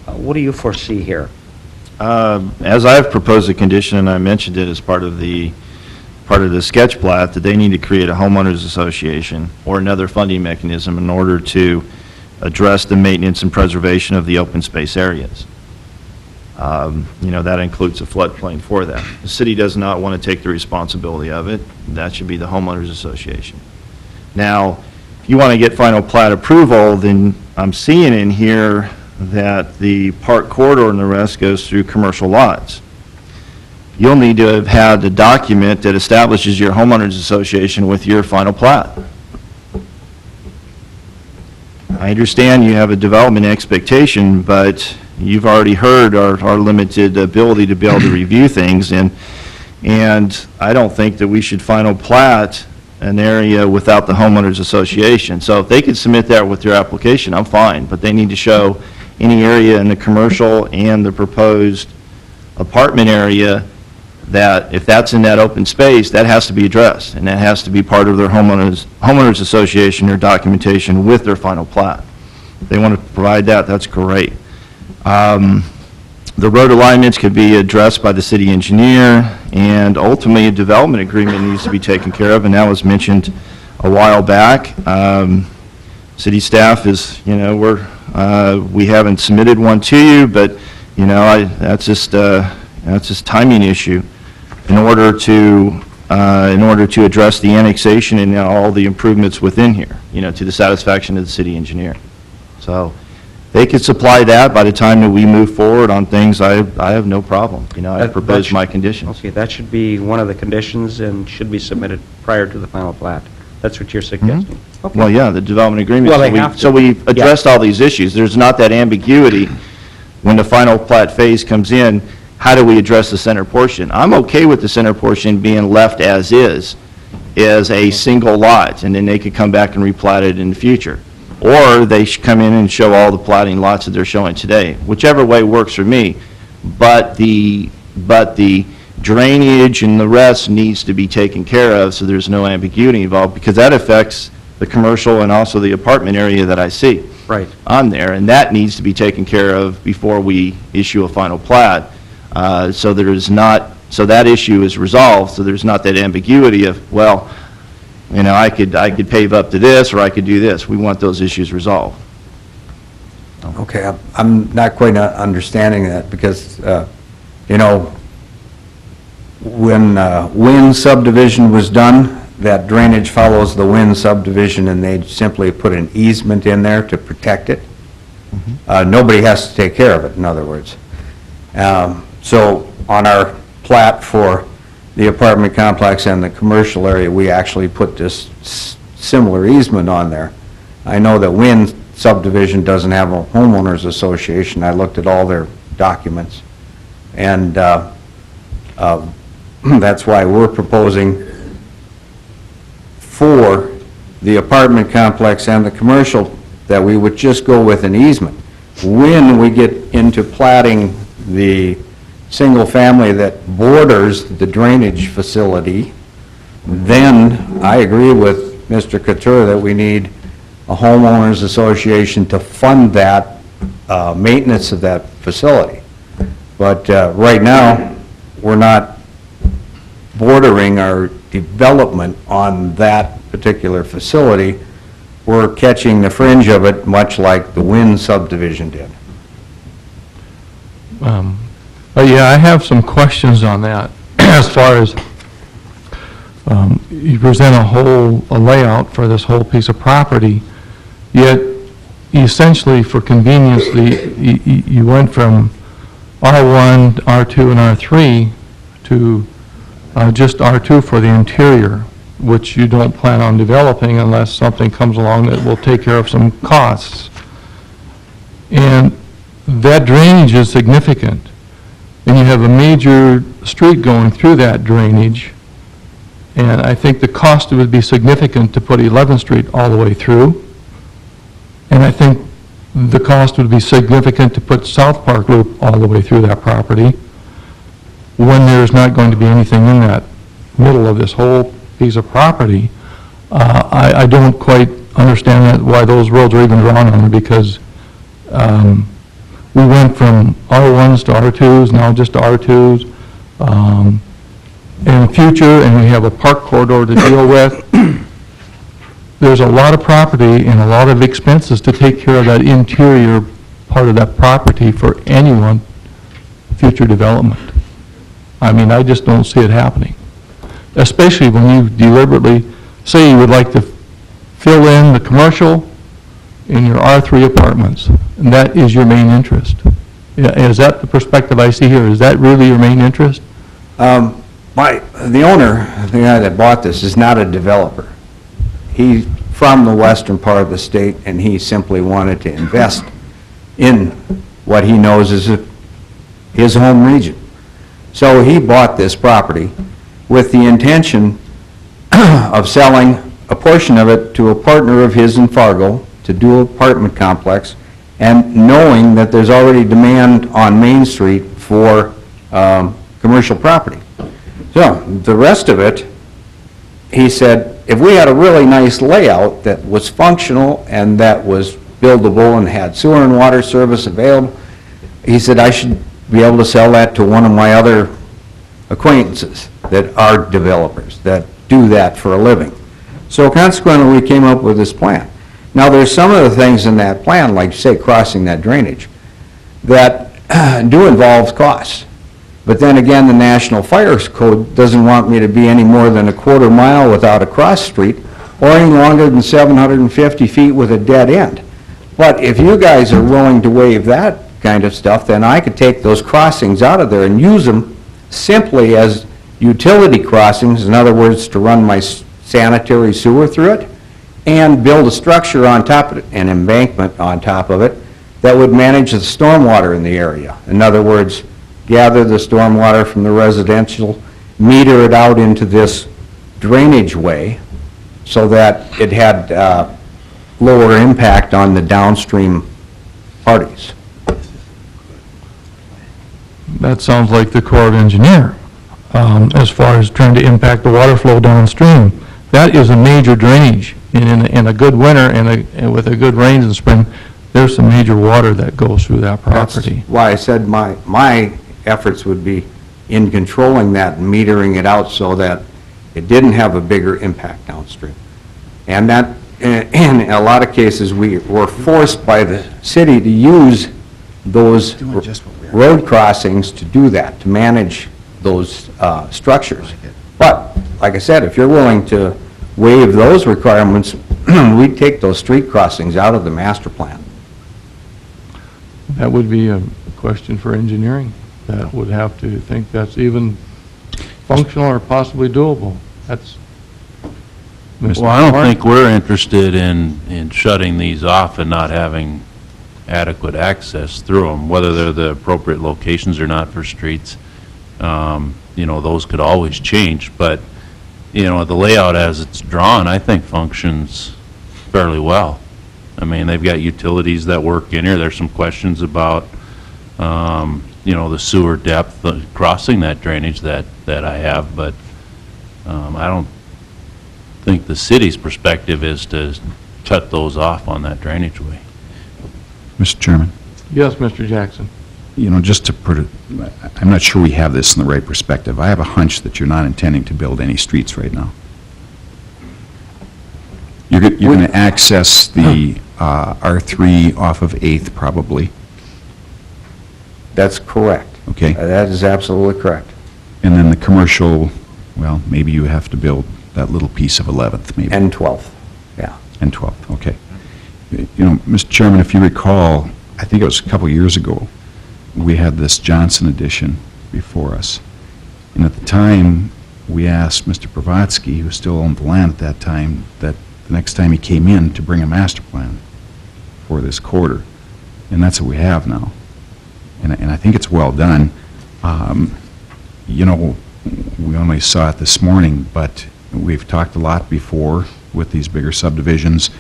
What do you foresee here? As I've proposed a condition, and I mentioned it as part of the sketch plat, that they need to create a homeowners association or another funding mechanism in order to address the maintenance and preservation of the open space areas. That includes a floodplain for that. The city does not want to take the responsibility of it. That should be the homeowners association. Now, if you want to get final plat approval, then I'm seeing in here that the park corridor and the rest goes through commercial lots. You'll need to have had a document that establishes your homeowners association with your final plat. I understand you have a development expectation, but you've already heard our limited ability to be able to review things, and I don't think that we should final plat an area without the homeowners association. So if they could submit that with their application, I'm fine, but they need to show any area in the commercial and the proposed apartment area that if that's in that open space, that has to be addressed, and that has to be part of their homeowners association, their documentation with their final plat. If they want to provide that, that's great. The road alignments could be addressed by the city engineer, and ultimately a development agreement needs to be taken care of, and that was mentioned a while back. City staff is, we haven't submitted one to you, but, that's just timing issue in order to address the annexation and all the improvements within here, to the satisfaction of the city engineer. So they could supply that by the time that we move forward on things. I have no problem. I propose my conditions. Okay, that should be one of the conditions and should be submitted prior to the final plat. That's what you're suggesting? Okay. Well, yeah, the development agreement. Well, they have to. So we've addressed all these issues. There's not that ambiguity when the final plat phase comes in. How do we address the center portion? I'm okay with the center portion being left as is a single lot, and then they could come back and replat it in the future. Or they should come in and show all the platting lots that they're showing today. Whichever way works for me. But the drainage and the rest needs to be taken care of so there's no ambiguity involved, because that affects the commercial and also the apartment area that I see on there, and that needs to be taken care of before we issue a final plat. So that issue is resolved, so there's not that ambiguity of, well, I could pave up to this, or I could do this. We want those issues resolved. Okay, I'm not quite understanding that, because, when Wynn subdivision was done, that drainage follows the Wynn subdivision, and they simply put an easement in there to protect it. Nobody has to take care of it, in other words. So on our plat for the apartment complex and the commercial area, we actually put this similar easement on there. I know that Wynn subdivision doesn't have a homeowners association. I looked at all their documents, and that's why we're proposing for the apartment complex and the commercial that we would just go with an easement. When we get into platting the single family that borders the drainage facility, then I agree with Mr. Couture that we need a homeowners association to fund that maintenance of that facility. But right now, we're not bordering our development on that particular facility. We're catching the fringe of it, much like the Wynn subdivision did. Yeah, I have some questions on that. As far as you present a layout for this whole piece of property, yet essentially for convenience, you went from R1, R2, and R3 to just R2 for the interior, which you don't plan on developing unless something comes along that will take care of some costs. And that drainage is significant. And you have a major street going through that drainage. And I think the cost would be significant to put 11th Street all the way through. And I think the cost would be significant to put South Park Loop all the way through that property when there's not going to be anything in that middle of this whole piece of property. I don't quite understand that, why those roads are even drawn on it, because we went from R1s to R2s, now just to R2s. In the future, and we have a park corridor to deal with, there's a lot of property and a lot of expenses to take care of that interior part of that property for anyone, future development. I mean, I just don't see it happening, especially when you deliberately say you would like to fill in the commercial in your R3 apartments, and that is your main interest. Is that the perspective I see here? Is that really your main interest? The owner, the guy that bought this, is not a developer. He's from the western part of the state, and he simply wanted to invest in what he knows is his home region. So he bought this property with the intention of selling a portion of it to a partner of his in Fargo to do an apartment complex, and knowing that there's already demand on Main Street for commercial property. So the rest of it, he said, if we had a really nice layout that was functional and that was buildable and had sewer and water service available, he said, I should be able to sell that to one of my other acquaintances that are developers, that do that for a living. So consequently, we came up with this plan. Now, there's some of the things in that plan, like, say, crossing that drainage, that do involve costs. But then again, the National Fire Code doesn't want me to be any more than a quarter mile without a cross street, or any longer than 750 feet with a dead end. But if you guys are willing to waive that kind of stuff, then I could take those crossings out of there and use them simply as utility crossings, in other words, to run my sanitary sewer through it, and build a structure on top of it, an embankment on top of it, that would manage the stormwater in the area. In other words, gather the stormwater from the residential, meter it out into this drainage way so that it had lower impact on the downstream parties. That sounds like the Corps of Engineer, as far as trying to impact the water flow downstream. That is a major drainage. In a good winter and with a good rains in spring, there's some major water that goes through that property. That's why I said my efforts would be in controlling that and metering it out so that it didn't have a bigger impact downstream. And that, in a lot of cases, we were forced by the city to use those road crossings to do that, to manage those structures. But, like I said, if you're willing to waive those requirements, we'd take those street crossings out of the master plan. That would be a question for engineering. That would have to think that's even functional or possibly doable. That's... Well, I don't think we're interested in shutting these off and not having adequate access through them, whether they're the appropriate locations or not for streets. You know, those could always change, but, you know, the layout as it's drawn, I think functions fairly well. I mean, they've got utilities that work in here. There's some questions about, you know, the sewer depth crossing that drainage that I have, but I don't think the city's perspective is to cut those off on that drainage way. Mr. Chairman? Yes, Mr. Jackson. You know, just to put it, I'm not sure we have this in the right perspective. I have a hunch that you're not intending to build any streets right now. You're going to access the R3 off of 8th, probably. That's correct. Okay. That is absolutely correct. And then the commercial, well, maybe you have to build that little piece of 11th, maybe. And 12th, yeah. And 12th, okay. You know, Mr. Chairman, if you recall, I think it was a couple years ago, we had this Johnson addition before us. And at the time, we asked Mr. Pravatsky, who still owned the land at that time, that the next time he came in to bring a master plan for this quarter. And that's what we have now. And I think it's well done. You know, we only saw it this morning, but we've talked a lot before with these bigger subdivisions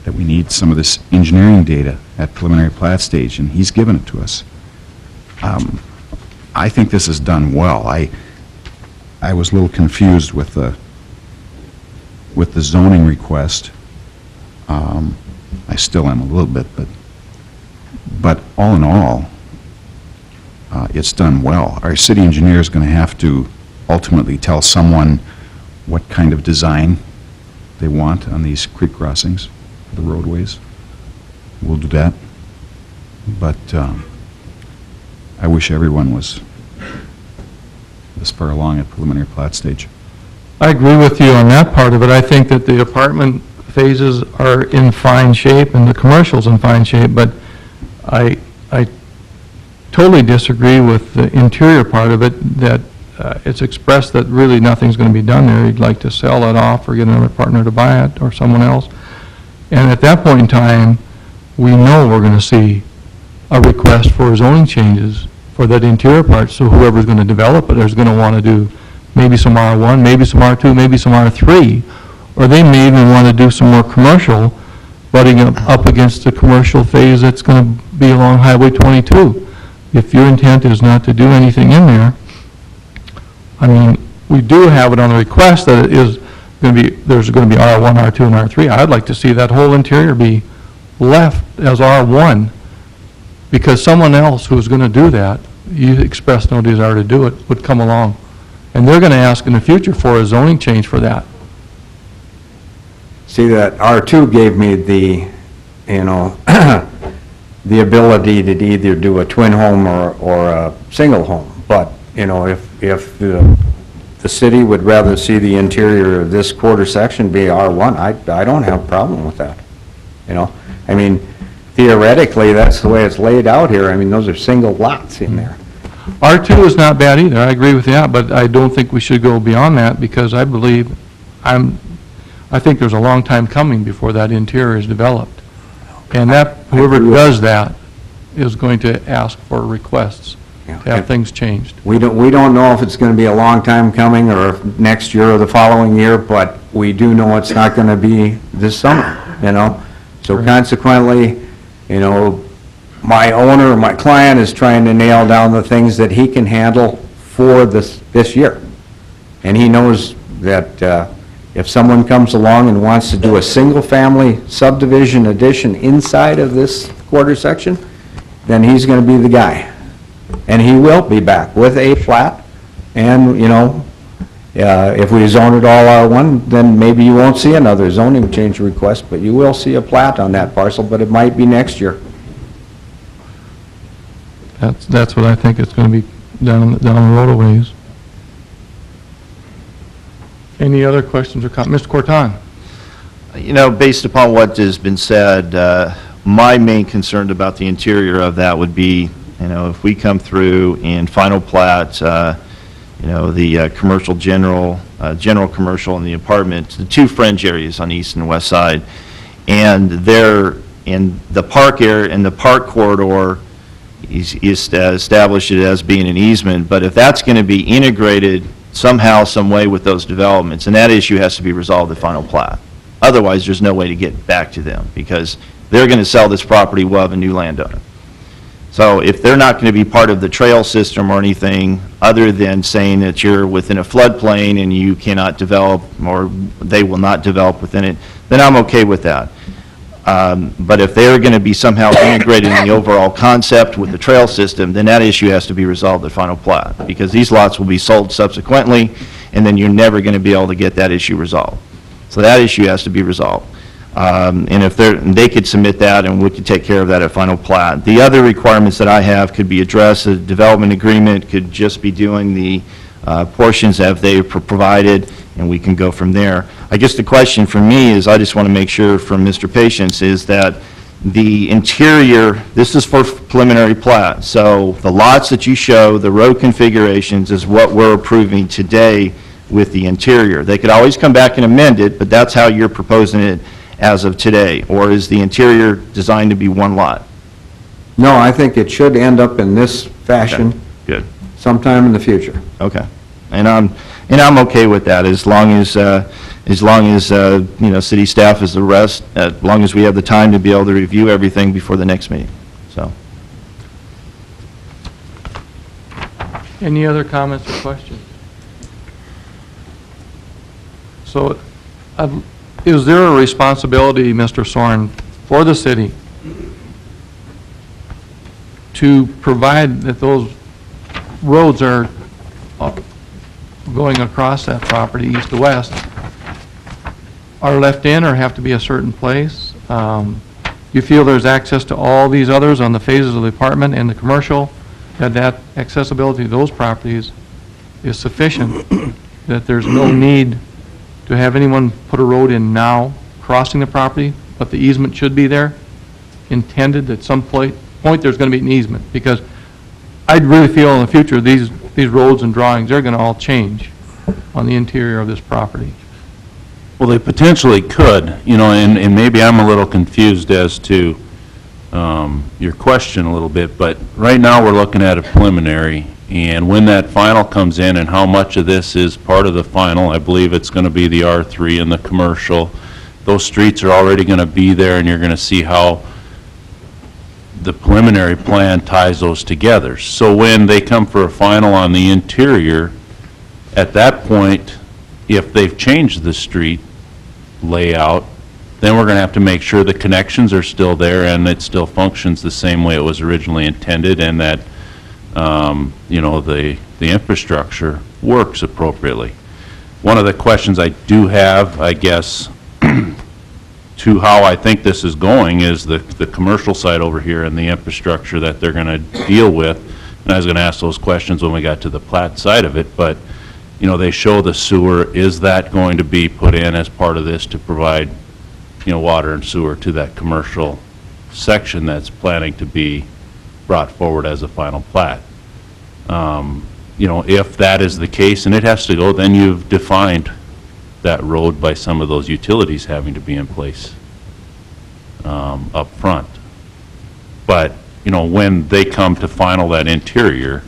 that we need some of this engineering data at preliminary plat stage, and he's given it to us. I think this is done well. I was a little confused with the zoning request. I still am a little bit, but all in all, it's done well. Our city engineer is going to have to ultimately tell someone what kind of design they want on these creek crossings, the roadways. We'll do that. But I wish everyone was this far along at preliminary plat stage. I agree with you on that part of it. I think that the apartment phases are in fine shape and the commercial's in fine shape, but I totally disagree with the interior part of it, that it's expressed that really nothing's going to be done there. You'd like to sell it off or get another partner to buy it or someone else. And at that point in time, we know we're going to see a request for zoning changes for that interior part, so whoever's going to develop it is going to want to do maybe some R1, maybe some R2, maybe some R3, or they may even want to do some more commercial, butting up against the commercial phase that's going to be along Highway 22. If your intent is not to do anything in there, I mean, we do have it on the request that it is going to be, there's going to be R1, R2, and R3. I'd like to see that whole interior be left as R1, because someone else who's going to do that, you express no desire to do it, would come along. And they're going to ask in the future for a zoning change for that. See, that R2 gave me the, you know, the ability to either do a twin home or a single home. But, you know, if the city would rather see the interior of this quarter section be R1, I don't have a problem with that. You know, I mean, theoretically, that's the way it's laid out here. I mean, those are single lots in there. R2 is not bad either, I agree with that, but I don't think we should go beyond that, because I believe, I think there's a long time coming before that interior is developed. And that, whoever does that is going to ask for requests to have things changed. We don't know if it's going to be a long time coming, or if next year or the following year, but we do know it's not going to be this summer, you know? So consequently, you know, my owner, my client is trying to nail down the things that he can handle for this year. And he knows that if someone comes along and wants to do a single-family subdivision addition inside of this quarter section, then he's going to be the guy. And he will be back with a plat, and, you know, if we zone it all R1, then maybe you won't see another zoning change request, but you will see a plat on that parcel, but it might be next year. That's what I think it's going to be down the road a ways. Any other questions or comments? Mr. Corton? You know, based upon what has been said, my main concern about the interior of that would be, you know, if we come through in final plat, you know, the commercial general commercial and the apartments, the two fringe areas on the east and west side, and they're in the park area, and the park corridor is established as being an easement, but if that's going to be integrated somehow, some way with those developments, and that issue has to be resolved at final plat. Otherwise, there's no way to get back to them, because they're going to sell this property, we'll have a new landowner. So if they're not going to be part of the trail system or anything other than saying that you're within a floodplain and you cannot develop, or they will not develop within it, then I'm okay with that. But if they're going to be somehow integrated in the overall concept with the trail system, then that issue has to be resolved at final plat, because these lots will be sold subsequently, and then you're never going to be able to get that issue resolved. So that issue has to be resolved. And if they could submit that, and we could take care of that at final plat. The other requirements that I have could be addressed. A development agreement could just be doing the portions that they've provided, and we can go from there. I guess the question for me is, I just want to make sure from Mr. Patience, is that the interior, this is for preliminary plat, so the lots that you show, the road configurations, is what we're approving today with the interior. They could always come back and amend it, but that's how you're proposing it as of today, or is the interior designed to be one lot? No, I think it should end up in this fashion. Good. Sometime in the future. Okay. And I'm okay with that, as long as, you know, city staff is the rest, as long as we have the time to be able to review everything before the next meeting, so. Any other comments or questions? So, is there a responsibility, Mr. Soren, for the city to provide that those roads are going across that property, east to west, are left in or have to be a certain place? You feel there's access to all these others on the phases of the apartment and the commercial, that accessibility to those properties is sufficient, that there's no need to have anyone put a road in now crossing the property, but the easement should be there, intended at some point there's going to be an easement? Because I'd really feel in the future, these roads and drawings, they're going to all change on the interior of this property. Well, they potentially could, you know, and maybe I'm a little confused as to your question a little bit, but right now we're looking at a preliminary, and when that final comes in and how much of this is part of the final, I believe it's going to be the R3 and the commercial. Those streets are already going to be there, and you're going to see how the preliminary plan ties those together. So when they come for a final on the interior, at that point, if they've changed the street layout, then we're going to have to make sure the connections are still there and it still functions the same way it was originally intended, and that you know, the infrastructure works appropriately. One of the questions I do have, I guess, to how I think this is going is the commercial side over here and the infrastructure that they're going to deal with. And I was going to ask those questions when we got to the plat side of it, but you know, they show the sewer. Is that going to be put in as part of this to provide, you know, water and sewer to that commercial section that's planning to be brought forward as a final plat? You know, if that is the case and it has to go, then you've defined that road by some of those utilities having to be in place up front. But, you know, when they come to final that interior,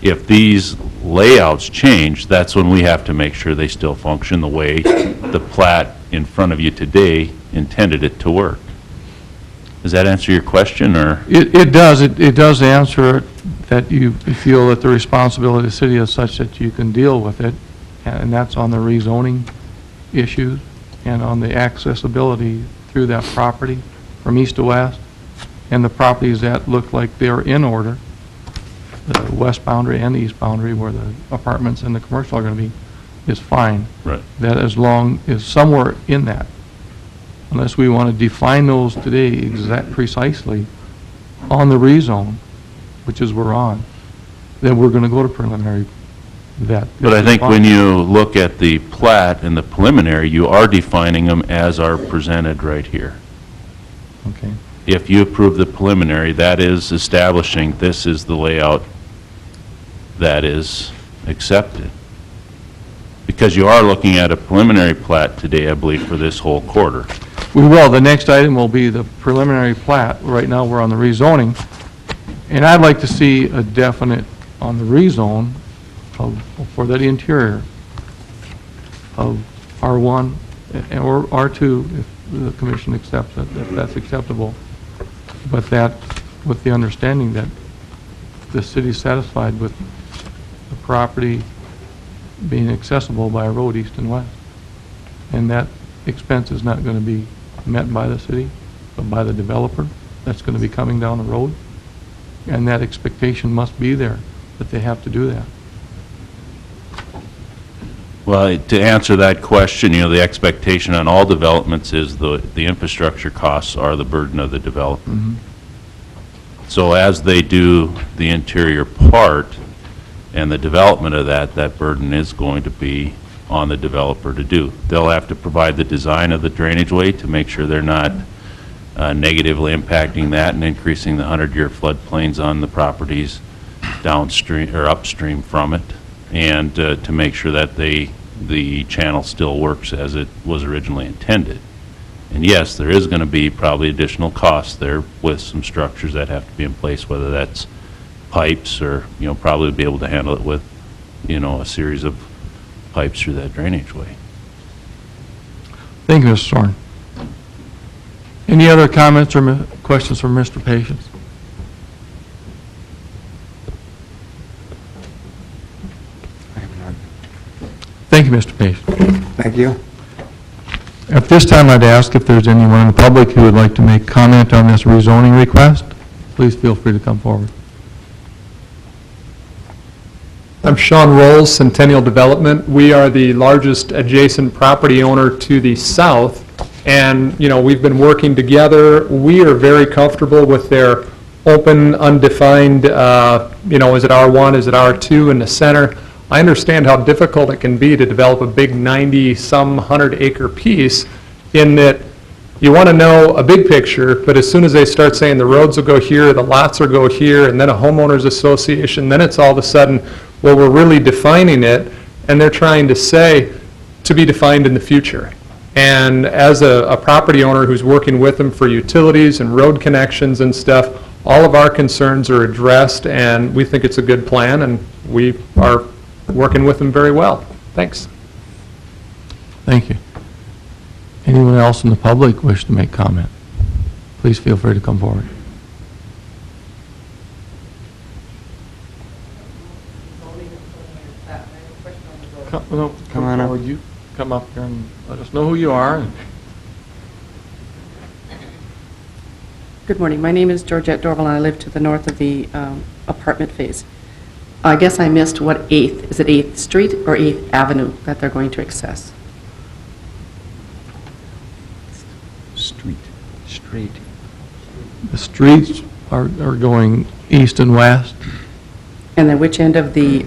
if these layouts change, that's when we have to make sure they still function the way the plat in front of you today intended it to work. Does that answer your question, or? It does. It does answer it, that you feel that the responsibility of the city is such that you can deal with it, and that's on the rezoning issues and on the accessibility through that property from east to west, and the properties that look like they're in order, the west boundary and the east boundary where the apartments and the commercial are going to be, is fine. Right. That as long as somewhere in that, unless we want to define those today precisely on the rezone, which is we're on, then we're going to go to preliminary vet. But I think when you look at the plat and the preliminary, you are defining them as are presented right here. Okay. If you approve the preliminary, that is establishing this is the layout that is accepted. Because you are looking at a preliminary plat today, I believe, for this whole quarter. We will. The next item will be the preliminary plat. Right now, we're on the rezoning. And I'd like to see a definite on the rezone for the interior of R1 or R2, if the commission accepts it, if that's acceptable. But that with the understanding that the city's satisfied with the property being accessible by a road east and west. And that expense is not going to be met by the city, but by the developer that's going to be coming down the road. And that expectation must be there, that they have to do that. Well, to answer that question, you know, the expectation on all developments is the infrastructure costs are the burden of the developer. Mm-hmm. So as they do the interior part and the development of that burden is going to be on the developer to do. They'll have to provide the design of the drainage way to make sure they're not negatively impacting that and increasing the 100-year floodplains on the properties downstream or upstream from it, and to make sure that the channel still works as it was originally intended. And yes, there is going to be probably additional costs there with some structures that have to be in place, whether that's pipes or, you know, probably be able to handle it with a series of pipes through that drainage way. Thank you, Mr. Soren. Any other comments or questions from Mr. Patience? Thank you, Mr. Patience. Thank you. At this time, I'd ask if there's anyone in the public who would like to make comment on this rezoning request. Please feel free to come forward. I'm Sean Rolls, Centennial Development. We are the largest adjacent property owner to the south, and, we've been working together. We are very comfortable with their open, undefined, is it R1, is it R2 in the center? I understand how difficult it can be to develop a big 90-some 100-acre piece, in that you want to know a big picture, but as soon as they start saying the roads will go here, the lots will go here, and then a homeowners association, then it's all of a sudden, well, we're really defining it, and they're trying to say to be defined in the future. And as a property owner who's working with them for utilities and road connections and stuff, all of our concerns are addressed, and we think it's a good plan, and we are working with them very well. Thanks. Thank you. Anyone else in the public wish to make comment? Please feel free to come forward. Come on up. You come up here and let us know who you are. Good morning. My name is Georgette Dorval, and I live to the north of the apartment phase. I guess I missed what 8th, is it 8th Street or 8th Avenue that they're going to access? Street. Street. The streets are going east and west. And then which end of the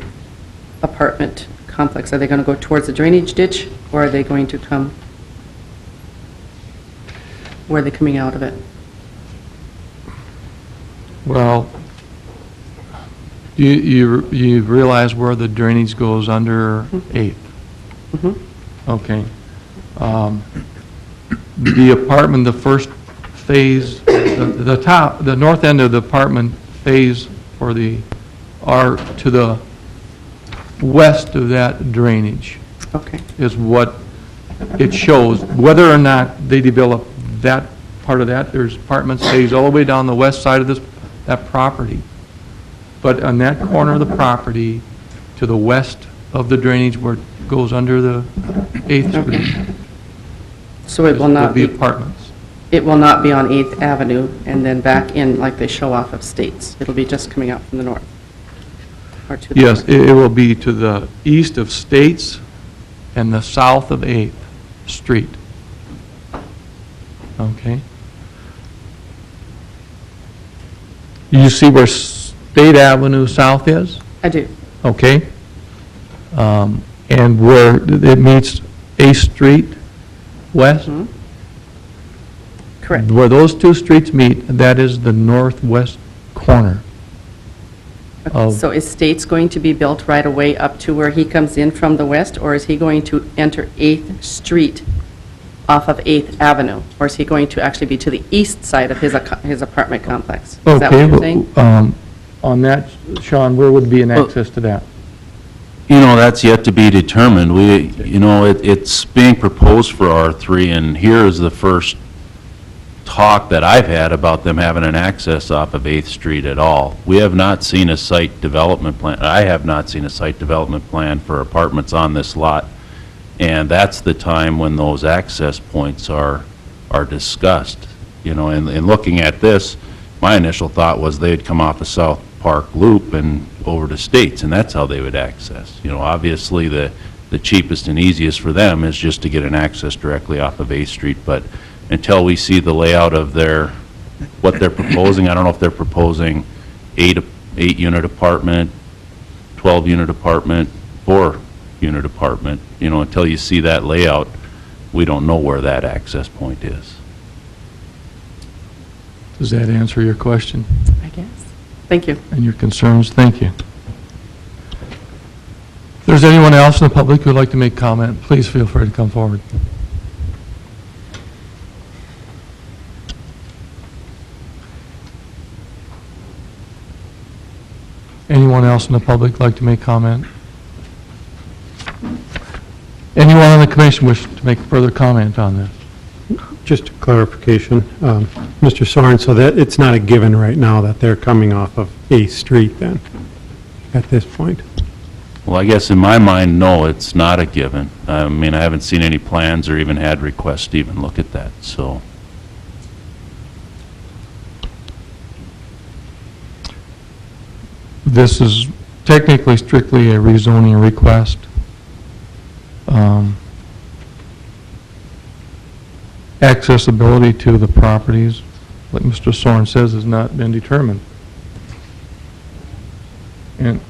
apartment complex? Are they going to go towards the drainage ditch, or are they going to come, where are they coming out of it? Well, you realize where the drainage goes under 8th? Mm-hmm. Okay. The apartment, the first phase, the north end of the apartment phase for are to the west of that drainage. Okay. Is what it shows. Whether or not they develop that part of that, there's apartment phase all the way down the west side of that property. But on that corner of the property, to the west of the drainage where it goes under the 8th Street. So it will not be apartments. It will not be on 8th Avenue and then back in like they show off of States. It'll be just coming out from the north. Or to the Yes, north. it will be to the east of States and the south of 8th Street. Okay. You see where State Avenue South is? I do. Okay. And where it meets 8th Street West? Mm-hmm. Correct. Where those two streets meet, that is the northwest corner. So is States going to be built right away up to where he comes in from the west, or is he going to enter 8th Street off of 8th Avenue? Or is he going to actually be to the east side of his apartment complex? Is that what you're saying? On that, Sean, where would be an access to that? That's yet to be determined. It's being proposed for R3, and here is the first talk that I've had about them having an access off of 8th Street at all. We have not seen a site development plan. I have not seen a site development plan for apartments on this lot, and that's the time when those access points are discussed. And looking at this, my initial thought was they'd come off of South Park Loop and over to States, and that's how they would access. Obviously the cheapest and easiest for them is just to get an access directly off of 8th Street, but until we see the layout of what they're proposing, I don't know if they're proposing 8-unit apartment, 12-unit apartment, 4-unit apartment, until you see that layout, we don't know where that access point is. Does that answer your question? I guess. Thank you. And your concerns? Thank you. If there's anyone else in the public who would like to make comment, please feel free to come forward. Anyone else in the public like to make comment? commission wish to make further comment on this? Just a clarification, Mr. Soren, so that it's not a given right now that they're coming off of A Street then, at this point? Well, I guess in my mind, no, it's not a given. I mean, I haven't seen any plans or even had requests to even look at that, so. This is technically strictly a rezoning request. Accessibility to the properties, like Mr. Soren says, has not been determined. And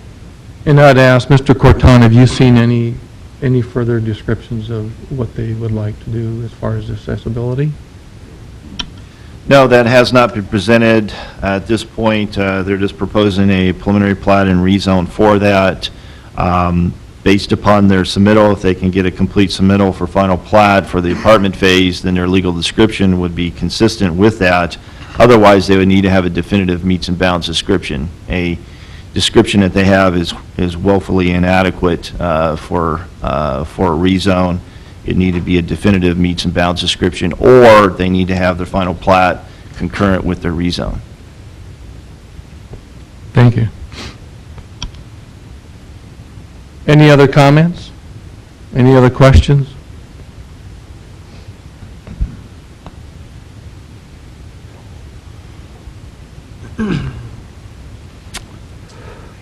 I'd ask, Mr. Corton, have you seen any further descriptions of what they would like to do as far as accessibility? No, that has not been presented at this point. They're just proposing a preliminary plat and rezone for that. Based upon their submittal, if they can get a complete submittal for final plat for the apartment phase, then their legal description would be consistent with that. Otherwise, they would need to have a definitive meets and bounds description. A description that they have is woefully inadequate for a rezone. It need to be a definitive meets and bounds description, or they need to have their final plat concurrent with their rezone. Thank you. Any other comments? Any other questions?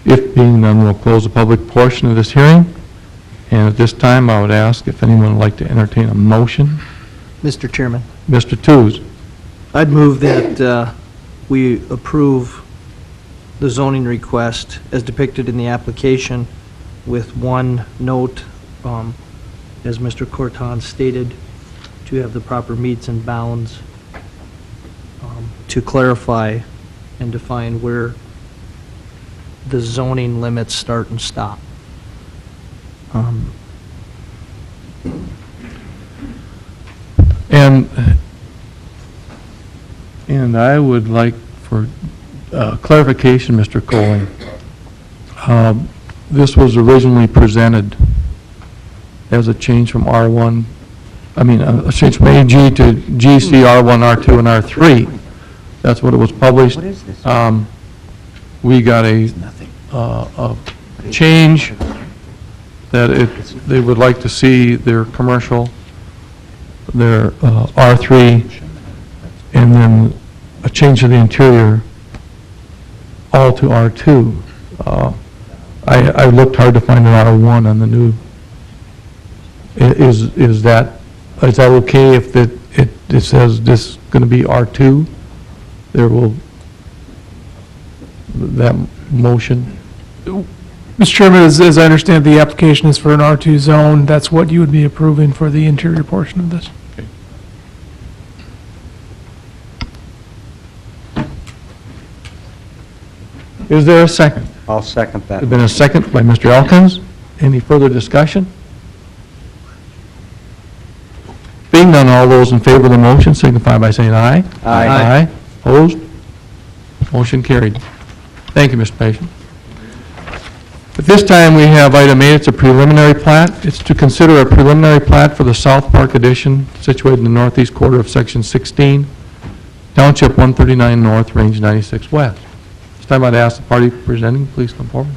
If being none, we'll close the public portion of this hearing. And at this time, I would ask if anyone would like to entertain a motion. Mr. Chairman, Mr. Tews. I'd move that we approve the zoning request as depicted in the application with one note, as Mr. Corton stated, to have the proper meets and bounds to clarify and define where the zoning limits start and stop. And I would like for clarification, Mr. Colling. This was originally presented as a change from R1, a change from AG to GC, R1, R2, and R3. That's what it was published. What is this? We got a change that they would like to see their commercial, their R3, and then a change of the interior all to R2. I looked hard to find an R1 on the new. Is that okay if it says this is going to be R2? There will, that motion? Mr. Chairman, as I understand, the application is for an R2 zone. That's what you would be approving for the interior portion of this. Okay. Is there a second? I'll second that. There's been a second by Mr. Elkins. Any further discussion? Being none, all those in favor of the motion signify by saying aye. Aye. Aye. Opposed? Motion carried. Thank you, Mr. Patient. At this time, we have item 8. It's a preliminary plat. It's to consider a preliminary plat for the South Park addition situated in the northeast quarter of Section 16, Township 139 North, Range 96 West. This time I'd ask the party presenting, please come forward.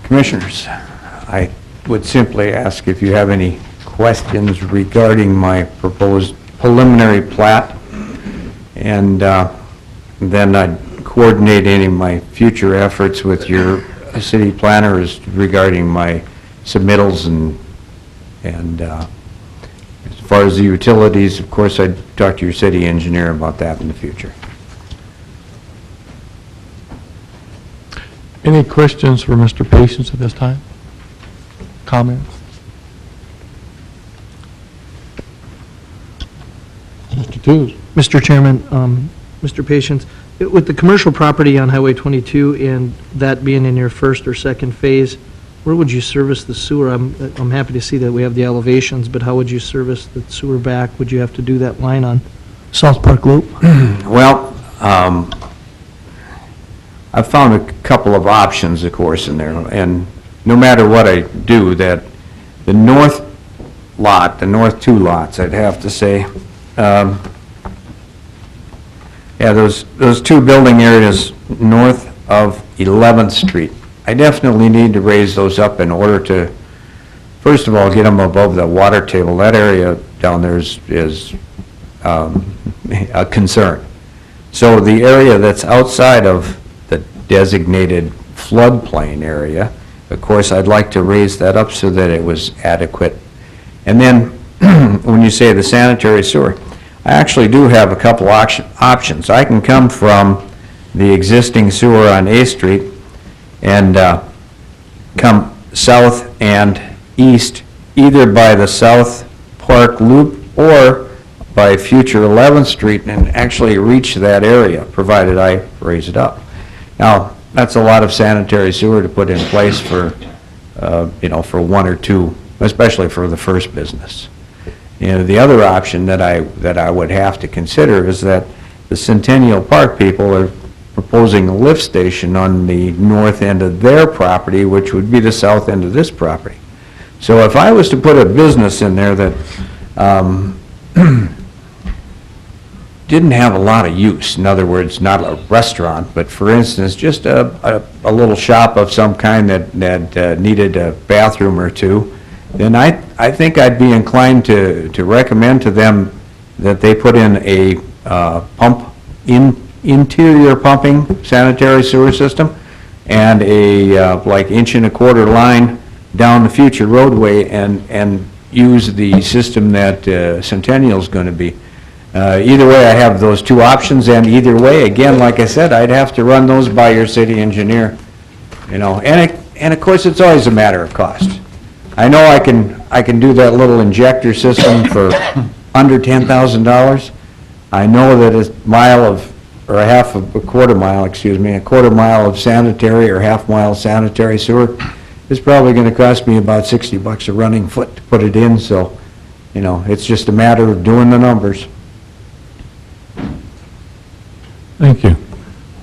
Commissioners, I would simply ask if you have any questions regarding my proposed preliminary plat, and then I'd coordinate any of my future efforts with your city planners regarding my submittals and as far as the utilities, of course, I'd talk to your city engineer about that in the future. Any questions for Mr. Patience at this time? Comments? Mr. Tews. Mr. Chairman, Mr. Patience, with the commercial property on Highway 22 and that being in your first or second phase, where would you service the sewer? I'm happy to see that we have the elevations, but how would you service the sewer back? Would you have to do that line on South Park Loop? Well, I've found a couple of options, of course, in there, and no matter what I do, that the north lot, the north two lots, I'd have to say, yeah, those two building areas north of 11th Street, I definitely need to raise those up in order to, first of all, get them above the water table. That area down there is a concern. So the area that's outside of the designated floodplain area, of course, I'd like to raise that up so that it was adequate. And then, when you say the sanitary sewer, I actually do have a couple options. I can come from the existing sewer on A Street and come south and east, either by the South Park Loop or by future 11th Street, and actually reach that area, provided I raise it up. Now, that's a lot of sanitary sewer to put in place for, for one or two, especially for the first business. The other option that I would have to consider is that the Centennial Park people are proposing a lift station on the north end of their property, which would be the south end of this property. So if I was to put a business in there that didn't have a lot of use, in other words, not a restaurant, but for instance, just a little shop of some kind that needed a bathroom or two, then I think I'd be inclined to recommend to them that they put in a interior pumping sanitary sewer system and a like 1.25 inch line down the future roadway and use the system that Centennial's going to be. Either way, I have those two options, and either way, again, like I said, I'd have to run those by your city engineer, and of course, it's always a matter of cost. I know I can do that little injector system for under $10,000. I know that a quarter mile of sanitary or half mile sanitary sewer is probably going to cost me about $60 a running foot to put it in, so, it's just a matter of doing the numbers. Thank you.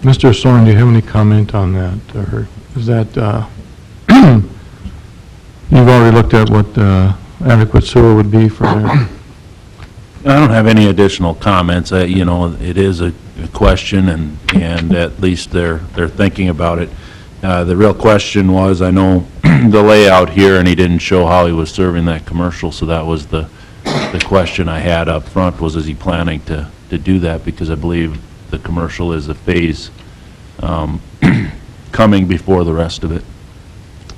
Mr. Soren, do you have any comment on that? Or is that, you've already looked at what adequate sewer would be for there? I don't have any additional comments. It is a question, and at least they're thinking about it. The real question was, I know the layout here, and he didn't show how he was serving that commercial, so that was the question I had up front, was is he planning to do that? Because I believe the commercial is a phase coming before the rest of it.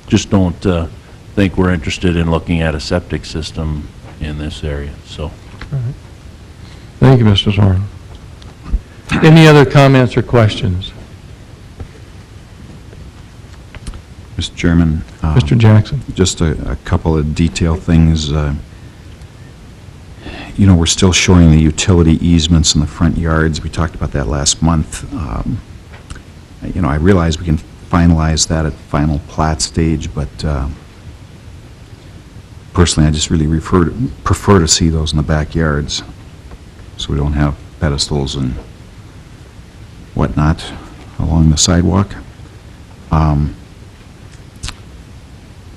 Just don't think we're interested in looking at a septic system in this area, so. Right. Thank you, Mr. Soren. Any other comments or questions? Mr. Chairman. Mr. Jackson. Just a couple of detail things. We're still showing the utility easements in the front yards. We talked about that last month. I realize we can finalize that at the final plat stage, but personally, I just really prefer to see those in the backyards, so we don't have pedestals and whatnot along the sidewalk.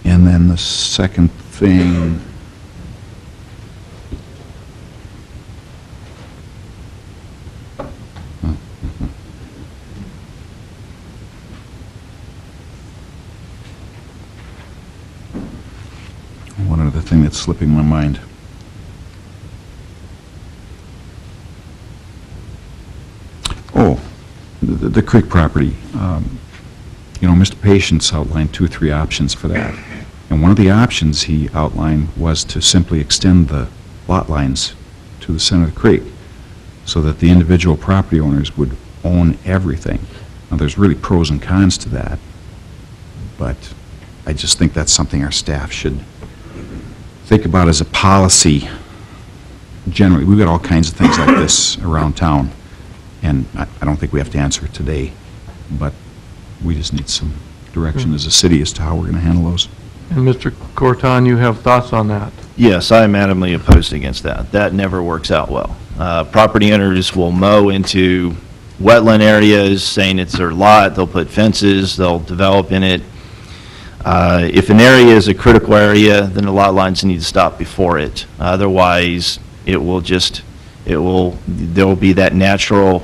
And then the second thing, one other thing that's slipping my mind. Oh, the creek property. Mr. Patience outlined 2 or 3 options for that. And one of the options he outlined was to simply extend the lot lines to the center of the creek so that the individual property owners would own everything. Now, there's really pros and cons to that, but I just think that's something our staff should think about as a policy. Generally, we've got all kinds of things like this around town, and I don't think we have to answer it today, but we just need some direction as a city as to how we're going to handle those. And Mr. Corton, you have thoughts on that? Yes, I am adamantly opposed against that. That never works out well. Property owners will mow into wetland areas, saying it's their lot, they'll put fences, they'll develop in it. If an area is a critical area, then the lot lines need to stop before it. Otherwise, there will be that natural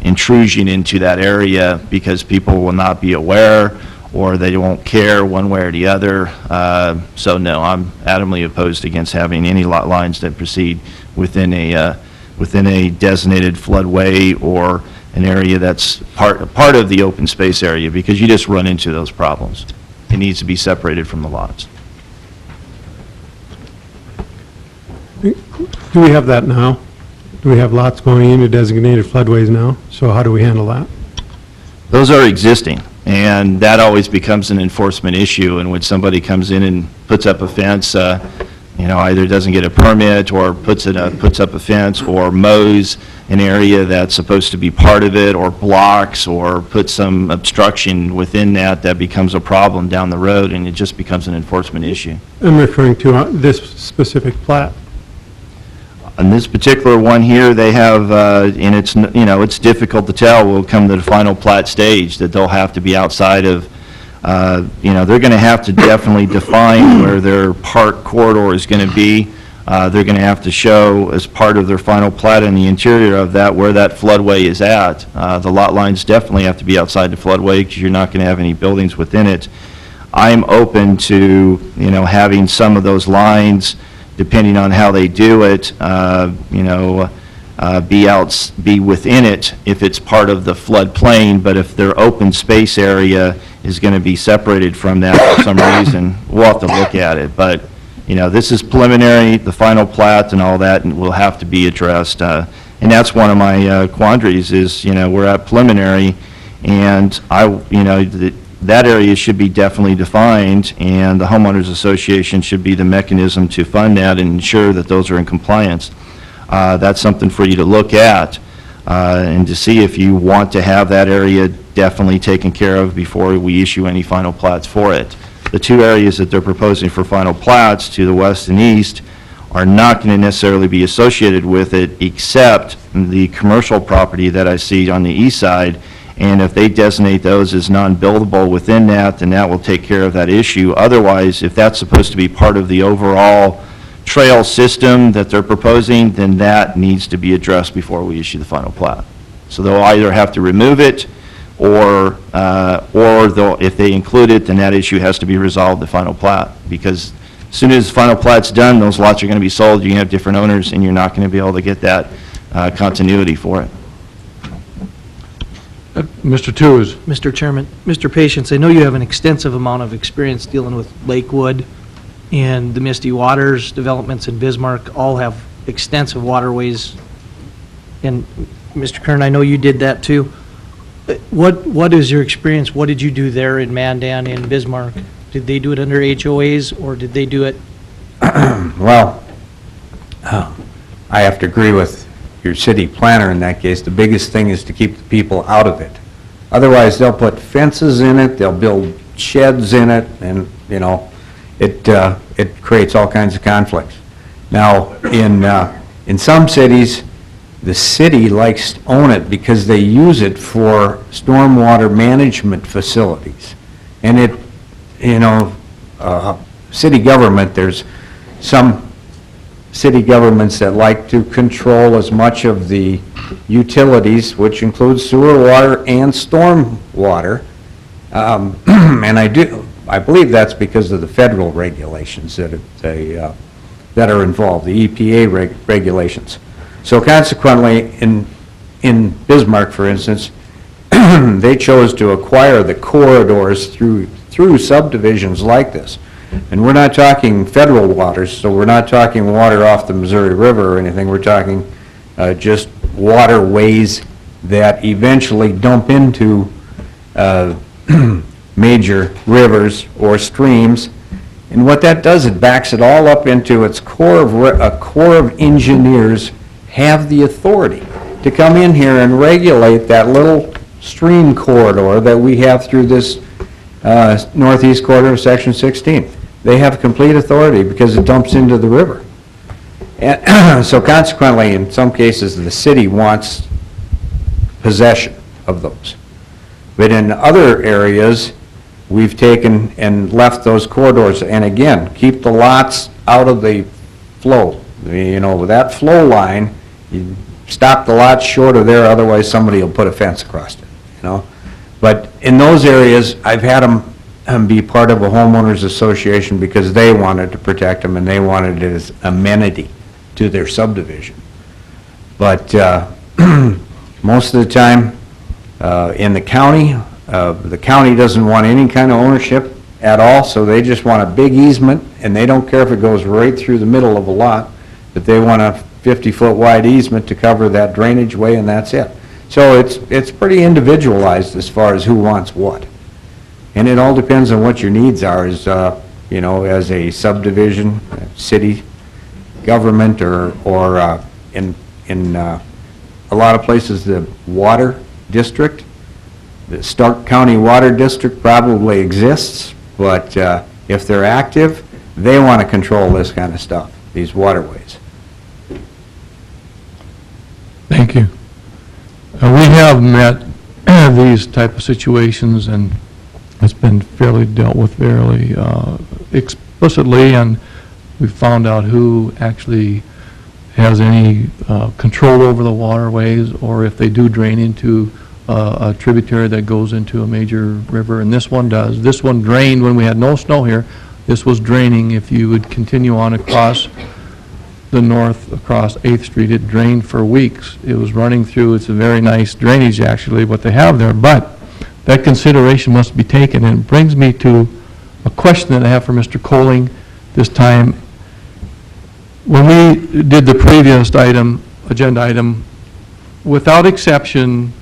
intrusion into that area because people will not be aware or they won't care one way or the other. So no, I'm adamantly opposed against having any lot lines that proceed within a designated floodway or an area that's part of the open space area, because you just run into those problems. It needs to be separated from the lots. Do we have that now? Do we have lots going into designated floodways now? So how do we handle that? Those are existing, and that always becomes an enforcement issue. And when somebody comes in and puts up a fence, either doesn't get a permit or puts up a fence or mows an area that's supposed to be part of it, or blocks or puts some obstruction within that becomes a problem down the road, and it just becomes an enforcement issue. I'm referring to this specific plat. On this particular one here, they have, and it's difficult to tell, will come to the final plat stage, that they'll have to be outside of, they're going to have to definitely define where their park corridor is going to be. They're going to have to show, as part of their final plat in the interior of that, where that floodway is at. The lot lines definitely have to be outside the floodway, because you're not going to have any buildings within it. I'm open to, having some of those lines, depending on how they do it, be within it if it's part of the floodplain, but if their open space area is going to be separated from that for some reason, we'll have to look at it. But, this is preliminary, the final plat and all that, and will have to be addressed. And that's one of my quandaries is, we're at preliminary, and that area should be definitely defined, and the homeowners association should be the mechanism to fund that and ensure that those are in compliance. That's something for you to look at and to see if you want to have that area definitely taken care of before we issue any final plats for it. The two areas that they're proposing for final plats to the west and east are not going to necessarily be associated with it, except the commercial property that I see on the east side. And if they designate those as non-buildable within that, then that will take care of that issue. Otherwise, if that's supposed to be part of the overall trail system that they're proposing, then that needs to be addressed before we issue the final plat. So they'll either have to remove it, or if they include it, then that issue has to be resolved the final plat. Because as soon as the final plat's done, those lots are going to be sold, you can have different owners, and you're not going to be able to get that continuity for it. Mr. Tooze. Mr. Chairman, Mr. Patience, I know you have an extensive amount of experience dealing with Lakewood, and the Misty Waters developments in Bismarck all have extensive waterways. And Mr. Kern, I know you did that too. What is your experience? What did you do there in Mandan and Bismarck? Did they do it under HOAs, or did they do it? Well, I have to agree with your city planner in that case. The biggest thing is to keep the people out of it. Otherwise, they'll put fences in it, they'll build sheds in it, and, it creates all kinds of conflicts. Now, in some cities, the city likes to own it because they use it for stormwater management facilities. And city government, there's some city governments that like to control as much of the utilities, which includes sewer, water, and storm water. And I believe that's because of the federal regulations that are involved, the EPA regulations. So consequently, in Bismarck, for instance, they chose to acquire the corridors through subdivisions like this. And we're not talking federal waters, so we're not talking water off the Missouri River or anything. We're talking just waterways that eventually dump into major rivers or streams. And what that does, it backs it all up into its core a core of engineers have the authority to come in here and regulate that little stream corridor that we have through this northeast quarter of Section 16. They have complete authority because it dumps into the river. And so consequently, in some cases, the city wants possession of those. But in other areas, we've taken and left those corridors, and again, keep the lots out of the flow. You know, with that flow line, you stop the lots short of there, otherwise somebody will put a fence across it, you know? But in those areas, I've had them be part of a homeowners association because they wanted to protect them and they wanted it as amenity to their subdivision. But most of the time, in the county doesn't want any kind of ownership at all, so they just want a big easement, and they don't care if it goes right through the middle of a lot, but they want a 50-foot wide easement to cover that drainage way, and that's it. So it's pretty individualized as far as who wants what. And it all depends on what your needs are as, you know, as a subdivision, city government, or in a lot of places, the water district. The Stark County Water District probably exists, but if they're active, they want to control this kind of stuff, these waterways. Thank you. We have met these type of situations, and it's been fairly dealt with fairly explicitly, and we found out who actually has any control over the waterways, or if they do drain into a tributary that goes into a major river, and this one does. This one drained when we had no snow here. This was draining. If you would continue on across the north, across 8th Street, it drained for weeks. It was running through. It's a very nice drainage, actually, what they have there, but that consideration must be taken, and it brings me to a question that I have for Mr. Colling this time. When we did the previous item, agenda item, without exception,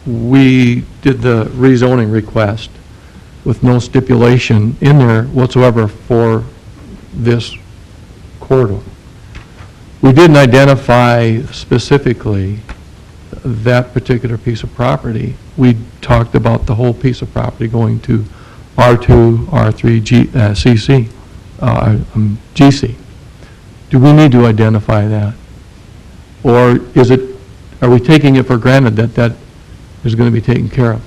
we did the rezoning request with no stipulation in there whatsoever for this corridor. We didn't identify specifically that particular piece of property. We talked about the whole piece of property going to R2, R3, CC, GC. Do we need to identify that? Or are we taking it for granted that that is going to be taken care of?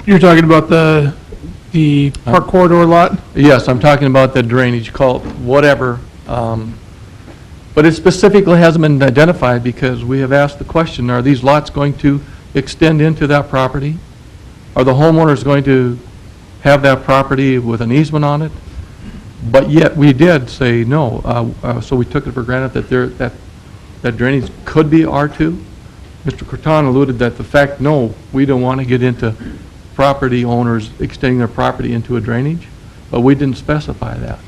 You're talking about the park corridor lot? Yes, I'm talking about the drainage, call it whatever. But it specifically hasn't been identified because we have asked the question, are these lots going to extend into that property? Are the homeowners going to have that property with an easement on it? But yet we did say no, so we took it for granted that that drainage could be R2. Mr. Corton alluded that the fact, no, we don't want to get into property owners extending their property into a drainage, but we didn't specify that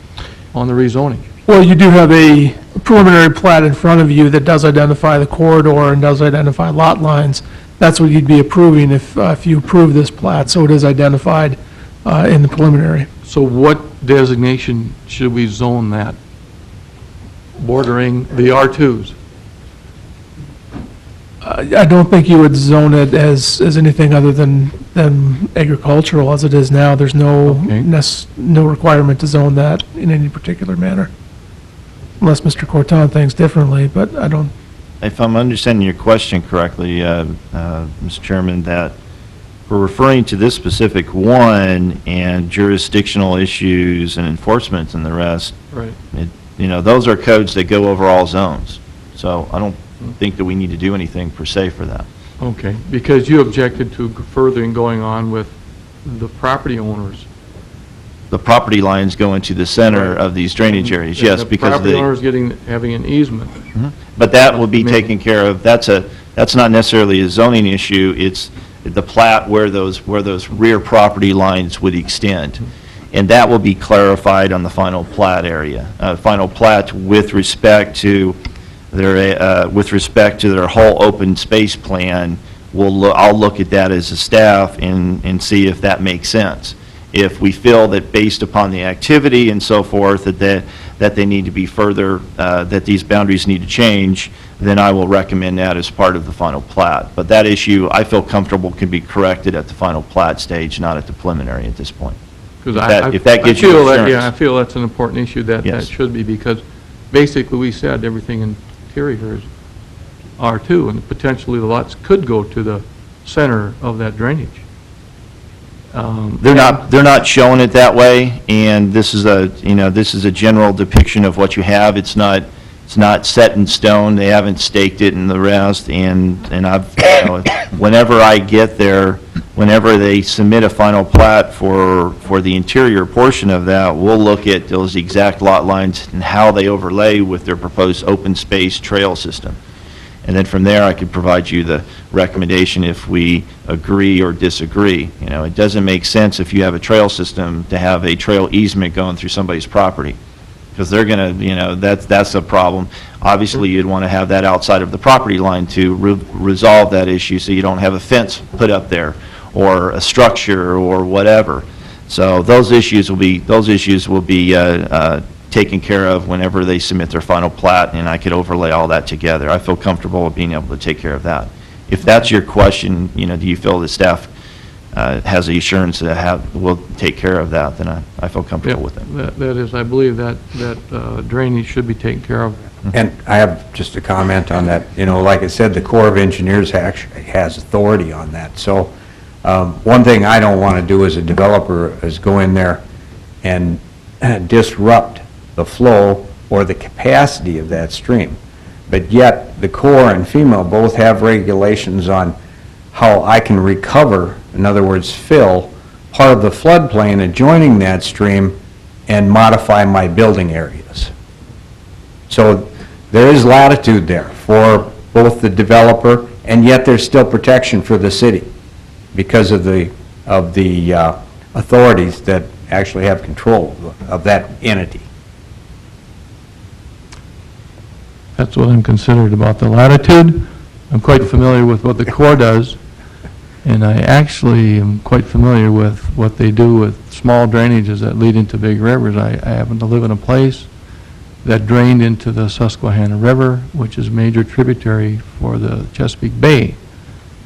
on the rezoning. Well, you do have a preliminary plat in front of you that does identify the corridor and does identify lot lines. That's what you'd be approving if you approve this plat, so it is identified in the preliminary. So what designation should we zone that? Bordering the R2s? I don't think you would zone it as anything other than agricultural as it is now. There's no requirement to zone that in any particular manner, unless Mr. Corton thinks differently, but I don't. If I'm understanding your question correctly, Mr. Chairman, that we're referring to this specific one and jurisdictional issues and enforcement and the rest. Right. You know, those are codes that go over all zones. So I don't think that we need to do anything per se for that. Okay, because you objected to furthering going on with the property owners. The property lines go into the center of these drainage areas, yes, because the property owners having an easement. But that will be taken care of. That's not necessarily a zoning issue. It's the plat where those rear property lines would extend, and that will be clarified on the final plat area. Final plat with respect to their whole open space plan. I'll look at that as a staff and see if that makes sense. If we feel that based upon the activity and so forth that they need to be further, that these boundaries need to change, then I will recommend that as part of the final plat. But that issue, I feel comfortable, can be corrected at the final plat stage, not at the preliminary at this point. If that gives you assurance. Yeah, I feel that's an important issue that Yes. that should be, because basically we said everything in theory here R2, and potentially the lots could go to the center of that drainage. They're not showing it that way, and this is a general depiction of what you have. It's not set in stone. They haven't staked it in the rest, and I've, whenever I get there, whenever they submit a final plat for the interior portion of that, we'll look at those exact lot lines and how they overlay with their proposed open space trail system. And then from there, I could provide you the recommendation if we agree or disagree. It doesn't make sense if you have a trail system to have a trail easement going through somebody's property, because they're going to, that's a problem. Obviously, you'd want to have that outside of the property line to resolve that issue, so you don't have a fence put up there or a structure or whatever. So those issues will be taken care of whenever they submit their final plat, and I could overlay all that together. I feel comfortable with being able to take care of that. If that's your question, do you feel the staff has the assurance that we'll take care of that, then I feel comfortable with it. That is, I believe that drainage should be taken care of. And I have just a comment on that. Like I said, the Corps of Engineers actually has authority on that. So one thing I don't want to do as a developer is go in there and disrupt the flow or the capacity of that stream. But yet, the Corps and FEMA both have regulations on how I can recover, in other words, fill part of the floodplain adjoining that stream and modify my building areas. So there is latitude there for both the developer, and yet there's still protection for the city because of the authorities that actually have control of that entity. That's what I'm concerned about, the latitude. I'm quite familiar with what the Corps does, and I actually am quite familiar with what they do with small drainages that lead into big rivers. I happen to live in a place that drained into the Susquehanna River, which is a major tributary for the Chesapeake Bay.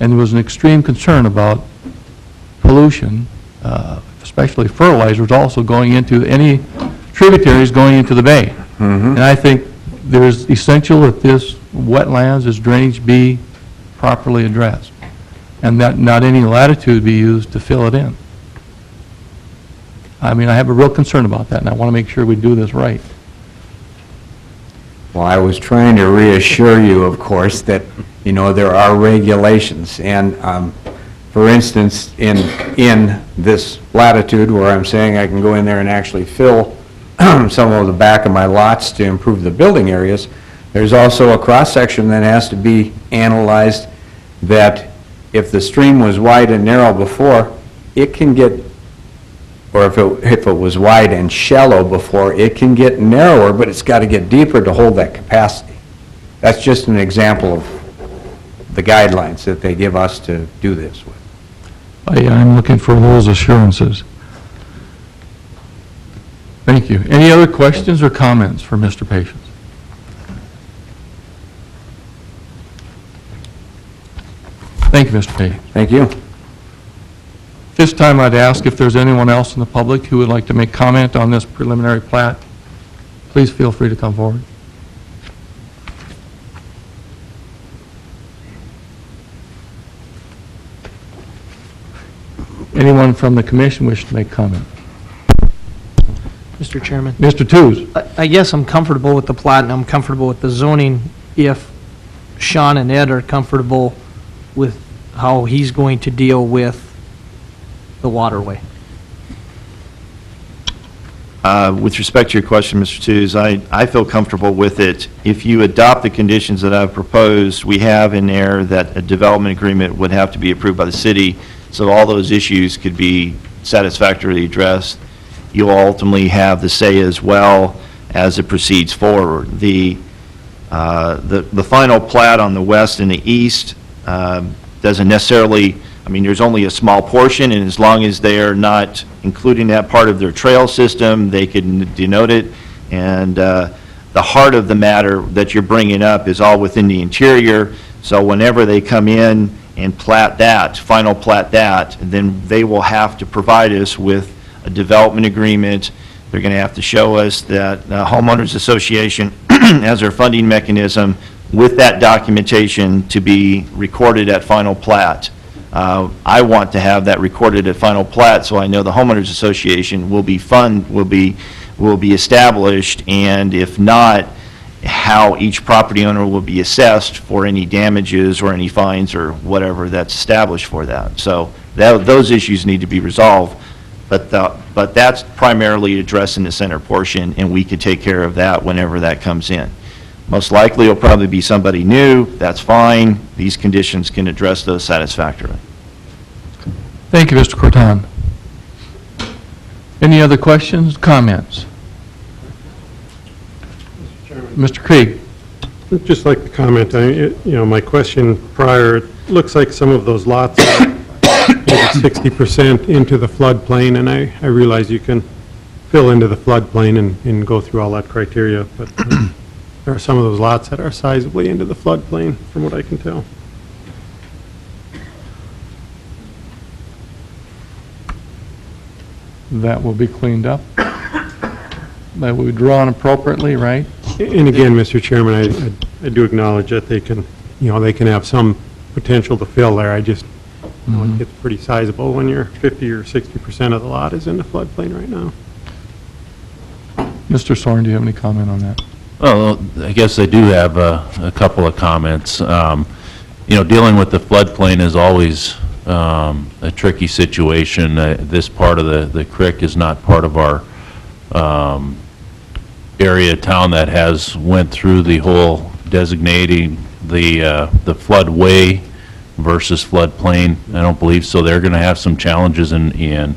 And there was an extreme concern about pollution, especially fertilizers also going into any tributaries going into the bay. And I think there's essential that this wetlands, this drainage be properly addressed, and that not any latitude be used to fill it in. I mean, I have a real concern about that, and I want to make sure we do this right. Well, I was trying to reassure you, of course, that, there are regulations. And, for instance, in this latitude where I'm saying I can go in there and actually fill some of the back of my lots to improve the building areas, there's also a cross-section that has to be analyzed that if the stream was wide and narrow before, it can get, or if it was wide and shallow before, it can get narrower, but it's got to get deeper to hold that capacity. That's just an example of the guidelines that they give us to do this with. I'm looking for those assurances. Thank you. Any other questions or comments for Mr. Patience? Thank you, Mr. Patience. Thank you. This time I'd ask if there's anyone else in the public who would like to make comment on this preliminary plat. Please feel free to come forward. Anyone from the commission wish to make comment? Mr. Chairman. Mr. Tews. I guess I'm comfortable with the plat, and I'm comfortable with the zoning if Sean and Ed are comfortable with how he's going to deal with the waterway. With respect to your question, Mr. Tews, I feel comfortable with it. If you adopt the conditions that I've proposed, we have in there that a development agreement would have to be approved by the city, so all those issues could be satisfactorily addressed. You'll ultimately have the say as well as it proceeds forward. The final plat on the west and the east doesn't necessarily, I mean, there's only a small portion, and as long as they are not including that part of their trail system, they can denote it. And the heart of the matter that you're bringing up is all within the interior, so whenever they come in and plat that, final plat that, then they will have to provide us with a development agreement. They're going to have to show us that the homeowners association, as their funding mechanism, with that documentation to be recorded at final plat. I want to have that recorded at final plat, so I know the homeowners association will be established, and if not, how each property owner will be assessed for any damages or any fines or whatever that's established for that. So those issues need to be resolved, but that's primarily addressed in the center portion, and we could take care of that whenever that comes in. Most likely, it'll probably be somebody new. That's fine. These conditions can address those satisfactorily. Thank you, Mr. Corton. Any other questions, comments? Mr. Krieg? I'd just like to comment, my question prior, it looks like some of those lots are 60% into the floodplain, and I realize you can fill into the floodplain and go through all that criteria, but there are some of those lots that are sizably into the floodplain, from what I can tell. That will be cleaned up. That will be drawn appropriately, right? And again, Mr. Chairman, I do acknowledge that they can, they can have some potential to fill there. I just, it gets pretty sizable when you're 50 or 60% of the lot is in the floodplain right now. Mr. Soren, do you have any comment on that? Well, I guess I do have a couple of comments. Dealing with the floodplain is always a tricky situation. This part of the creek is not part of our area of town that has went through the whole designating the floodway versus floodplain. I don't believe so. They're going to have some challenges in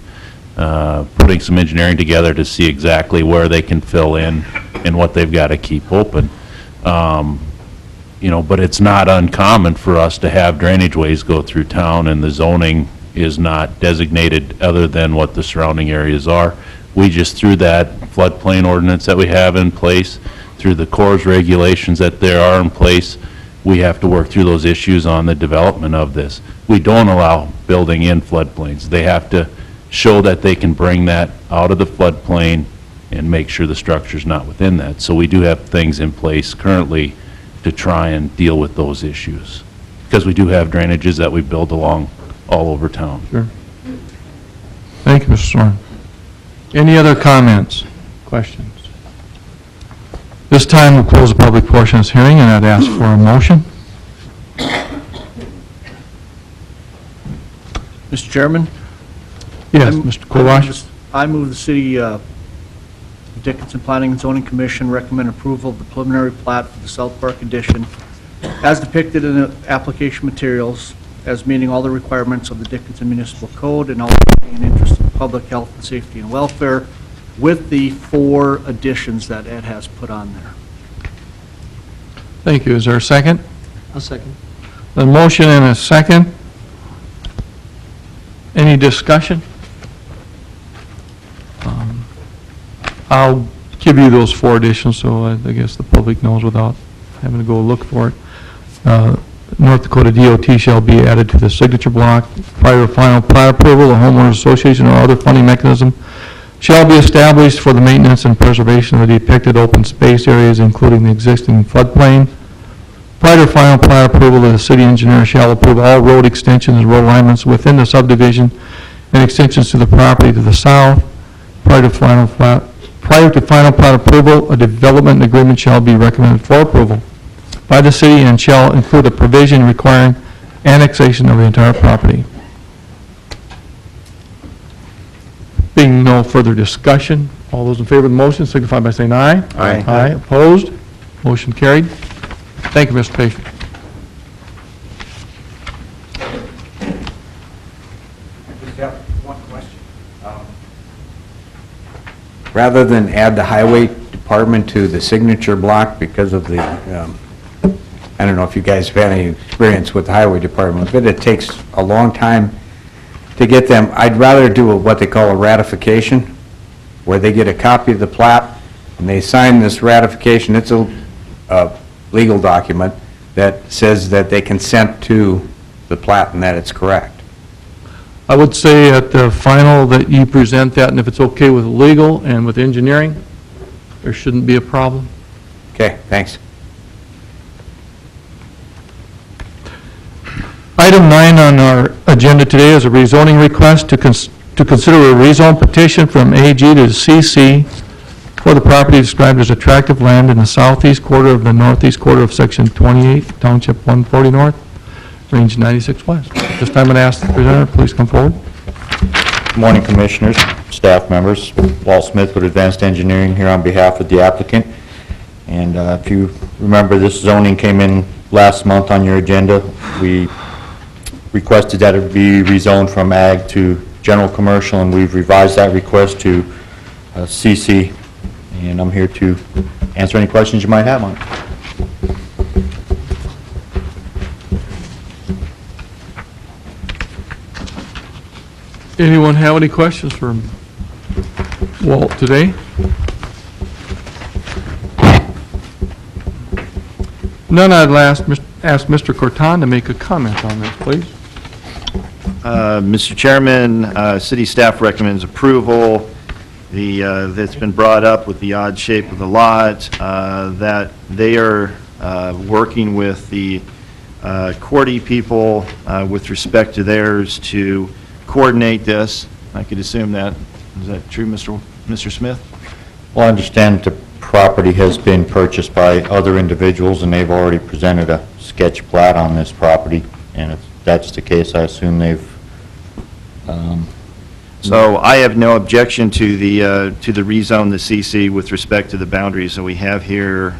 putting some engineering together to see exactly where they can fill in and what they've got to keep open. But it's not uncommon for us to have drainage ways go through town, and the zoning is not designated other than what the surrounding areas are. We just, through that floodplain ordinance that we have in place, through the Corps regulations that there are in place, we have to work through those issues on the development of this. We don't allow building in floodplains. They have to show that they can bring that out of the floodplain and make sure the structure's not within that. So we do have things in place currently to try and deal with those issues, because we do have drainages that we build along all over town. Sure. Thank you, Mr. Soren. Any other comments, questions? This time we'll close the public portion of this hearing, and I'd ask for a motion. Mr. Chairman? Yes, Mr. Kovash? I move the City Dickinson Planning and Zoning Commission recommend approval of the preliminary plat for the South Park addition as depicted in the application materials, as meeting all the requirements of the Dickinson Municipal Code and all in interest of public health and safety and welfare, with the 4 additions that Ed has put on there. Thank you. Is there a second? I'll second. A motion and a second. Any discussion? I'll give you those 4 additions, so I guess the public knows without having to go look for it. North Dakota DOT shall be added to the signature block. Prior to final plat approval, the homeowners association or other funding mechanism shall be established for the maintenance and preservation of the depicted open space areas, including the existing floodplain. Prior to final plat approval, the city engineer shall approve all road extensions and road alignments within the subdivision and extensions to the property to the south. Prior to final plat approval, a development agreement shall be recommended for approval by the city and shall include a provision requiring annexation of the entire property. Being no further discussion, all those in favor of the motion signify by saying aye. Aye. Aye. Opposed? Motion carried. Thank you, Mr. Patient. Just have one question. Rather than add the highway department to the signature block because of the, I don't know if you guys have had any experience with the highway department, but it takes a long time to get them. I'd rather do what they call a ratification, where they get a copy of the plat and they sign this ratification. It's a legal document that says that they consent to the plat and that it's correct. I would say at the final that you present that, and if it's okay with legal and with engineering, there shouldn't be a problem. Okay, thanks. Item 9 on our agenda today is a rezoning request to consider a rezone petition from AG to CC for the property described as attractive land in the southeast quarter of the northeast quarter of Section 28, Township 140 North, Range 96 West. At this time, I'd ask the presenter, please come forward. Good morning, Commissioners, staff members. Walt Smith with Advanced Engineering here on behalf of the applicant. And if you remember, this zoning came in last month on your agenda. We requested that it be rezoned from ag to general commercial, and we've revised that request to CC. And I'm here to answer any questions you might have on it. Anyone have any questions for Walt today? None. I'd ask Mr. Corton to make a comment on this, please. Mr. Chairman, city staff recommends approval. That's been brought up with the odd shape of the lot, that they are working with the Cordy people with respect to theirs to coordinate this. I could assume that. Is that true, Mr. Smith? Well, I understand the property has been purchased by other individuals, and they've already presented a sketch plat on this property. And if that's the case, I assume they've... So I have no objection to the rezone, the CC, with respect to the boundaries that we have here.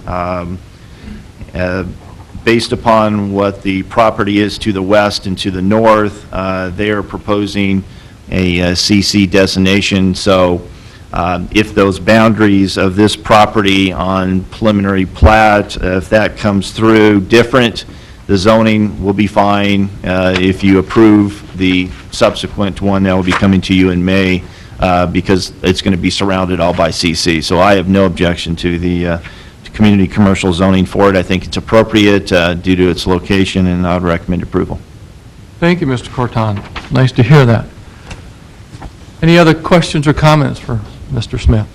Based upon what the property is to the west and to the north, they are proposing a CC designation. So if those boundaries of this property on preliminary plat, if that comes through different, the zoning will be fine. If you approve the subsequent one that will be coming to you in May, because it's going to be surrounded all by CC. So I have no objection to the community commercial zoning for it. I think it's appropriate due to its location, and I would recommend approval. Thank you, Mr. Corton. Nice to hear that. Any other questions or comments for Mr. Smith?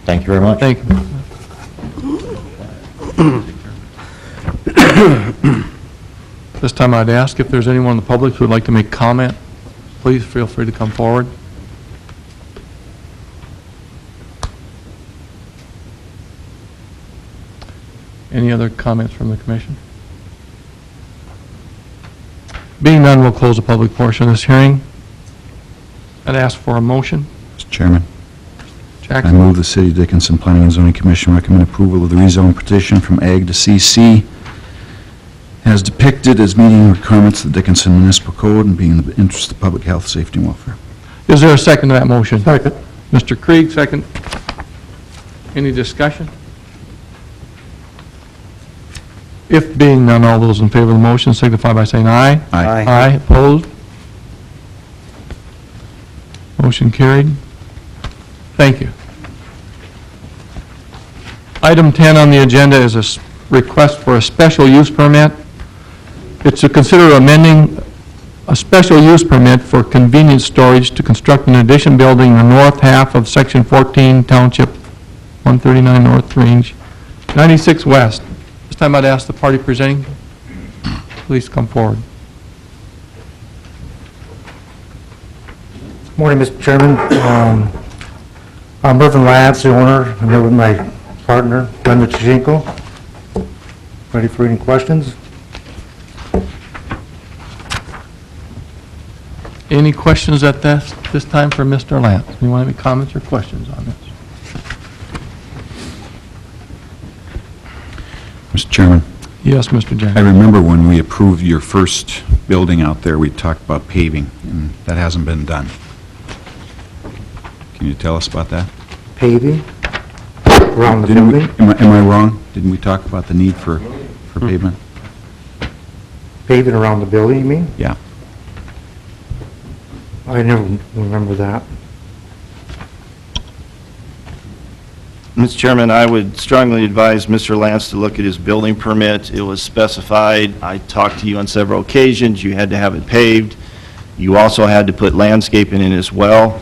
Thank you very much. Thank you. This time I'd ask if there's anyone in the public who would like to make comment. Please feel free to come forward. Any other comments from the commission? Being none, we'll close the public portion of this hearing. I'd ask for a motion. Mr. Chairman, I Jackson? move the City of Dickinson Planning and Zoning Commission recommend approval of the rezone petition from ag to CC as depicted as meeting the requirements of the Dickinson Municipal Code and being in the interest of public health, safety, and welfare. Is there a second to that motion? Second. Mr. Krieg, second. Any discussion? If being none, all those in favor of the motion signify by saying aye. Aye. Aye, opposed? Motion carried. Thank you. Item 10 on the agenda is a request for a special use permit. It's to consider amending a special use permit for convenience storage to construct an addition building in the north half of Section 14, Township 139 North, Range 96 West. This time I'd ask the party presenting, please come forward. Morning, Mr. Chairman. I'm Irvin Lance, the owner. I'm here with my partner, Brenda Chichenko. Ready for any questions? Any questions at this time for Mr. Lance? Anyone have any comments or questions on this? Mr. Chairman? Yes, Mr. Jackson. I remember when we approved your first building out there, we talked about paving, and that hasn't been done. Can you tell us about that? Paving around the Didn't we- building? Am I wrong? Didn't we talk about the need for pavement? Paving around the building, you mean? Yeah. I never remember that. Mr. Chairman, I would strongly advise Mr. Lance to look at his building permit. It was specified. I talked to you on several occasions. You had to have it paved. You also had to put landscaping in as well.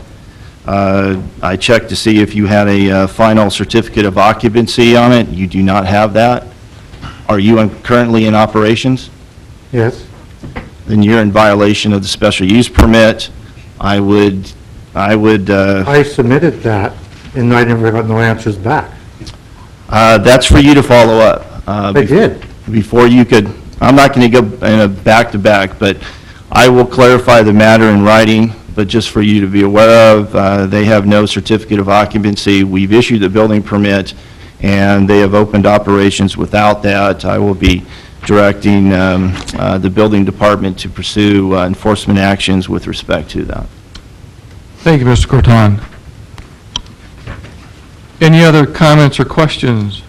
I checked to see if you had a final certificate of occupancy on it. You do not have that. Are you currently in operations? Yes. Then you're in violation of the special use permit. I would, I submitted that, and I never got no answers back. that's for you to follow up. I did. Before you could, I'm not going to go in a back-to-back, but I will clarify the matter in writing, but just for you to be aware of, they have no certificate of occupancy. We've issued the building permit, and they have opened operations without that. I will be directing the building department to pursue enforcement actions with respect to that. Thank you, Mr. Corton. Any other comments or questions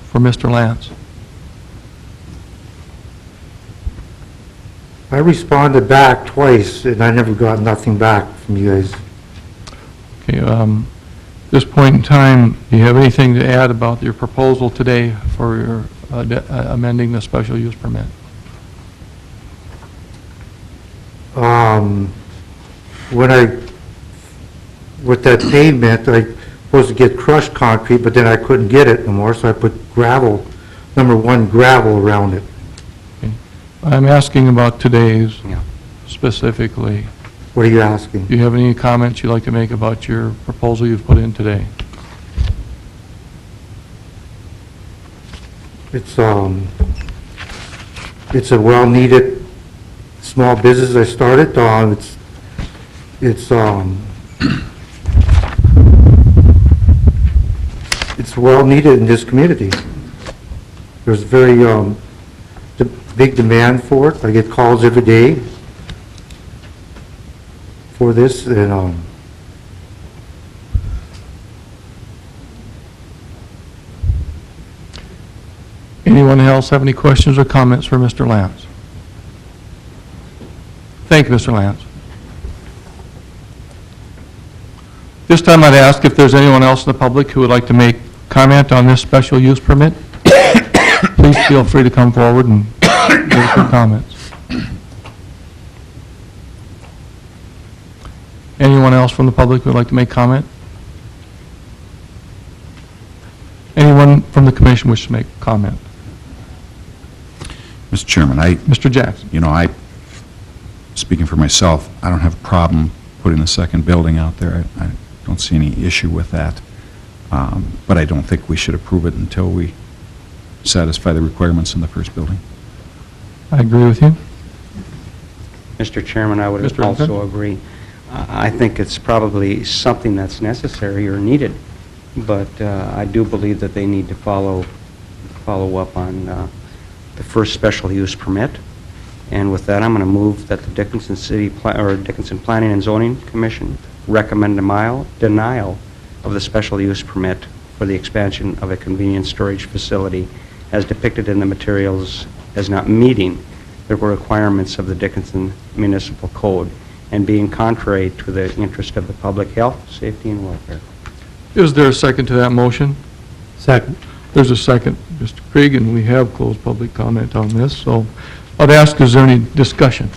for Mr. Lance? I responded back twice, and I never got nothing back from you guys. Okay, at this point in time, do you have anything to add about your proposal today for your amending the special use permit? With that pavement, I was supposed to get crushed concrete, but then I couldn't get it no more, so I put gravel, number one, gravel around it. I'm asking about today's specifically. What are you asking? Do you have any comments you'd like to make about your proposal you've put in today? It's a well-needed small business I started. It's well-needed in this community. There's very big demand for it. I get calls every day for this, and anyone else have any questions or comments for Mr. Lance? Thank you, Mr. Lance. This time I'd ask if there's anyone else in the public who would like to make comment on this special use permit. Please feel free to come forward and give us your comments. Anyone else from the public who would like to make comment? Anyone from the commission wish to make comment? Mr. Chairman, Mr. Jackson. Speaking for myself, I don't have a problem putting the second building out there. I don't see any issue with that. But I don't think we should approve it until we satisfy the requirements in the first building. I agree with you. Mr. Chairman, I would Mr. also agree. I think it's probably something that's necessary or needed, but I do believe that they need to follow up on the first special use permit. And with that, I'm going to move that the Dickinson Dickinson Planning and Zoning Commission recommend denial of the special use permit for the expansion of a convenience storage facility as depicted in the materials as not meeting the requirements of the Dickinson Municipal Code and being contrary to the interest of the public health, safety, and welfare. Is there a second to that motion? Second. There's a second, Mr. Krieg, and we have closed public comment on this, so I'd ask, is there any discussion?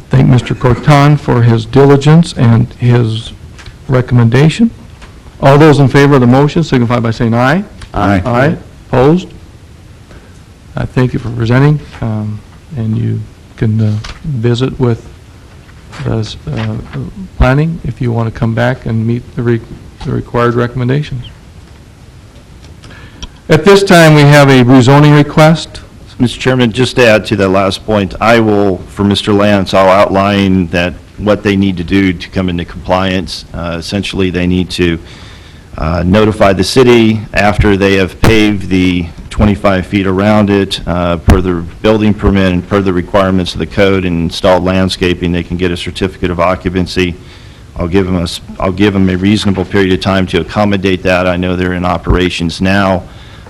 Thank Mr. Corton for his diligence and his recommendation. All those in favor of the motion signify by saying aye. Aye. Aye. Opposed? Thank you for presenting, and you can visit with planning if you want to come back and meet the required recommendations. At this time, we have a rezoning request. Mr. Chairman, just to add to that last point, I will, for Mr. Lance, I'll outline that what they need to do to come into compliance. Essentially, they need to notify the city after they have paved the 25 feet around it, per the building permit and per the requirements of the code, and installed landscaping. They can get a certificate of occupancy. I'll give them a reasonable period of time to accommodate that. I know they're in operations now.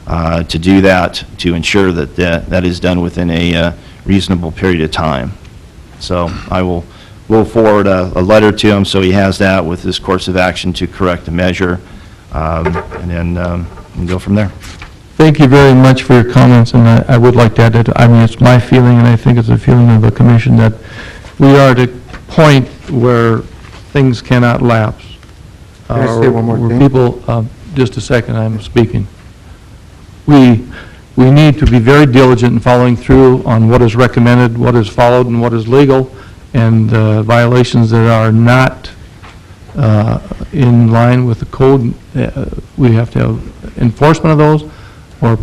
To do that, to ensure that that is done within a reasonable period of time. So we'll forward a letter to him so he has that with his course of action to correct the measure, and then we'll go from there. Thank you very much for your comments, and I would like to add that, I mean, it's my feeling, and I think it's a feeling of the commission, that we are at a point where things cannot lapse. Can I say one more where thing? people just a second, I'm speaking. We need to be very diligent in following through on what is recommended, what is followed, and what is legal, and violations that are not in line with the code. We have to have enforcement of those, or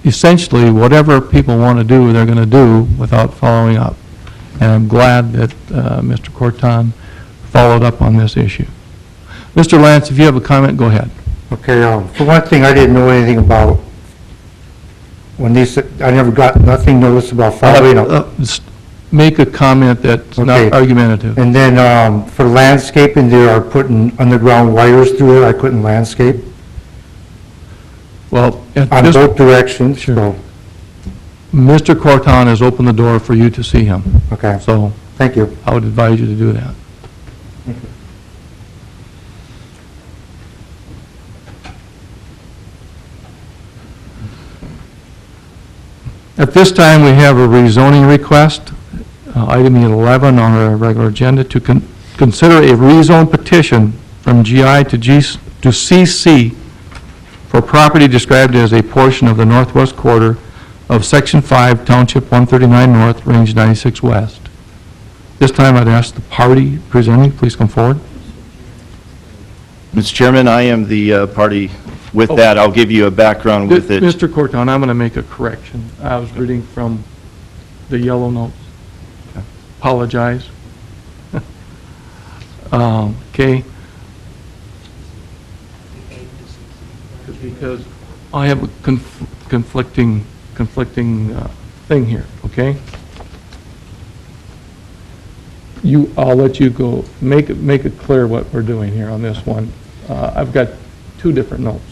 essentially, whatever people want to do, they're going to do without following up. And I'm glad that Mr. Corton followed up on this issue. Mr. Lance, if you have a comment, go ahead. Okay, for one thing, I didn't know anything about, when they said, I never got, nothing noticed about following up. Make a comment that's not argumentative. And then for landscaping, they are putting underground wires through it, I couldn't landscape. Well, on both directions, so. Mr. Corton has opened the door for you to see him. Okay. So. Thank you. I would advise you to do that. At this time, we have a rezoning request, item 11 on our regular agenda, to consider a rezone petition from GI to CC for property described as a portion of the northwest quarter of Section 5, Township 139 North, Range 96 West. This time, I'd ask the party presenting, please come forward. Mr. Chairman, I am the party. With that, I'll give you a background with it. Mr. Corton, I'm going to make a correction. I was reading from the yellow notes. Apologize. Okay. Because I have a conflicting thing here, okay? I'll let you go. Make it clear what we're doing here on this one. I've got two different notes.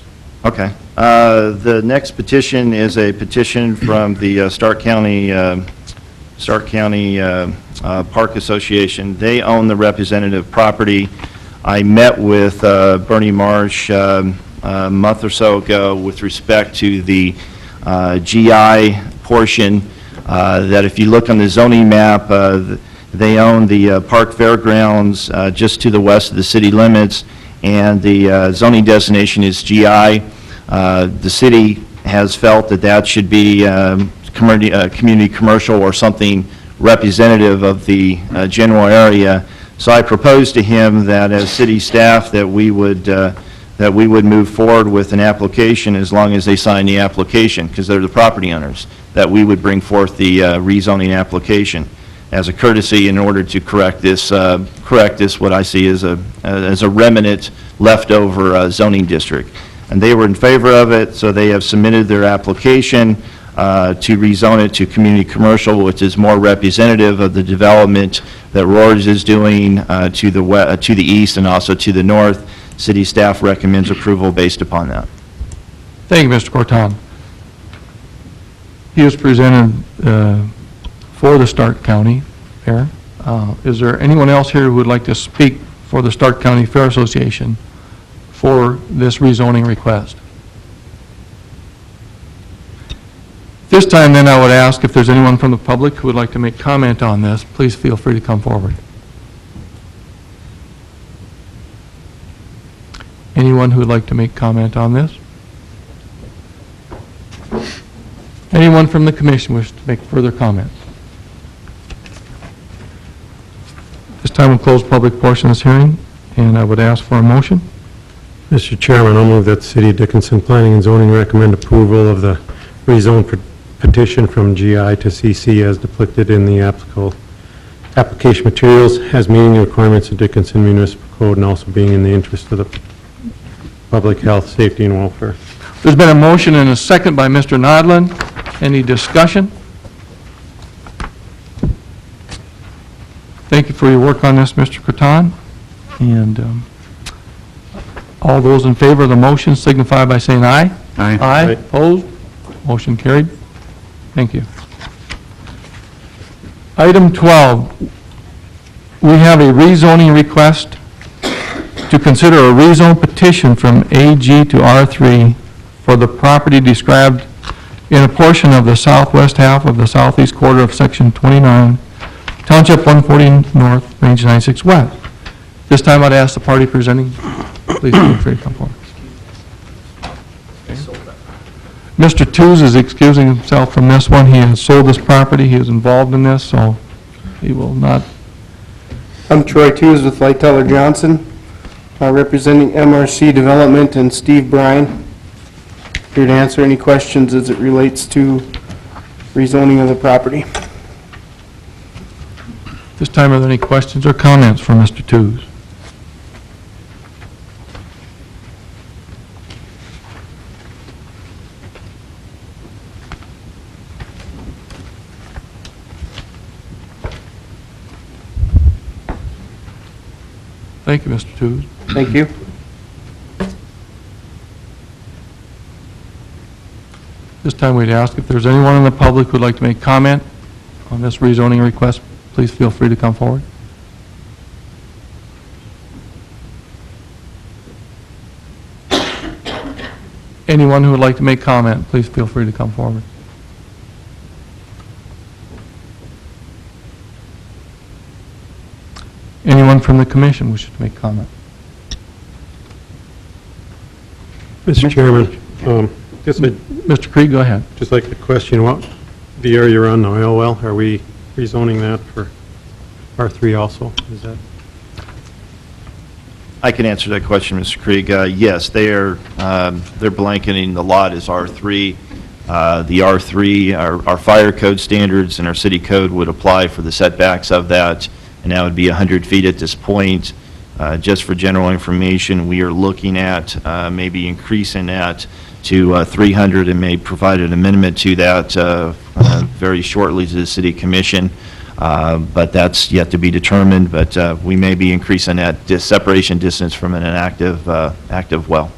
Okay. The next petition is a petition from the Stark County Park Association. They own the representative property. I met with Bernie Marsh a month or so ago with respect to the GI portion, that if you look on the zoning map, they own the park fairgrounds just to the west of the city limits, and the zoning designation is GI. The city has felt that that should be community commercial or something representative of the general area. So I proposed to him that as city staff that we would move forward with an application as long as they sign the application, because they're the property owners, that we would bring forth the rezoning application as a courtesy in order to correct this what I see as a remnant leftover zoning district. And they were in favor of it, so they have submitted their application to rezone it to community commercial, which is more representative of the development that Roars is doing to the east and also to the north. City staff recommends approval based upon that. Thank you, Mr. Corton. He was presented for the Stark County Fair. Is there anyone else here who would like to speak for the Stark County Fair Association for this rezoning request? This time, then, I would ask if there's anyone from the public who would like to make comment on this. Please feel free to come forward. Anyone who would like to make comment on this? Anyone from the commission wish to make further comments? This time, we'll close public portion of this hearing, and I would ask for a motion. Mr. Chairman, I'll move that the City of Dickinson Planning and Zoning recommend approval of the rezone petition from GI to CC as depicted in the applicable application materials, as meeting the requirements of Dickinson Municipal Code and also being in the interest of the public health, safety, and welfare. There's been a motion and a second by Mr. Nodland. Any discussion? Thank you for your work on this, Mr. Corton. And all those in favor of the motion signify by saying aye. Aye. Aye. Opposed? Motion carried. Thank you. Item 12, we have a rezoning request to consider a rezone petition from AG to R3 for the property described in a portion of the southwest half of the southeast quarter of Section 29, Township 140 North, Range 96 West. This time I'd ask the party presenting, please feel free to come forward. Mr. Tews is excusing himself from this one. He has sold this property, he is involved in this, so he will not. I'm Troy Tews with Lightteller Johnson, representing MRC Development and Steve Bryan. Here to answer any questions as it relates to rezoning of the property. This time, are there any questions or comments from Mr. Tews? Thank you, Mr. Tews. Thank you. This time, we'd ask if there's anyone in the public who'd like to make comment on this rezoning request, please feel free to come forward. Anyone who would like to make comment, please feel free to come forward. Anyone from the commission wishes to make comment? Mr. Chairman, Mr. Krieg, go ahead. just like to question, what, the area around the oil well, are we rezoning that for R3 also? Is that? I can answer that question, Mr. Krieg. Yes, they're blanketing the lot as R3. The R3, our fire code standards and our city code would apply for the setbacks of that, and that would be 100 feet at this point. Just for general information, we are looking at maybe increasing that to 300 and may provide an amendment to that very shortly to the City Commission. But that's yet to be determined, but we may be increasing that separation distance from an active well.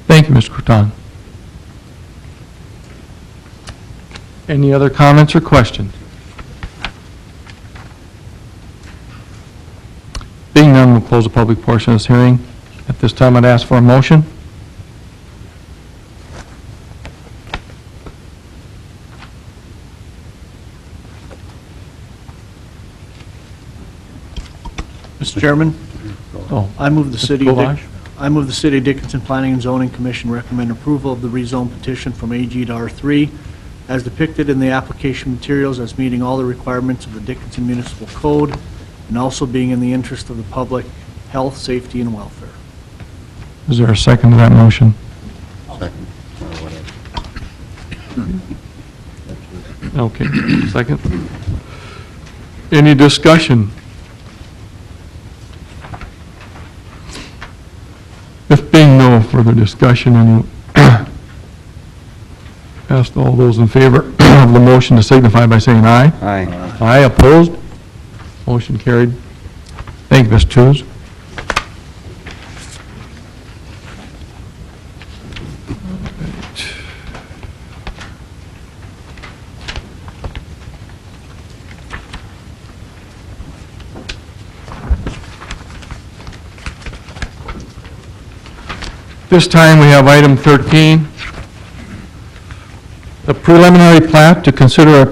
Thank you, Mr. Croton. Any other comments or questions? Being none, we'll close the public portion of this hearing. At this time, I'd ask for a motion. Mr. Chairman, Oh, I move the Mr. city, Govash? I move the City of Dickinson Planning and Zoning Commission recommend approval of the rezone petition from AG to R3 as depicted in the application materials as meeting all the requirements of the Dickinson Municipal Code and also being in the interest of the public health, safety, and welfare. Is there a second to that motion? Second, or whatever. Okay, second. Any discussion? If being no further discussion, ask all those in favor of the motion to signify by saying aye. Aye. Aye, opposed? Motion carried. Thank you, Mr. Tews. This time, we have item 13, the preliminary plat, to consider a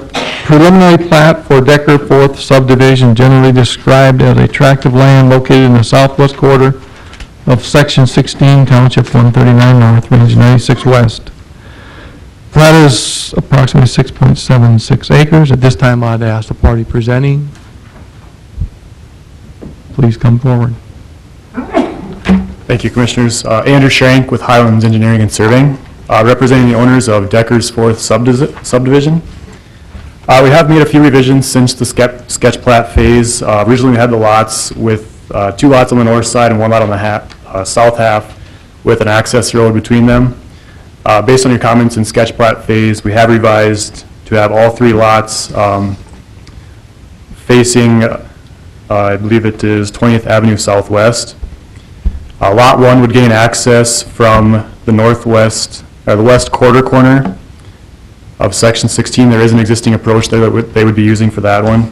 preliminary plat for Decker Fourth subdivision, generally described as a tract of land located in the southwest quarter of Section 16, Township 139 North, Range 96 West. Plat is approximately 6.76 acres. At this time, I'd ask the party presenting, please come forward. Thank you, Commissioners. Andrew Schrank with Highlands Engineering and Surveying, representing the owners of Decker's Fourth subdivision. We have made a few revisions since the sketch plat phase. Originally, we had the lots with 2 lots on the north side and 1 lot on the south half with an access road between them. Based on your comments in sketch plat phase, we have revised to have all 3 lots facing, I believe it is 20th Avenue Southwest. Lot 1 would gain access from the northwest, or the west quarter corner of Section 16. There is an existing approach there that they would be using for that one.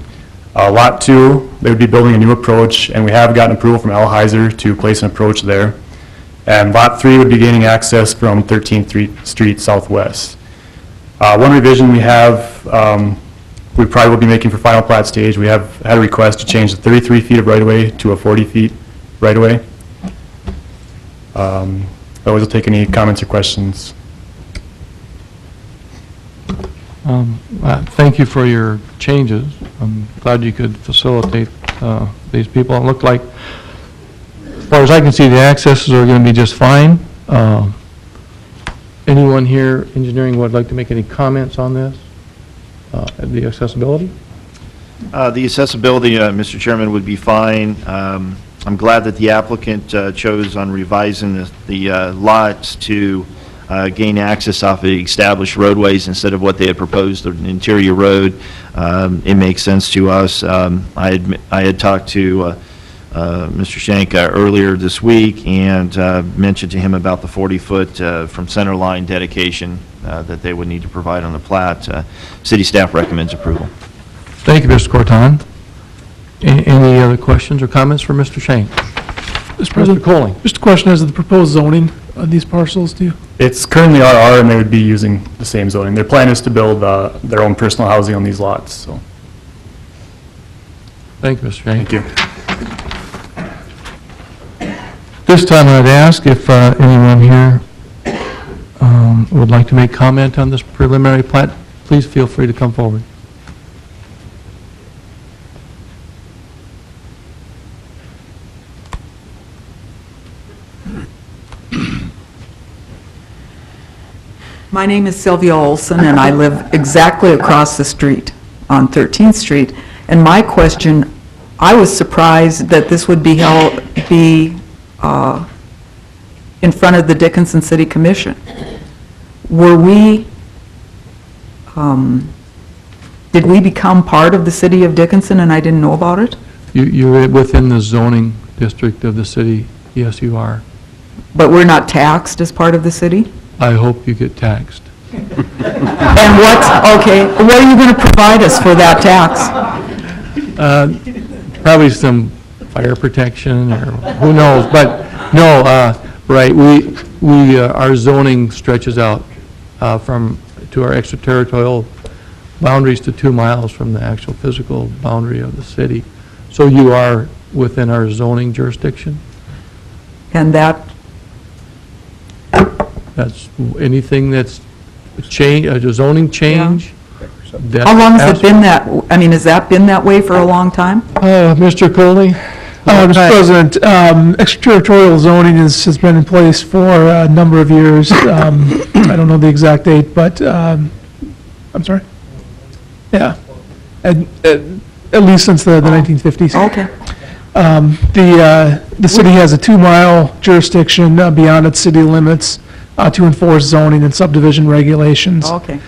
Lot 2, they would be building a new approach, and we have gotten approval from Al Heiser to place an approach there. And Lot 3 would be gaining access from 13th Street Southwest. One revision we have, we probably will be making for final plat stage. We have had a request to change the 33 feet of right-of-way to a 40 feet right-of-way. Always will take any comments or questions. Thank you for your changes. I'm glad you could facilitate these people. It looked like, as far as I can see, the accesses are going to be just fine. Anyone here, engineering, would like to make any comments on this? The accessibility? The accessibility, Mr. Chairman, would be fine. I'm glad that the applicant chose on revising the lots to gain access off of the established roadways instead of what they had proposed, an interior road. It makes sense to us. I had talked to Mr. Shank earlier this week and mentioned to him about the 40-foot from center line dedication that they would need to provide on the plat. City staff recommends approval. Thank you, Mr. Corton. Any other questions or comments for Mr. Shank? Mr. President, Colling. just a question as to the proposed zoning of these parcels, do you? It's currently RR, and they would be using the same zoning. Their plan is to build their own personal housing on these lots, so. Thank you, Mr. Shank. Thank you. This time I'd ask if anyone here would like to make comment on this preliminary plat, please feel free to come forward. My name is Sylvia Olson, and I live exactly across the street on 13th Street. And my question, I was surprised that this would be held, in front of the Dickinson City Commission. Were we, did we become part of the city of Dickinson and I didn't know about it? You're within the zoning district of the city, yes you are. But we're not taxed as part of the city? I hope you get taxed. And what are you going to provide us for that tax? Probably some fire protection or who knows, but no, right, our zoning stretches out to our extraterritorial boundaries to 2 miles from the actual physical boundary of the city. So you are within our zoning jurisdiction. And that's anything that's a zoning change. Yeah. How long has it been that, I mean, has that been that way for a long time? Mr. Coley? Mr. President, extraterritorial zoning has been in place for a number of years. I don't know the exact date, but, I'm sorry? Yeah, at least since the 1950s. Okay. The city has a 2-mile jurisdiction beyond its city limits to enforce zoning and subdivision regulations. Okay.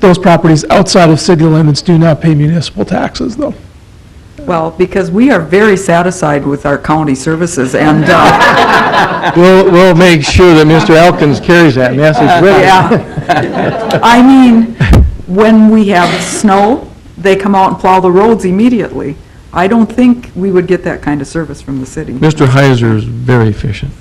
Those properties outside of city limits do not pay municipal taxes, though. Well, because we are very satisfied with our county services, and we'll make sure that Mr. Elkins carries that message with him. Yeah. I mean, when we have snow, they come out and plow the roads immediately. I don't think we would get that kind of service from the city. Mr. Heiser is very efficient.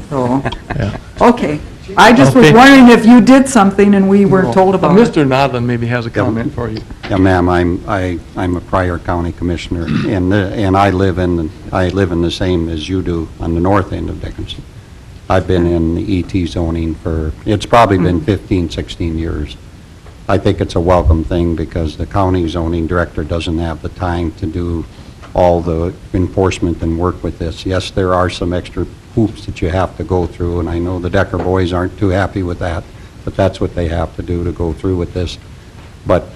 So, Yeah. okay. I just was Okay. wondering if you did something and we weren't told about it. Mr. Nodland maybe has a comment for you. Yeah, ma'am, I'm a prior county commissioner, and I live in the same as you do on the north end of Dickinson. I've been in the ET zoning it's probably been 15, 16 years. I think it's a welcome thing because the county zoning director doesn't have the time to do all the enforcement and work with this. Yes, there are some extra hoops that you have to go through, and I know the Decker boys aren't too happy with that, but that's what they have to do to go through with this. But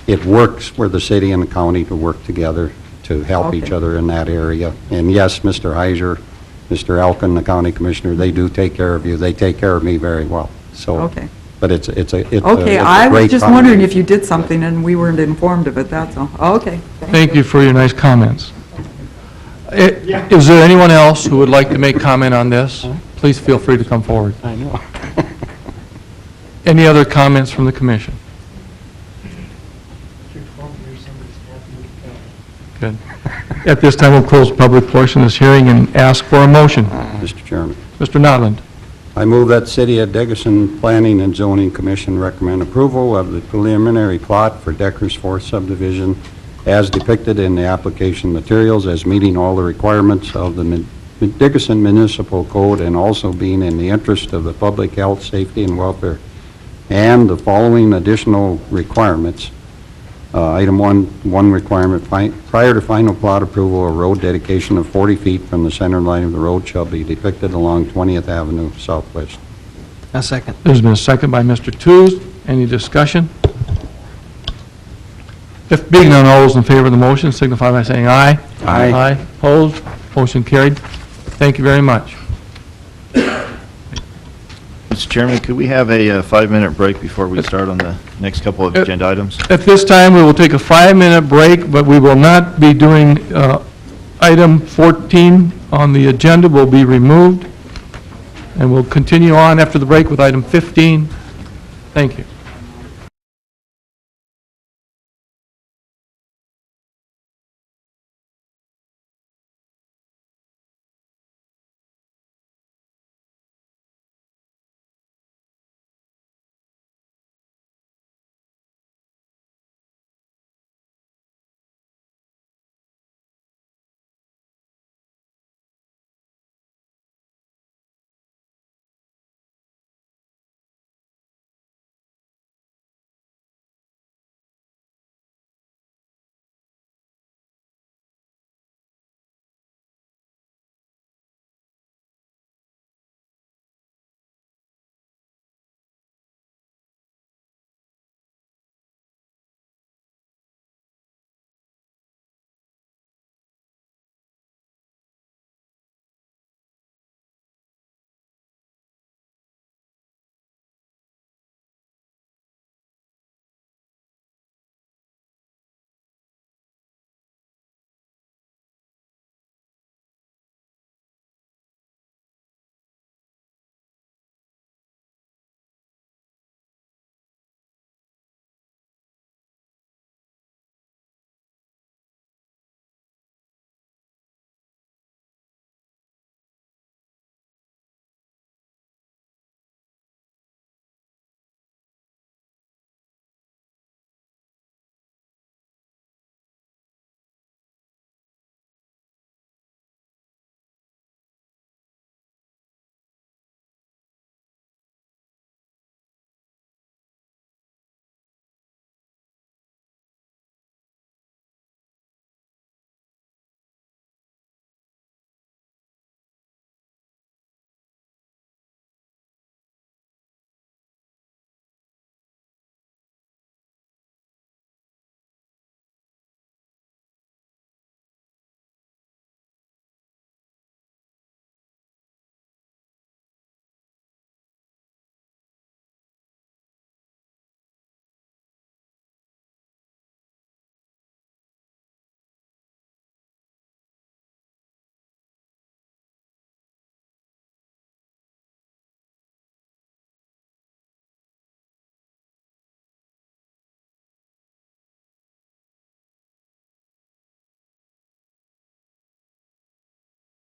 it works for the city and the county to work together to help each other in that area. And yes, Mr. Heiser, Mr. Elkin, the county commissioner, they do take care of you. They take care of me very well. So, Okay. but it's a Okay, I was great just county. wondering if you did something and we weren't informed of it, that's all. Okay. Thank you for your nice comments. Is there anyone else who would like to make comment on this? Please feel free to come forward. I know. Any other comments from the commission? Good. At this time, we'll close the public portion of this hearing and ask for a motion. Mr. Chairman. Mr. Nodland. I move that City of Dickinson Planning and Zoning Commission recommend approval of the preliminary plot for Decker's Fourth subdivision as depicted in the application materials as meeting all the requirements of the Dickinson Municipal Code and also being in the interest of the public health, safety, and welfare, and the following additional requirements. Item one requirement, prior to final plot approval, a road dedication of 40 feet from the center line of the road shall be depicted along 20th Avenue Southwest. A second. There's been a second by Mr. Tooze. Any discussion? If being none, all those in favor of the motion signify by saying aye. Aye. Aye. Opposed? Motion carried. Thank you very much. Mr. Chairman, could we have a 5-minute break before we start on the next couple of agenda items? At this time, we will take a 5-minute break, but we will not be doing item 14 on the agenda will be removed, and we'll continue on after the break with item 15. Thank you.